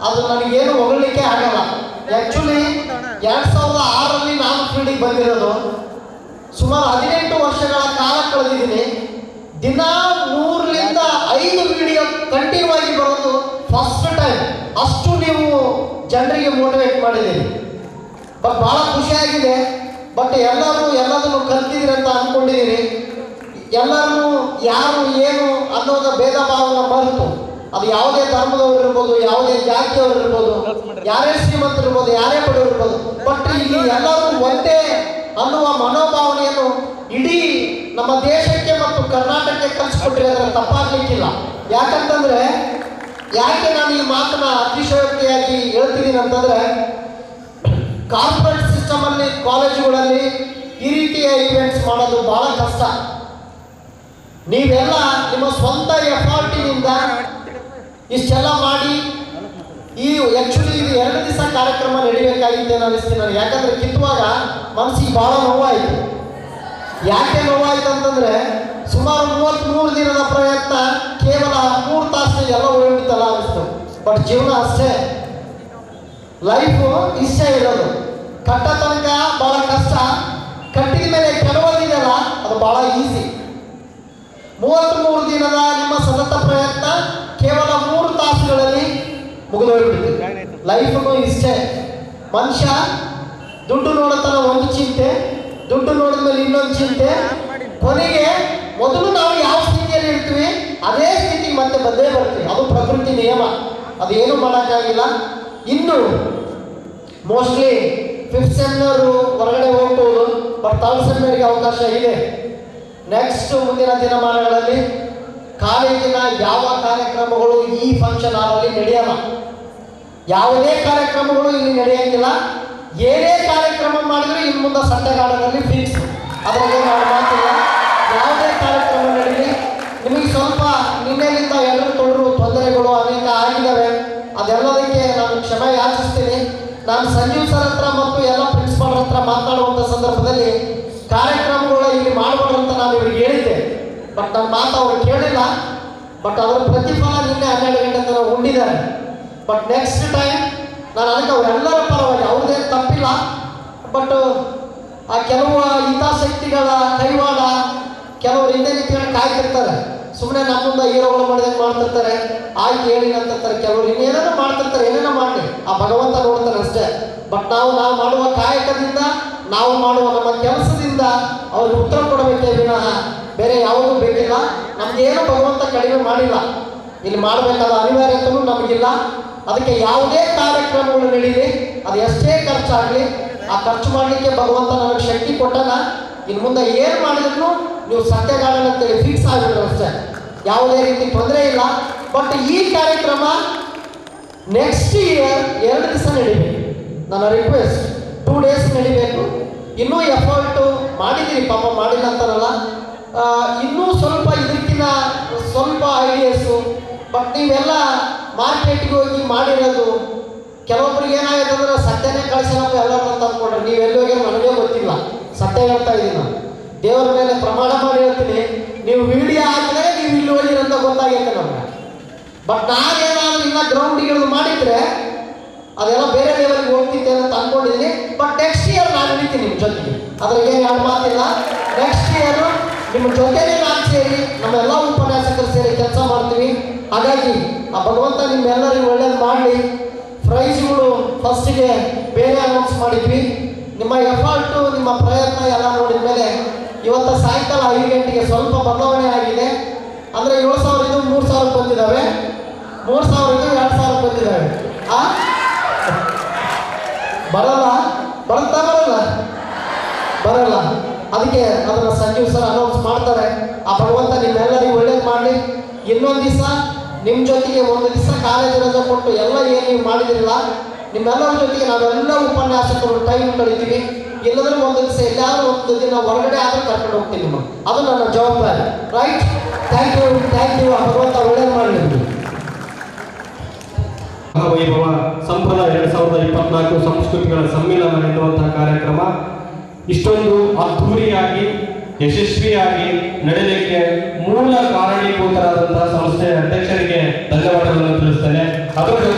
ಅದು ನನಗೇನು ಹೊಗಳಲಿಕ್ಕೆ ಆಗಲ್ಲ. ಆ್ಯಕ್ಚುಲಿ 2006ರಲ್ಲಿ ನಾನು ಫೀಲ್ಡಿಗೆ ಬಂದಿರೋದು. ಸುಮಾರು 18 ವರ್ಷಗಳ ಕಾಲ ಕಳೆದಿದ್ದೀನಿ. ದಿನ 3ರಿಂದ 5 ವಿಡಿಯೋ ಕಂಟಿನ್ಯೂ ಆಗಿ ಬರೋದು ಫಸ್ಟ್ ಟೈಮ್. ಅಷ್ಟು ನೀವು ಜನರಿಗೆ ಮೋಟಿವೇಟ್ ಮಾಡಿದ್ದೀರಿ. ಬಟ್ ಭಾಳ ಖುಷಿಯಾಗಿದೆ. ಬಟ್ ಎಲ್ಲದನ್ನು ಕಲ್ತಿದ್ದೀರಿ ಅಂತ ಅಂದ್ಕೊಂಡಿದ್ದೀರಿ. ಎಲ್ಲರೂ ಯಾರು ಏನು ಅನ್ನೋದ ಭೇದ ಭಾವನ ಮರೆತು, ಅದು ಯಾವುದೇ ಧರ್ಮದವರು ಇರ್ಬೋದು, ಯಾವುದೇ ಜಾತಿಯವರು ಇರ್ಬೋದು, ಯಾರೇ ಶ್ರೀಮಂತರು ಇರ್ಬೋದು, ಯಾರೇ ಬಡವರು ಇರ್ಬೋದು, ಬಟ್ ಇಲ್ಲಿ ಎಲ್ಲರೂ ಒಂದೇ ಅನ್ನುವ ಮನೋಭಾವನೆಯನ್ನು ಇಡೀ ನಮ್ಮ ದೇಶಕ್ಕೆ ಮತ್ತು ಕರ್ನಾಟಕಕ್ಕೆ ಕಲಿಸ್ಕೊಟ್ರೆ ಅದರ ತಪ್ಪಾಗಲಿಕ್ಕಿಲ್ಲ. ಯಾಕಂತಂದ್ರೆ ಯಾಕೆ ನಾನು ಈ ಮಾತನ್ನ ಅತಿಶಯೋಕ್ತಿಯಾಗಿ ಹೇಳ್ತಿದ್ದೀನಿ ಅಂತಂದ್ರೆ, ಕಾರ್ಪೊರೇಟ್ ಸಿಸ್ಟಮ್ ಅಲ್ಲಿ ಕಾಲೇಜುಗಳಲ್ಲಿ ಈ ರೀತಿಯ ಈವೆಂಟ್ಸ್ ಮಾಡೋದು ಬಹಳ ಕಷ್ಟ. ನೀವೆಲ್ಲ ನಿಮ್ಮ ಸ್ವಂತ ಎಫರ್ಟಿನಿಂದ ಇಷ್ಟೆಲ್ಲ ಮಾಡಿ ಆ್ಯಕ್ಚುಲಿ ಇದು 2 ದಿವಸ ಕಾರ್ಯಕ್ರಮ ನಡಿಬೇಕಾಗಿತ್ತು ಅನಿಸ್ತೀನಿ ನನಗೆ. ಯಾಕಂದ್ರೆ ಕಿತ್ತುವಾಗ ಮನಸ್ಸಿಗೆ ಬಹಳ ನೋವಾಯಿತು. ಯಾಕೆ ನೋವಾಯಿತು ಅಂತಂದ್ರೆ, ಸುಮಾರು 33 ದಿನದ ಪ್ರಯತ್ನ ಕೇವಲ 3 ತಾಸಿನ ಎಲ್ಲ ಹೋಗ್ಬಿಟ್ಟಲ್ಲ ಅನಿಸ್ತು. ಬಟ್ ಜೀವನ ಅಷ್ಟೇ, ಲೈಫು ಇಷ್ಟೇ ಇರೋದು. ಕಟ್ಟ ತನಕ ಬಹಳ ಕಷ್ಟ, ಕಟ್ಟಿದ ಮೇಲೆ ಕೆಲವೊಂದಿದೆಯಲ್ಲ ಅದು ಬಹಳ ಈಸಿ. 33 ದಿನದ ನಿಮ್ಮ ಸತತ ಪ್ರಯತ್ನ ಕೇವಲ 3 ತಾಸುಗಳಲ್ಲಿ ಮುಗಿದೋಗ್ಬಿಡ್ತೀವಿ. ಲೈಫನ್ನು ಇಷ್ಟೇ. ಮನುಷ್ಯ ದುಡ್ಡು ನೋಡತನ ಒಂದು ಚಿಂತೆ, ದುಡ್ಡು ನೋಡಿದ ಮೇಲೆ ಇನ್ನೊಂದು ಚಿಂತೆ, ಕೊನೆಗೆ ಮೊದಲು ನಾವು ಯಾವ ಸ್ಥಿತಿಯಲ್ಲಿ ಇರ್ತೀವಿ ಅದೇ ಸ್ಥಿತಿಗೆ ಮತ್ತೆ ಬಂದೇ ಬರ್ತೀವಿ. ಅದು ಪ್ರಕೃತಿ ನಿಯಮ, ಅದು ಏನು ಮಾಡೋಕ್ಕಾಗಿಲ್ಲ. ಇನ್ನು ಮೋಸ್ಟ್ಲಿ 5th ಸೆಮ್ನವರು ಹೊರಗಡೆ ಹೋಗ್ಬೋದು, ಬಟ್ 3rd ಸೆಮ್ನವರಿಗೆ ಅವಕಾಶ ಇದೆ. ನೆಕ್ಸ್ಟ್ ಮುಂದಿನ ದಿನಮಾನಗಳಲ್ಲಿ ಕಾಲೇಜಿನ ಯಾವ ಕಾರ್ಯಕ್ರಮಗಳು ಈ ಫಂಕ್ಷನ್ ಹಾಲಲ್ಲಿ ನಡೆಯಲ್ಲ. ಯಾವುದೇ ಕಾರ್ಯಕ್ರಮಗಳು ಇಲ್ಲಿ ನಡೆಯಂಗಿಲ್ಲ. ಏನೇ ಕಾರ್ಯಕ್ರಮ ಮಾಡಿದ್ರು ಇನ್ನು ಮುಂದೆ ಸತ್ಯಗಾಡನಲ್ಲಿ ಫಿಕ್ಸ್. ಅದರಲ್ಲಿ ನಾವು ಮಾತಿಲ್ಲ. ಯಾವುದೇ ಕಾರ್ಯಕ್ರಮ ನಡೀಲಿ, ನಿಮಗೆ ಸ್ವಲ್ಪ ನಿನ್ನೆಲಿಂದ ಎಲ್ಲರೂ ತೊಂದರೆಗಳು ಅನೇಕ ಆಗಿದ್ದಾವೆ. ಅದೆಲ್ಲದಕ್ಕೆ ನಾನು ಕ್ಷಮೆ ಯಾಚಿಸ್ತೀನಿ. ನಾನು ಸಂಜೀವ್ ಸರ್ ಹತ್ರ ಮತ್ತು ಎಲ್ಲ ಪ್ರಿನ್ಸಿಪಾಲ್ ಹತ್ರ ಮಾತನಾಡುವಂಥ ಸಂದರ್ಭದಲ್ಲಿ ಕಾರ್ಯಕ್ರಮಗಳು ಇಲ್ಲಿ ಮಾಡಬಾರ್ದು ಅಂತ ನಾನು ಇವ್ರಿಗೆ ಹೇಳಿದ್ದೆ. ಬಟ್ ನನ್ನ ಮಾತು ಅವ್ರು ಕೇಳಿಲ್ಲ. ಬಟ್ ಅದರ ಪ್ರತಿಫಲ ನಿನ್ನೆ 12 ಗಂಟೆ ತನಕ ಉಂಡಿದ್ದಾರೆ. ಬಟ್ ನೆಕ್ಸ್ಟ್ ಟೈಮ್ ನಾನು ಅದಕ್ಕೆ ಅವರೆಲ್ಲರ ಪರವಾಗಿ, ಅವ್ರದ್ದೇನು ತಪ್ಪಿಲ್ಲ. ಬಟ್ ಆ ಕೆಲವು ಹಿತಾಸಕ್ತಿಗಳ ಕೈವಾಡ, ಕೆಲವರು ಹಿಂದೆ ನಿಂತ್ಕೊಂಡು ಕಾಯ್ತಿರ್ತಾರೆ. ಸುಮ್ಮನೆ ನಮ್ಮಿಂದ ಹೀರೋಗಳು ಮಾಡಿದಂಗೆ ಮಾಡ್ತಿರ್ತಾರೆ, ಆಯ್ತು ಹೇಳಿ ಅಂತಿರ್ತಾರೆ. ಕೆಲವರು ಇನ್ನೇನೇನೋ ಮಾಡ್ತಿರ್ತಾರೆ, ಏನೇನೋ ಮಾಡಲಿ, ಆ ಭಗವಂತ ನೋಡ್ತಾನೆ ಅಷ್ಟೇ. ಬಟ್ ನಾವು ಮಾಡುವ ಕಾಯಕದಿಂದ, ನಾವು ಮಾಡುವ ನಮ್ಮ ಕೆಲಸದಿಂದ ಅವ್ರಿಗೆ ಉತ್ತರ ಕೊಡಬೇಕೇ ವಿನಃ ಬೇರೆ ಯಾವುದೂ ಬೇಕಿಲ್ಲ. ನಮಗೇನು ಭಗವಂತ ಕಡಿಮೆ ಮಾಡಿಲ್ಲ. ಇಲ್ಲಿ ಮಾಡಬೇಕಾದ ಅನಿವಾರ್ಯತೆಯೂ ನಮಗಿಲ್ಲ. ಅದಕ್ಕೆ ಯಾವುದೇ ಕಾರ್ಯಕ್ರಮಗಳು ನಡೀಲಿ, ಅದು ಎಷ್ಟೇ ಖರ್ಚಾಗಲಿ, ಆ ಖರ್ಚು ಮಾಡಲಿಕ್ಕೆ ಭಗವಂತ ನನಗೆ ಶಕ್ತಿ ಕೊಟ್ಟಾಗ ಇನ್ನು ಮುಂದೆ ಏನು ಮಾಡಿದ್ರು ನೀವು ಸತ್ಯಗಾರನ ಅಂತೇಳಿ ಫಿಕ್ಸ್ ಆಗಿಬಿಟ್ರೆ ಅಷ್ಟೇ, ಯಾವುದೇ ರೀತಿ ತೊಂದರೆ ಇಲ್ಲ. ಬಟ್ ಈ ಕಾರ್ಯಕ್ರಮ ನೆಕ್ಸ್ಟ್ ಇಯರ್ 2 ದಿವಸ ನಡಿಬೇಕು. ನನ್ನ ರಿಕ್ವೆಸ್ಟ್ 2 ಡೇಸ್ ನಡಿಬೇಕು. ಇನ್ನೂ ಎಫರ್ಟು ಮಾಡಿದ್ದೀರಿ, ಪಾಪ ಮಾಡಿಲ್ಲ ಅಂತಾರಲ್ಲ, ಇನ್ನೂ ಸ್ವಲ್ಪ ಇದಕ್ಕಿಂತ ಸ್ವಲ್ಪ ಐಡಿಯಾಸು. ಬಟ್ ನೀವೆಲ್ಲ ಮಾರ್ಕೆಟ್ಗೆ ಹೋಗಿ ಮಾಡಿರೋದು ಕೆಲವೊಬ್ರಿಗೆ ಏನಾಗುತ್ತೆ ಅಂದ್ರೆ ಸತ್ಯನೇ ಕಳಿಸೋಣ ಎಲ್ಲರೂ ಅಂತ ಅಂದ್ಕೊಂಡ್ರೆ, ನೀವೆಲ್ಲಿ ಹೋಗಿ ನನಗೇ ಗೊತ್ತಿಲ್ಲ. ಸತ್ಯ ಹೇಳ್ತಾ ಇದ್ದೀನಿ ನಾನು, ದೇವರ ಮೇಲೆ ಪ್ರಮಾಣ ಮಾಡಿ ಹೇಳ್ತೀನಿ, ನೀವು ವಿಡಿಯೋ ಹಾಕಿದ್ರೆ ನೀವು ಇಲ್ಲಿ ಹೋಗಿರಿ ಅಂತ ಗೊತ್ತಾಗೈತೆ ನಮ್ಗೆ. ಬಟ್ ನಾನೇನಾದ್ರೂ ಇನ್ನ ಗ್ರೌಂಡಿಗೆ ಇಳಿದು ಮಾಡಿದ್ರೆ ಅದೆಲ್ಲ ಬೇರೆ ಲೆವೆಲ್ಗೆ ಹೋಗ್ತಿದ್ದೆ ಅಂತ ಅಂದ್ಕೊಂಡಿದ್ದೀನಿ. ಬಟ್ ನೆಕ್ಸ್ಟ್ ಇಯರ್ ನಾನು ಹಿಡಿತೀನಿ ನಿಮ್ಮ ಜೊತೆಗೆ, ಅದ್ರಾಗೆ ಎರಡು ಮಾತಿಲ್ಲ. ನೆಕ್ಸ್ಟ್ ಇಯರ್ ನಿಮ್ಮ ಜೊತೆನೇ ನಾನು ಸೇರಿ, ನಮ್ಮೆಲ್ಲ ಉಪನ್ಯಾಸಕರು ಸೇರಿ ಕೆಲಸ ಮಾಡ್ತೀವಿ. ಹಾಗಾಗಿ ಆ ಭಗವಂತ ನಿಮ್ಮೆಲ್ಲರಿಗೂ ಒಳ್ಳೇದು ಮಾಡಲಿ. ಪ್ರೈಸ್ಗಳು ಫಸ್ಟಿಗೆ ಬೇರೆ ಅನೌನ್ಸ್ ಮಾಡಿದ್ವಿ. ನಿಮ್ಮ ಎಫರ್ಟು, ನಿಮ್ಮ ಪ್ರಯತ್ನ ಎಲ್ಲ ನೋಡಿದ ಮೇಲೆ ಇವತ್ತು ಸಾಯಂಕಾಲ 5 ಗಂಟೆಗೆ ಸ್ವಲ್ಪ ಬದಲಾವಣೆ ಆಗಿದೆ. ಅಂದರೆ 7,000 ಇದು 3,000 ಬಂದಿದ್ದಾವೆ, 3,000 ಇದು 2,000 ಬಂದಿದ್ದಾವೆ. ಬರಲ್ಲ. ಅದಕ್ಕೆ ಅದನ್ನು ಸಂಜೀವ್ ಸರ್ ಅನೌನ್ಸ್ ಮಾಡ್ತಾರೆ. ಆ ಭಗವಂತ ನಿಮ್ಮೆಲ್ಲರಿಗೂ ಒಳ್ಳೇದು ಮಾಡಲಿ. ಇನ್ನೊಂದು ದಿವಸ ನಿಮ್ಮ ಜೊತೆಗೆ ಒಂದು ದಿವಸ ಕಾಲೇಜ್ ರಜೆ ಕೊಟ್ಟು ಎಲ್ಲ ಏನು ನೀವು ಮಾಡಿದಿರಲ್ಲ ನಿಮ್ಮೆಲ್ಲರ ಜೊತೆಗೆ ನಾವೆಲ್ಲ ಉಪನ್ಯಾಸಕರು ಟೈಮ್ ಕಳಿತೀವಿ. ಇಲ್ಲದ್ರೆ ಒಂದು ದಿವಸ ಎಲ್ಲಾದ್ರೂ ಒಂದು ದಿನ ಹೊರಗಡೆ ಆದರೂ ಕರ್ಕೊಂಡು ಹೋಗ್ತೀನಿ ನಿಮ್ಮ, ಅದು ನನ್ನ ಜವಾಬ್ದಾರಿ. ರೈಟ್? Thank you. ಆ ಭಗವಂತ ಒಳ್ಳೇದು ಮಾಡಲಿ. ವೈಭವ ಸಂಪ್ರದಾಯ 2024 ಸಂಸ್ಕೃತಿಗಳ ಸಮ್ಮಿಲನ ಎನ್ನುವಂತಹ ಕಾರ್ಯಕ್ರಮ ಇಷ್ಟೊಂದು ಅದ್ಧೂರಿಯಾಗಿ ಯಶಸ್ವಿಯಾಗಿ ನಡೀಲಿಕ್ಕೆ ಮೂಲ ಕಾರಣೀಭೂತರಾದಂತಹ ಸಂಸ್ಥೆಯ ಅಧ್ಯಕ್ಷರಿಗೆ ಧನ್ಯವಾದಗಳನ್ನು ತಿಳಿಸ್ತೇನೆ.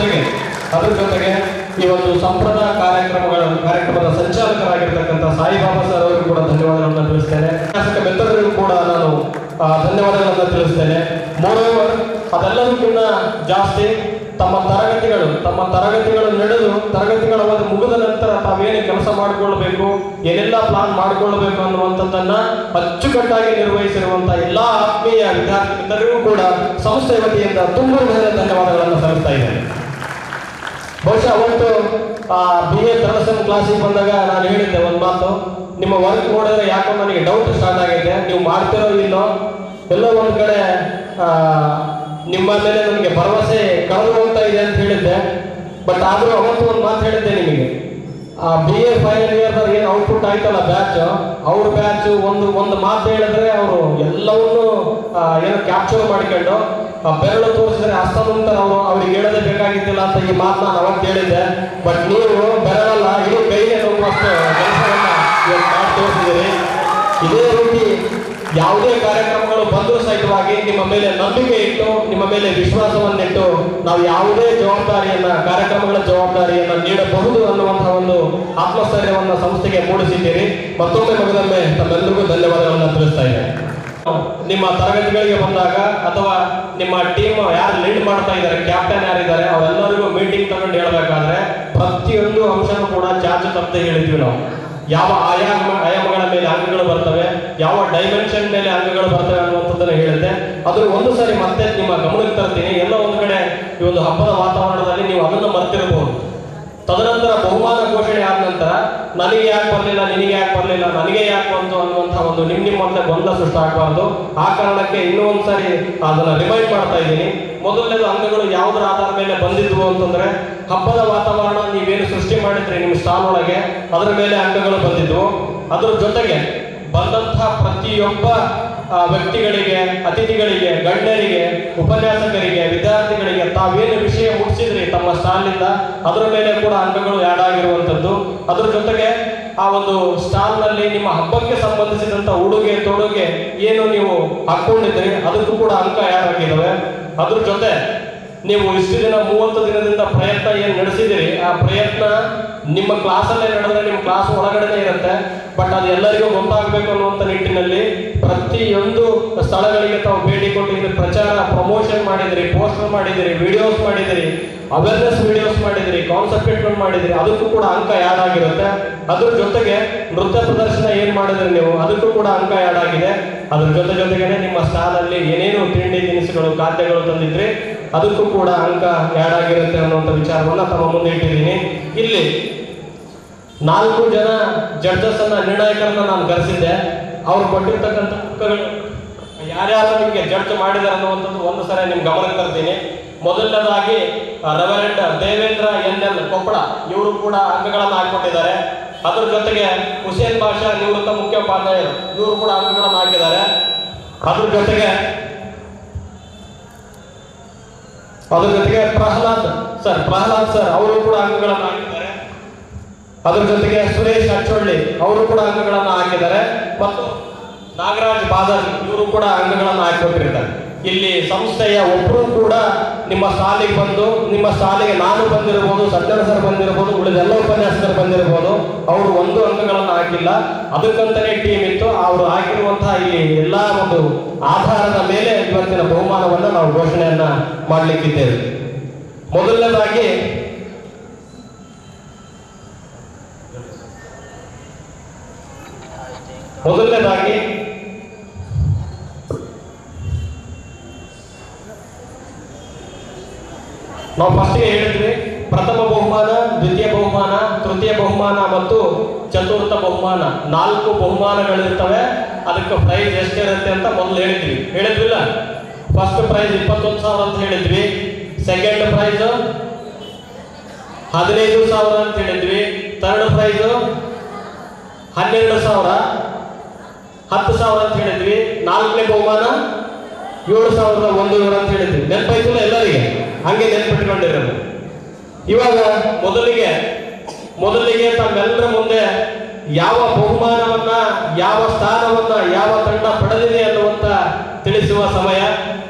ಅದರ ಜೊತೆಗೆ ಈ ಒಂದು ಸಂಪ್ರದಾಯ ಕಾರ್ಯಕ್ರಮದ ಸಂಚಾಲಕರಾಗಿರ್ತಕ್ಕಂಥ ಸಾಯಿಬಾಬಾ ಸರ್ ಅವರಿಗೂ ಕೂಡ ಧನ್ಯವಾದಗಳನ್ನು ತಿಳಿಸ್ತೇನೆ. ಶಾಸಕ ಮಿತ್ರರಿಗೂ ಕೂಡ ನಾನು ಧನ್ಯವಾದಗಳನ್ನು ತಿಳಿಸ್ತೇನೆ. ಮೋರೋವರ್ ಅದೆಲ್ಲದಕ್ಕಿಂತ ಜಾಸ್ತಿ ತಮ್ಮ ತರಗತಿಗಳು ನಡೆದು ತರಗತಿಗಳ ಒಂದು ಮುಗಿದ ನಂತರ ತಾವೇನು ಕೆಲಸ ಮಾಡಿಕೊಳ್ಳಬೇಕು, ಏನೆಲ್ಲ ಪ್ಲಾನ್ ಮಾಡಿಕೊಳ್ಳಬೇಕು ಅನ್ನುವಂಥದ್ದನ್ನ ಅಚ್ಚುಕಟ್ಟಾಗಿ ನಿರ್ವಹಿಸಿರುವಂತಹ ಎಲ್ಲಾ ಆತ್ಮೀಯ ವಿದ್ಯಾರ್ಥಿ ಮಿತ್ರರಿಗೂ ಕೂಡ ಸಂಸ್ಥೆ ವತಿಯಿಂದ ತುಂಬ ಧನ್ಯವಾದಗಳನ್ನು ಸಲ್ಲಿಸ್ತಾ ಇದ್ದೇನೆ. ಬಹುಶಃ ಅವತ್ತು BA ಥರ್ಡ್ ಕ್ಲಾಸಿಗೆ ಬಂದಾಗ ನಾನು ಹೇಳಿದ್ದೆ ಒಂದು ಮಾತು, ನಿಮ್ಮ ವರ್ಕ್ ನೋಡಿದ್ರೆ ಯಾಕೋ ನನಗೆ ಡೌಟ್ ಸ್ಟಾರ್ಟ್ ಆಗಿದೆ, ನೀವು ಮಾಡ್ತಿರೋ ಇಲ್ಲೋ, ಎಲ್ಲೋ ಒಂದು ಕಡೆ ನಿಮ್ಮ ಮೇಲೆ ನನಗೆ ಭರವಸೆ ಕಳೆದು ಹೋಗ್ತಾ ಇದೆ ಅಂತ ಹೇಳಿದ್ದೆ. ಬಟ್ ಆದರೂ ಅವತ್ತು ಒಂದು ಮಾತು ಹೇಳಿದ್ದೆ ನಿಮಗೆ, BA ಫೈನಲ್ ಇಯರ್ ಏನು ಔಟ್ಪುಟ್ ಆಯ್ತಲ್ಲ ಅವ್ರ ಬ್ಯಾಚ್ ಒಂದು ಮಾತು ಹೇಳಿದ್ರೆ ಅವರು ಎಲ್ಲವನ್ನೂ ಏನೋ ಕ್ಯಾಪ್ಚರ್ ಮಾಡಿಕೊಂಡು ಬೆರಳು ತೋರಿಸಿದ್ರೆ ಹಸ್ತಮಂತರ ಅವ್ರಿಗೆ ಹೇಳೋದೇ ಬೇಕಾಗಿದ್ದಿಲ್ಲ ಅಂತ ಈ ಮಾತು ನಾನು ಅವಾಗ ಹೇಳಿದ್ದೆ. ಬಟ್ ನೀವು ಬೆರಳಲ್ಲ ಇಡೀ ಕೈಗೆ ನೋಡುವಷ್ಟು ಕೆಲಸವನ್ನ ಮಾಡಿ ತೋರಿಸಿದ್ದೀರಿ. ಇದೇ ರೀತಿ ಯಾವುದೇ ಕಾರ್ಯಕ್ರಮಗಳು ಬಂದರೂ ಸಹಿತವಾಗಿ ನಿಮ್ಮ ಮೇಲೆ ನಂಬಿಕೆ ಇಟ್ಟು, ನಿಮ್ಮ ಮೇಲೆ ವಿಶ್ವಾಸವನ್ನಿಟ್ಟು ನಾವು ಯಾವುದೇ ಕಾರ್ಯಕ್ರಮಗಳ ಜವಾಬ್ದಾರಿಯನ್ನು ನೀಡಬಹುದು ಅನ್ನುವಂತಹ ಒಂದು ಆತ್ಮಸ್ಥೈರ್ಯವನ್ನು ಸಂಸ್ಥೆಗೆ ಮೂಡಿಸಿದ್ದೀರಿ. ಮತ್ತೊಮ್ಮೆ ತಮ್ಮೆಲ್ಲರಿಗೂ ಧನ್ಯವಾದಗಳನ್ನು ತಿಳಿಸ್ತಾ ಇದ್ದೇನೆ. ನಿಮ್ಮ ತರಗತಿಗಳಿಗೆ ಬಂದಾಗ ಅಥವಾ ನಿಮ್ಮ ಟೀಮ್ ಯಾರು ಲೀಡ್ ಮಾಡ್ತಾ ಇದ್ದಾರೆ, ಕ್ಯಾಪ್ಟನ್ ಯಾರಿದ್ದಾರೆ, ಅವರೆಲ್ಲರಿಗೂ ಮೀಟಿಂಗ್ ತಗೊಂಡು ಹೇಳಬೇಕಾದ್ರೆ ಪ್ರತಿಯೊಂದು ಅಂಶನೂ ಕೂಡ ಚಾರ್ಜ್ ತಪ್ಪದೆ ಹೇಳಿದ್ವಿ ನಾವು. ಯಾವ ಆಯಾಮಗಳ ಮೇಲೆ ಅಂಕಗಳು ಬರ್ತವೆ, ಯಾವ ಡೈಮೆನ್ಷನ್ ಮೇಲೆ ಅಂಕಗಳು ಬರ್ತವೆ ಅನ್ನುವಂಥದ್ದನ್ನು ಹೇಳಿದ್ದೆ. ಅದು ಒಂದು ಸಾರಿ ಮತ್ತೆ ನಿಮ್ಮ ಗಮನಕ್ಕೆ ತರ್ತೀನಿ. ಎಲ್ಲ ಒಂದು ಕಡೆ ಈ ಒಂದು ಹಬ್ಬದ ವಾತಾವರಣದಲ್ಲಿ ನೀವು ಅದನ್ನು ಮರ್ತಿರಬಹುದು. ತದನಂತರ ಬಹುಮಾನ ಘೋಷಣೆ ಆದ ನಂತರ ನನಗೆ ಯಾಕೆ ಬರಲಿಲ್ಲ, ನಿನಗೆ ಯಾಕೆ ಬರಲಿಲ್ಲ, ನನಗೆ ಯಾಕೆ ಬಂತು ಅನ್ನುವಂತಹ ಒಂದು ನಿಮ್ಮಂತೆ ಗೊಂದಲ ಸೃಷ್ಟಿ ಆಗಬಾರ್ದು. ಆ ಕಾರಣಕ್ಕೆ ಇನ್ನೂ ಒಂದ್ಸರಿ ಅದನ್ನ ರಿಮೈಂಡ್ ಮಾಡ್ತಾ ಇದ್ದೀನಿ. ಮೊದಲನೇದು ಅಂಕಗಳು ಯಾವುದರ ಆಧಾರ ಮೇಲೆ ಬಂದಿದ್ವು ಅಂತಂದ್ರೆ ಹಬ್ಬದ ವಾತಾವರಣ ನೀವೇನು ಸೃಷ್ಟಿ ಮಾಡಿದ್ರಿ ನಿಮ್ಮ ಸ್ಟಾಲ್ ಒಳಗೆ, ಅದರ ಮೇಲೆ ಅಂಕಗಳು ಬಂದಿದ್ವು. ಅದರ ಜೊತೆಗೆ ಬಂದಂತಹ ಪ್ರತಿಯೊಬ್ಬ ವ್ಯಕ್ತಿಗಳಿಗೆ, ಅತಿಥಿಗಳಿಗೆ, ಗಣ್ಯರಿಗೆ, ಉಪನ್ಯಾಸಕರಿಗೆ, ವಿದ್ಯಾರ್ಥಿಗಳಿಗೆ ತಾವೇನು ವಿಷಯ ಮುಗಿಸಿದ್ರಿ ತಮ್ಮ ಸ್ಟಾಲ್ನಿಂದ ಅದರ ಮೇಲೆ ಕೂಡ ಅಂಕಗಳು ಆ್ಯಡ್ ಆಗಿರುವಂಥದ್ದು. ಅದರ ಜೊತೆಗೆ ಆ ಒಂದು ಸ್ಟಾಲ್ನಲ್ಲಿ ನಿಮ್ಮ ಹಬ್ಬಕ್ಕೆ ಸಂಬಂಧಿಸಿದಂಥ ಉಡುಗೆ ತೊಡುಗೆ ಏನು ನೀವು ಹಾಕೊಂಡಿದ್ರಿ ಅದಕ್ಕೂ ಕೂಡ ಅಂಕ ಆ್ಯಡ್ ಆಗಿದ್ದಾವೆ. ಅದ್ರ ಜೊತೆ ನೀವು ಇಷ್ಟು ದಿನ 30 ದಿನದಿಂದ ಪ್ರಯತ್ನ ಏನು ನಡೆಸಿದಿರಿ, ಆ ಪ್ರಯತ್ನ ನಿಮ್ಮ ಕ್ಲಾಸಲ್ಲೇ ನಡೆದ್ರೆ ನಿಮ್ಮ ಕ್ಲಾಸ್ ಒಳಗಡೆ ಇರುತ್ತೆ. ಬಟ್ ಅದು ಎಲ್ಲರಿಗೂ ಗೊತ್ತಾಗಬೇಕು ಅನ್ನುವಂಥ ನಿಟ್ಟಿನಲ್ಲಿ ಪ್ರತಿಯೊಂದು ಸ್ಥಳಗಳಿಗೆ ತಾವು ಭೇಟಿ ಕೊಟ್ಟಿದ್ದೀರಿ, ಪ್ರಚಾರ ಪ್ರಮೋಷನ್ ಮಾಡಿದಿರಿ, ಪೋಸ್ಟರ್ ಮಾಡಿದಿರಿ, ವಿಡಿಯೋಸ್ ಮಾಡಿದಿರಿ, ಅವೇರ್ನೆಸ್ ವಿಡಿಯೋಸ್ ಮಾಡಿದಿರಿ, ಕಾನ್ಸೆಪ್ಟ್ ಮಾಡಿದಿರಿ, ಅದಕ್ಕೂ ಕೂಡ ಅಂಕ ಆ್ಯಡ್ ಆಗಿರುತ್ತೆ. ಅದ್ರ ಜೊತೆಗೆ ನೃತ್ಯ ಪ್ರದರ್ಶನ ಏನು ಮಾಡಿದ್ರಿ ನೀವು ಅದಕ್ಕೂ ಕೂಡ ಅಂಕ ಆ್ಯಡ್ ಆಗಿದೆ. ಅದ್ರ ಜೊತೆಗೇನೆ ನಿಮ್ಮ ಸ್ಟಾಲಲ್ಲಿ ಏನೇನು ತಿಂಡಿ ತಿನಿಸುಗಳು ಖಾದ್ಯಗಳು ತಂದಿದ್ರಿ ಅದಕ್ಕೂ ಕೂಡ ಅಂಕ ಆ್ಯಡ್ ಆಗಿರುತ್ತೆ ಅನ್ನುವಂಥ ವಿಚಾರವನ್ನ ತಮ್ಮ ಮುಂದೆ ಇಟ್ಟಿದ್ದೀನಿ. ಇಲ್ಲಿ 4 ಜನ ಜಡ್ಜಸ್ ಅನ್ನ ನಿರ್ಣಾಯಕರನ್ನ ನಾನು ಕರೆಸಿದ್ದೆ. ಅವ್ರು ಕೊಟ್ಟಿರ್ತಕ್ಕಂಥ ಅಂಕಗಳು ಯಾರ್ಯಾರು ನಿಮಗೆ ಜಡ್ಜ್ ಮಾಡಿದಾರೆ ಅನ್ನುವಂಥದ್ದು ಒಂದು ಸರಿ ನಿಮ್ಗೆ ಗಮನಕ್ಕೆ ತರ್ತೀನಿ. ಮೊದಲನೇದಾಗಿ ರೆವರೆಂಡ್ ದೇವೇಂದ್ರ NL ಕೊಪ್ಪಳ ಇವರು ಕೂಡ ಅಂಕಗಳನ್ನು ಹಾಕಿಕೊಟ್ಟಿದ್ದಾರೆ. ಅದ್ರ ಜೊತೆಗೆ ಹುಸೇನ್ ಬಾಷಾ ನಿವೃತ್ತ ಮುಖ್ಯೋಪಾಧ್ಯಾಯರು ಇವರು ಕೂಡ ಅಂಕಗಳನ್ನು ಹಾಕಿದ್ದಾರೆ. ಅದ್ರ ಜೊತೆಗೆ ಪ್ರಹ್ಲಾದ್ ಸರ್ ಅವರು ಕೂಡ ಅಂಕಗಳನ್ನು ಹಾಕಿದ್ದಾರೆ. ಅದ್ರ ಜೊತೆಗೆ ಸುರೇಶ್ ಅಚ್ಚೊಳ್ಳಿ ಅವರು ಕೂಡ ಅಂಕಗಳನ್ನು ಹಾಕಿದ್ದಾರೆ. ಮತ್ತು ನಾಗರಾಜ್ ಬಾದರ್ ಇವರು ಕೂಡ ಅಂಕಗಳನ್ನು ಹಾಕಿಕೊಟ್ಟಿರ್ತಾರೆ. ಇಲ್ಲಿ ಸಂಸ್ಥೆಯ ಒಬ್ಬರು ಕೂಡ ನಿಮ್ಮ ಸಾಲಿಗೆ ಬಂದು, ನಿಮ್ಮ ಸಾಲಿಗೆ ನಾನು ಬಂದಿರಬಹುದು, ಸಜ್ಜನ ಸರ್ ಬಂದಿರಬಹುದು, ಉಳಿದೆಲ್ಲ ಉಪನ್ಯಾಸಕರು ಬಂದಿರಬಹುದು, ಅವರು 1 ಅಂಕಗಳನ್ನು ಹಾಕಿಲ್ಲ. ಅದಕ್ಕಂತಾನೆ ಟೀಮ್ ಇತ್ತು. ಅವರು ಹಾಕಿರುವಂತಹ ಇಲ್ಲಿ ಎಲ್ಲಾ ಒಂದು ಆಧಾರದ ಮೇಲೆ ಇವತ್ತಿನ ಬಹುಮಾನವನ್ನು ನಾವು ಘೋಷಣೆಯನ್ನ ಮಾಡಲಿಕ್ಕಿದ್ದೇವೆ. ಮೊದಲನೇದಾಗಿ ನಾವು ಫಸ್ಟ್ಗೆ ಹೇಳಿದ್ವಿ, ಪ್ರಥಮ ಬಹುಮಾನ, ದ್ವಿತೀಯ ಬಹುಮಾನ, ತೃತೀಯ ಬಹುಮಾನ ಮತ್ತು ಚತುರ್ಥ ಬಹುಮಾನ 4 ಬಹುಮಾನಗಳಿರ್ತವೆ. ಅದಕ್ಕೆ ಪ್ರೈಸ್ ಎಷ್ಟಿರುತ್ತೆ ಅಂತ ಮೊದಲು ಹೇಳಿದ್ವಿಲ್ಲ. ಫಸ್ಟ್ ಪ್ರೈಸ್ 21,000 ಅಂತ ಹೇಳಿದ್ವಿ. ಸೆಕೆಂಡ್ ಪ್ರೈಸ್ 15,000 ಅಂತ ಹೇಳಿದ್ವಿ. ಥರ್ಡ್ ಪ್ರೈಸ್ 12,000, 10,000 ಅಂತ ಹೇಳಿದ್ವಿ. 4ನೇ ಬಹುಮಾನ 7,100 ಅಂತ ಹೇಳಿದ್ವಿ. ನೆನಪಾಯ್ತಿಲ್ಲ ಎಲ್ಲರಿಗೆ? ಹಂಗೆ ನೆನಪಿಟ್ಕೊಂಡಿರೋದು. ಇವಾಗ ಮೊದಲಿಗೆ ತಮ್ಮೆಲ್ಲರ ಮುಂದೆ ಯಾವ ಬಹುಮಾನವನ್ನ, ಯಾವ ಸ್ಥಾನವನ್ನ ಯಾವ ತಂಡ ಪಡೆದಿದೆ ಅನ್ನುವಂತ ತಿಳಿಸುವ ಸಮಯ.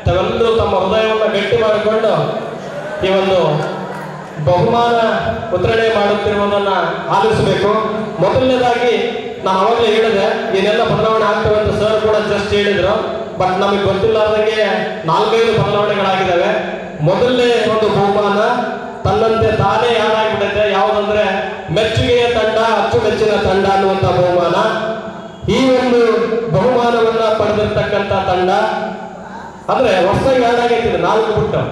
ತಾವೆಲ್ಲರೂ ತಮ್ಮ ಹೃದಯವನ್ನು ಗಟ್ಟಿ ಮಾಡಿಕೊಂಡು ಈ ಒಂದು ಬಹುಮಾನ ವಿತರಣೆ ಮಾಡುತ್ತಿರುವುದನ್ನ ಆಲಿಸಬೇಕು. ಮೊದಲನೇದಾಗಿ ನಾನು ಅವಾಗಲೇ ಹೇಳಿದೆ, ಏನೆಲ್ಲ ಬದಲಾವಣೆ ಆಗ್ತವೆ ಅಂತ ಸರ್ ಕೂಡ ಜಸ್ಟ್ ಹೇಳಿದ್ರು. ಬಟ್ ನಮಗೆ ಗೊತ್ತಿಲ್ಲಾರ್ದಂಗೆ 4-5 ಬದಲಾವಣೆಗಳಾಗಿದ್ದಾವೆ. ಮೊದಲನೇ ಒಂದು ಬಹುಮಾನ ತನ್ನಂತೆ ತಾನೇ ಯಾರಾಗ್ಬಿಟ್ಟಿದೆ, ಯಾವುದಂದ್ರೆ ಮೆಚ್ಚುಗೆಯ ತಂಡ, ಅಚ್ಚುಮೆಚ್ಚಿನ ತಂಡ ಅನ್ನುವಂತ ಬಹುಮಾನ. ಈ ಒಂದು ಬಹುಮಾನವನ್ನ ಪಡೆದಿರ್ತಕ್ಕಂಥ ತಂಡ ಅಂದ್ರೆ ಹೊಸದಾಗಿ ಹಾಡಾಗೈತಿದೆ 4 ಬಿಟ್ಟು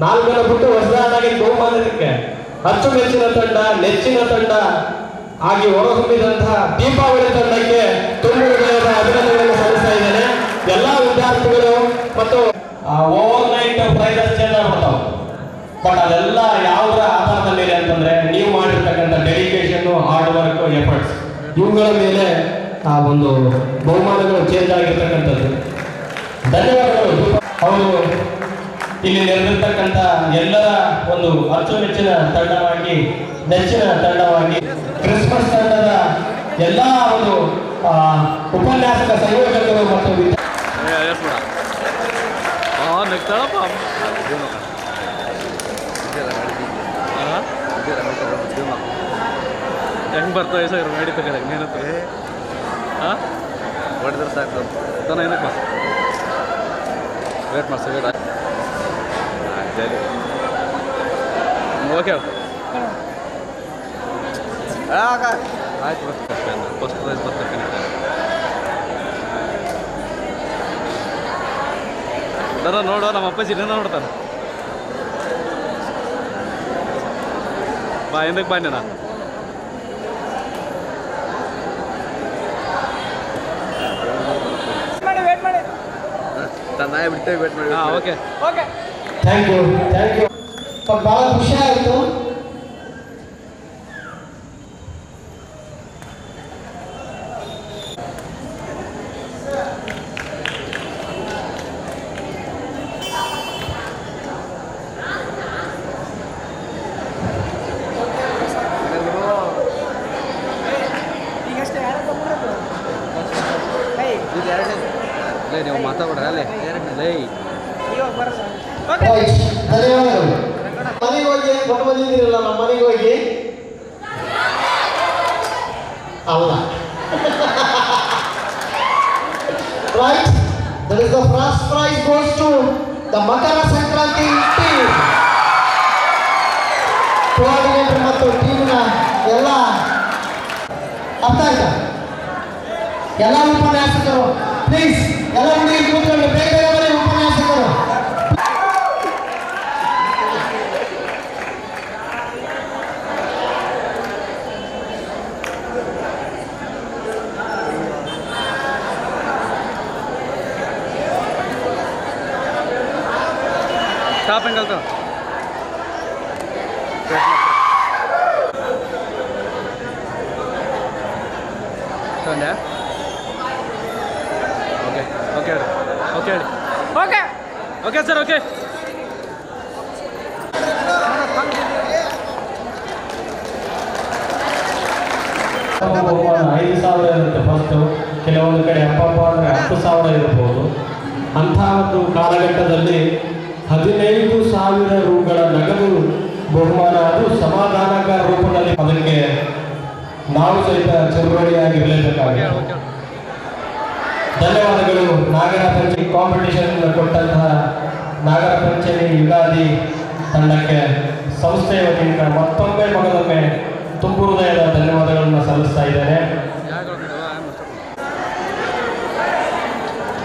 4 ಬಿಟ್ಟು ಹೊಸದಾಗಿ ಬಹುಮಾನಕ್ಕೆ ಅಚ್ಚುಮೆಚ್ಚಿನ ತಂಡ, ನೆಚ್ಚಿನ ತಂಡ ಆಗಿ ಹೊರಹೊಮ್ಮಿದಂತಹ ದೀಪಾವಳಿ ತಂಡಕ್ಕೆ ತುಂಬ ಹೃದಯದ ಅಭಿನಂದನೆಯನ್ನು ಸಲ್ಲಿಸ್ತಾ ಇದ್ದೇನೆ. ಎಲ್ಲಾ ವಿದ್ಯಾರ್ಥಿಗಳು ಮತ್ತು ಓವರ್ ನೈಟ್ ಪ್ರೈಸಸ್ ಚೇಂಜ್ ಆಗ್ಬಿಡ್ತಾವೆ. ಬಟ್ ಅದೆಲ್ಲ ಯಾವುದರ ಆಧಾರದ ಮೇಲೆ ಅಂತಂದ್ರೆ ನೀವು ಮಾಡಿರ್ತಕ್ಕಂಥ ಡೆಡಿಕೇಶನ್, ಹಾರ್ಡ್ ವರ್ಕ್, ಎಫರ್ಟ್ಸ್ ಇವುಗಳ ಮೇಲೆ ಆ ಒಂದು ಬಹುಮಾನಗಳು ಚೇಂಜ್ ಆಗಿರ್ತಕ್ಕಂಥದ್ದು. ಧನ್ಯವಾದಗಳು. ಅವರು ಇಲ್ಲಿ ನೆರೆದಿರ್ತಕ್ಕಂಥ ಎಲ್ಲರ ಒಂದು ಅಚ್ಚುಮೆಚ್ಚಿನ ತಂಡವಾಗಿ, ನೆಚ್ಚಿನ ತಂಡವಾಗಿ ಕ್ರಿಸ್ಮಸ್ ತಂಡದ ಎಲ್ಲ ಒಂದು ಉಪನ್ಯಾಸಕ ಸಂಯೋಜಕರು ಮತ್ತು ಹೆಂಗೆ ಬರ್ತವೆ ಸರ್ ಮಾಡಿ ತಗೋದು ಹೆಂಗೇನತ್ತೆ ಹಾಂ ಹೊಡೆದ್ರೆ ಸಾಕು ತಾನ ಏನಕ್ಕೆ ವೇಟ್ ಮಾಡ್ಸ ವೇಟ್ ಜಲ್ಲಿ ಓಕೆ ಆಯ್ತು ಬರ್ತೀನಿ ಫಸ್ಟ್ ಪ್ರೈಸ್ ಬರ್ತೀನಿ ನೋಡು ನಮ್ಮ ಅಪ್ಪಾಜಿ ನೋಡ್ತಾನೆ. ಬಾ ಹಿಂದಕ್ಕೆ ಬನ್ನಿ ನಾನು ನಾಯಿ ಬಿಡ್ತೇವೆ ವೇಟ್ ಮಾಡಿ. ಹಾಂ ಓಕೆ ಓಕೆ ಥ್ಯಾಂಕ್ ಯು ಭಾಳ ಖುಷಿ ಆಯಿತು. ನೀವು ಮಾತಾಡ್ರಿ ಅಲ್ಲೇ ಲೈ ಧನ್ಯವಾದಗಳು. ಮನೆಗೆ ಹೋಗಿ ಕೊಟ್ಟು ಬಂದಿದ್ದೀರಲ್ಲ, ನಮ್ಮ ಮನೆಗೆ ಹೋಗಿ ಹೌದಾ? Right, that is the first prize goes to the Makar Sankranti team. Coordinator ಮತ್ತು ಟೀಮ್ನ ಎಲ್ಲ ಅರ್ಥ ಆಯ್ತಾ? ಎಲ್ಲ ಉಪನ್ಯಾಸಕರು ಪ್ಲೀಸ್ ಎಲ್ಲ ಹುಡುಗಿ ಕೂತ್ಕೊಂಡು ಬೇಗ ಬರೀ ಉಪನ್ಯಾಸಕರು. ಟಾಪ್ ಆ್ಯಂಗಲ್ ತಂದೆ okay okay okay okay okay sir okay 5,000 ಇರುತ್ತೆ ಫಸ್ಟು, ಕೆಲವೊಂದು ಕಡೆ ಅಪ್ಪಪ್ಪ ಅಂದರೆ 10,000 ಇರಬಹುದು. ಅಂಥ ಒಂದು ಕಾಲಘಟ್ಟದಲ್ಲಿ 15,000 ರೂಗಳ ನಗದು ಬಹುಮಾನ, ಅದು ಸಮಾಧಾನಕ ರೂಪದಲ್ಲಿ. ಅದಕ್ಕೆ ನಾವು ಸಹಿತ ಚಳುವಳಿಯಾಗಿರಲೇಬೇಕಾಗುತ್ತೆ. ಧನ್ಯವಾದಗಳು. ನಾಗರ ಪಂಚಮಿ ಕಾಂಪಿಟೇಷನ್ ಕೊಟ್ಟಂತಹ ನಾಗರ ಪಂಚಮಿ ಯುಗಾದಿ ತಂಡಕ್ಕೆ ಸಂಸ್ಥೆಯ ವತಿಯಿಂದ ಮಗದೊಮ್ಮೆ ತುಂಬು ಹೃದಯದ ಧನ್ಯವಾದಗಳನ್ನು ಸಲ್ಲಿಸ್ತಾ ಇದ್ದೇನೆ.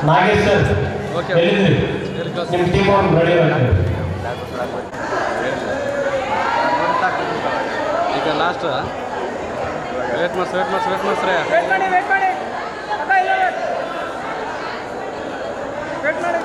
ನಾಗೇಶ್ ಸರ್ ಎಲ್ಲಿದ್ರಿ? ನಿಮ್ಮ ಟೀಮ್ ಅವ್ರು ರೆಡಿ ಆಗ್ತದೆ. ಈಗ ಲಾಸ್ಟ್ ವೇಟ್ ಮಾಡ್ಸ್ರೆ ವೇಟ್ ಮಾಡಿ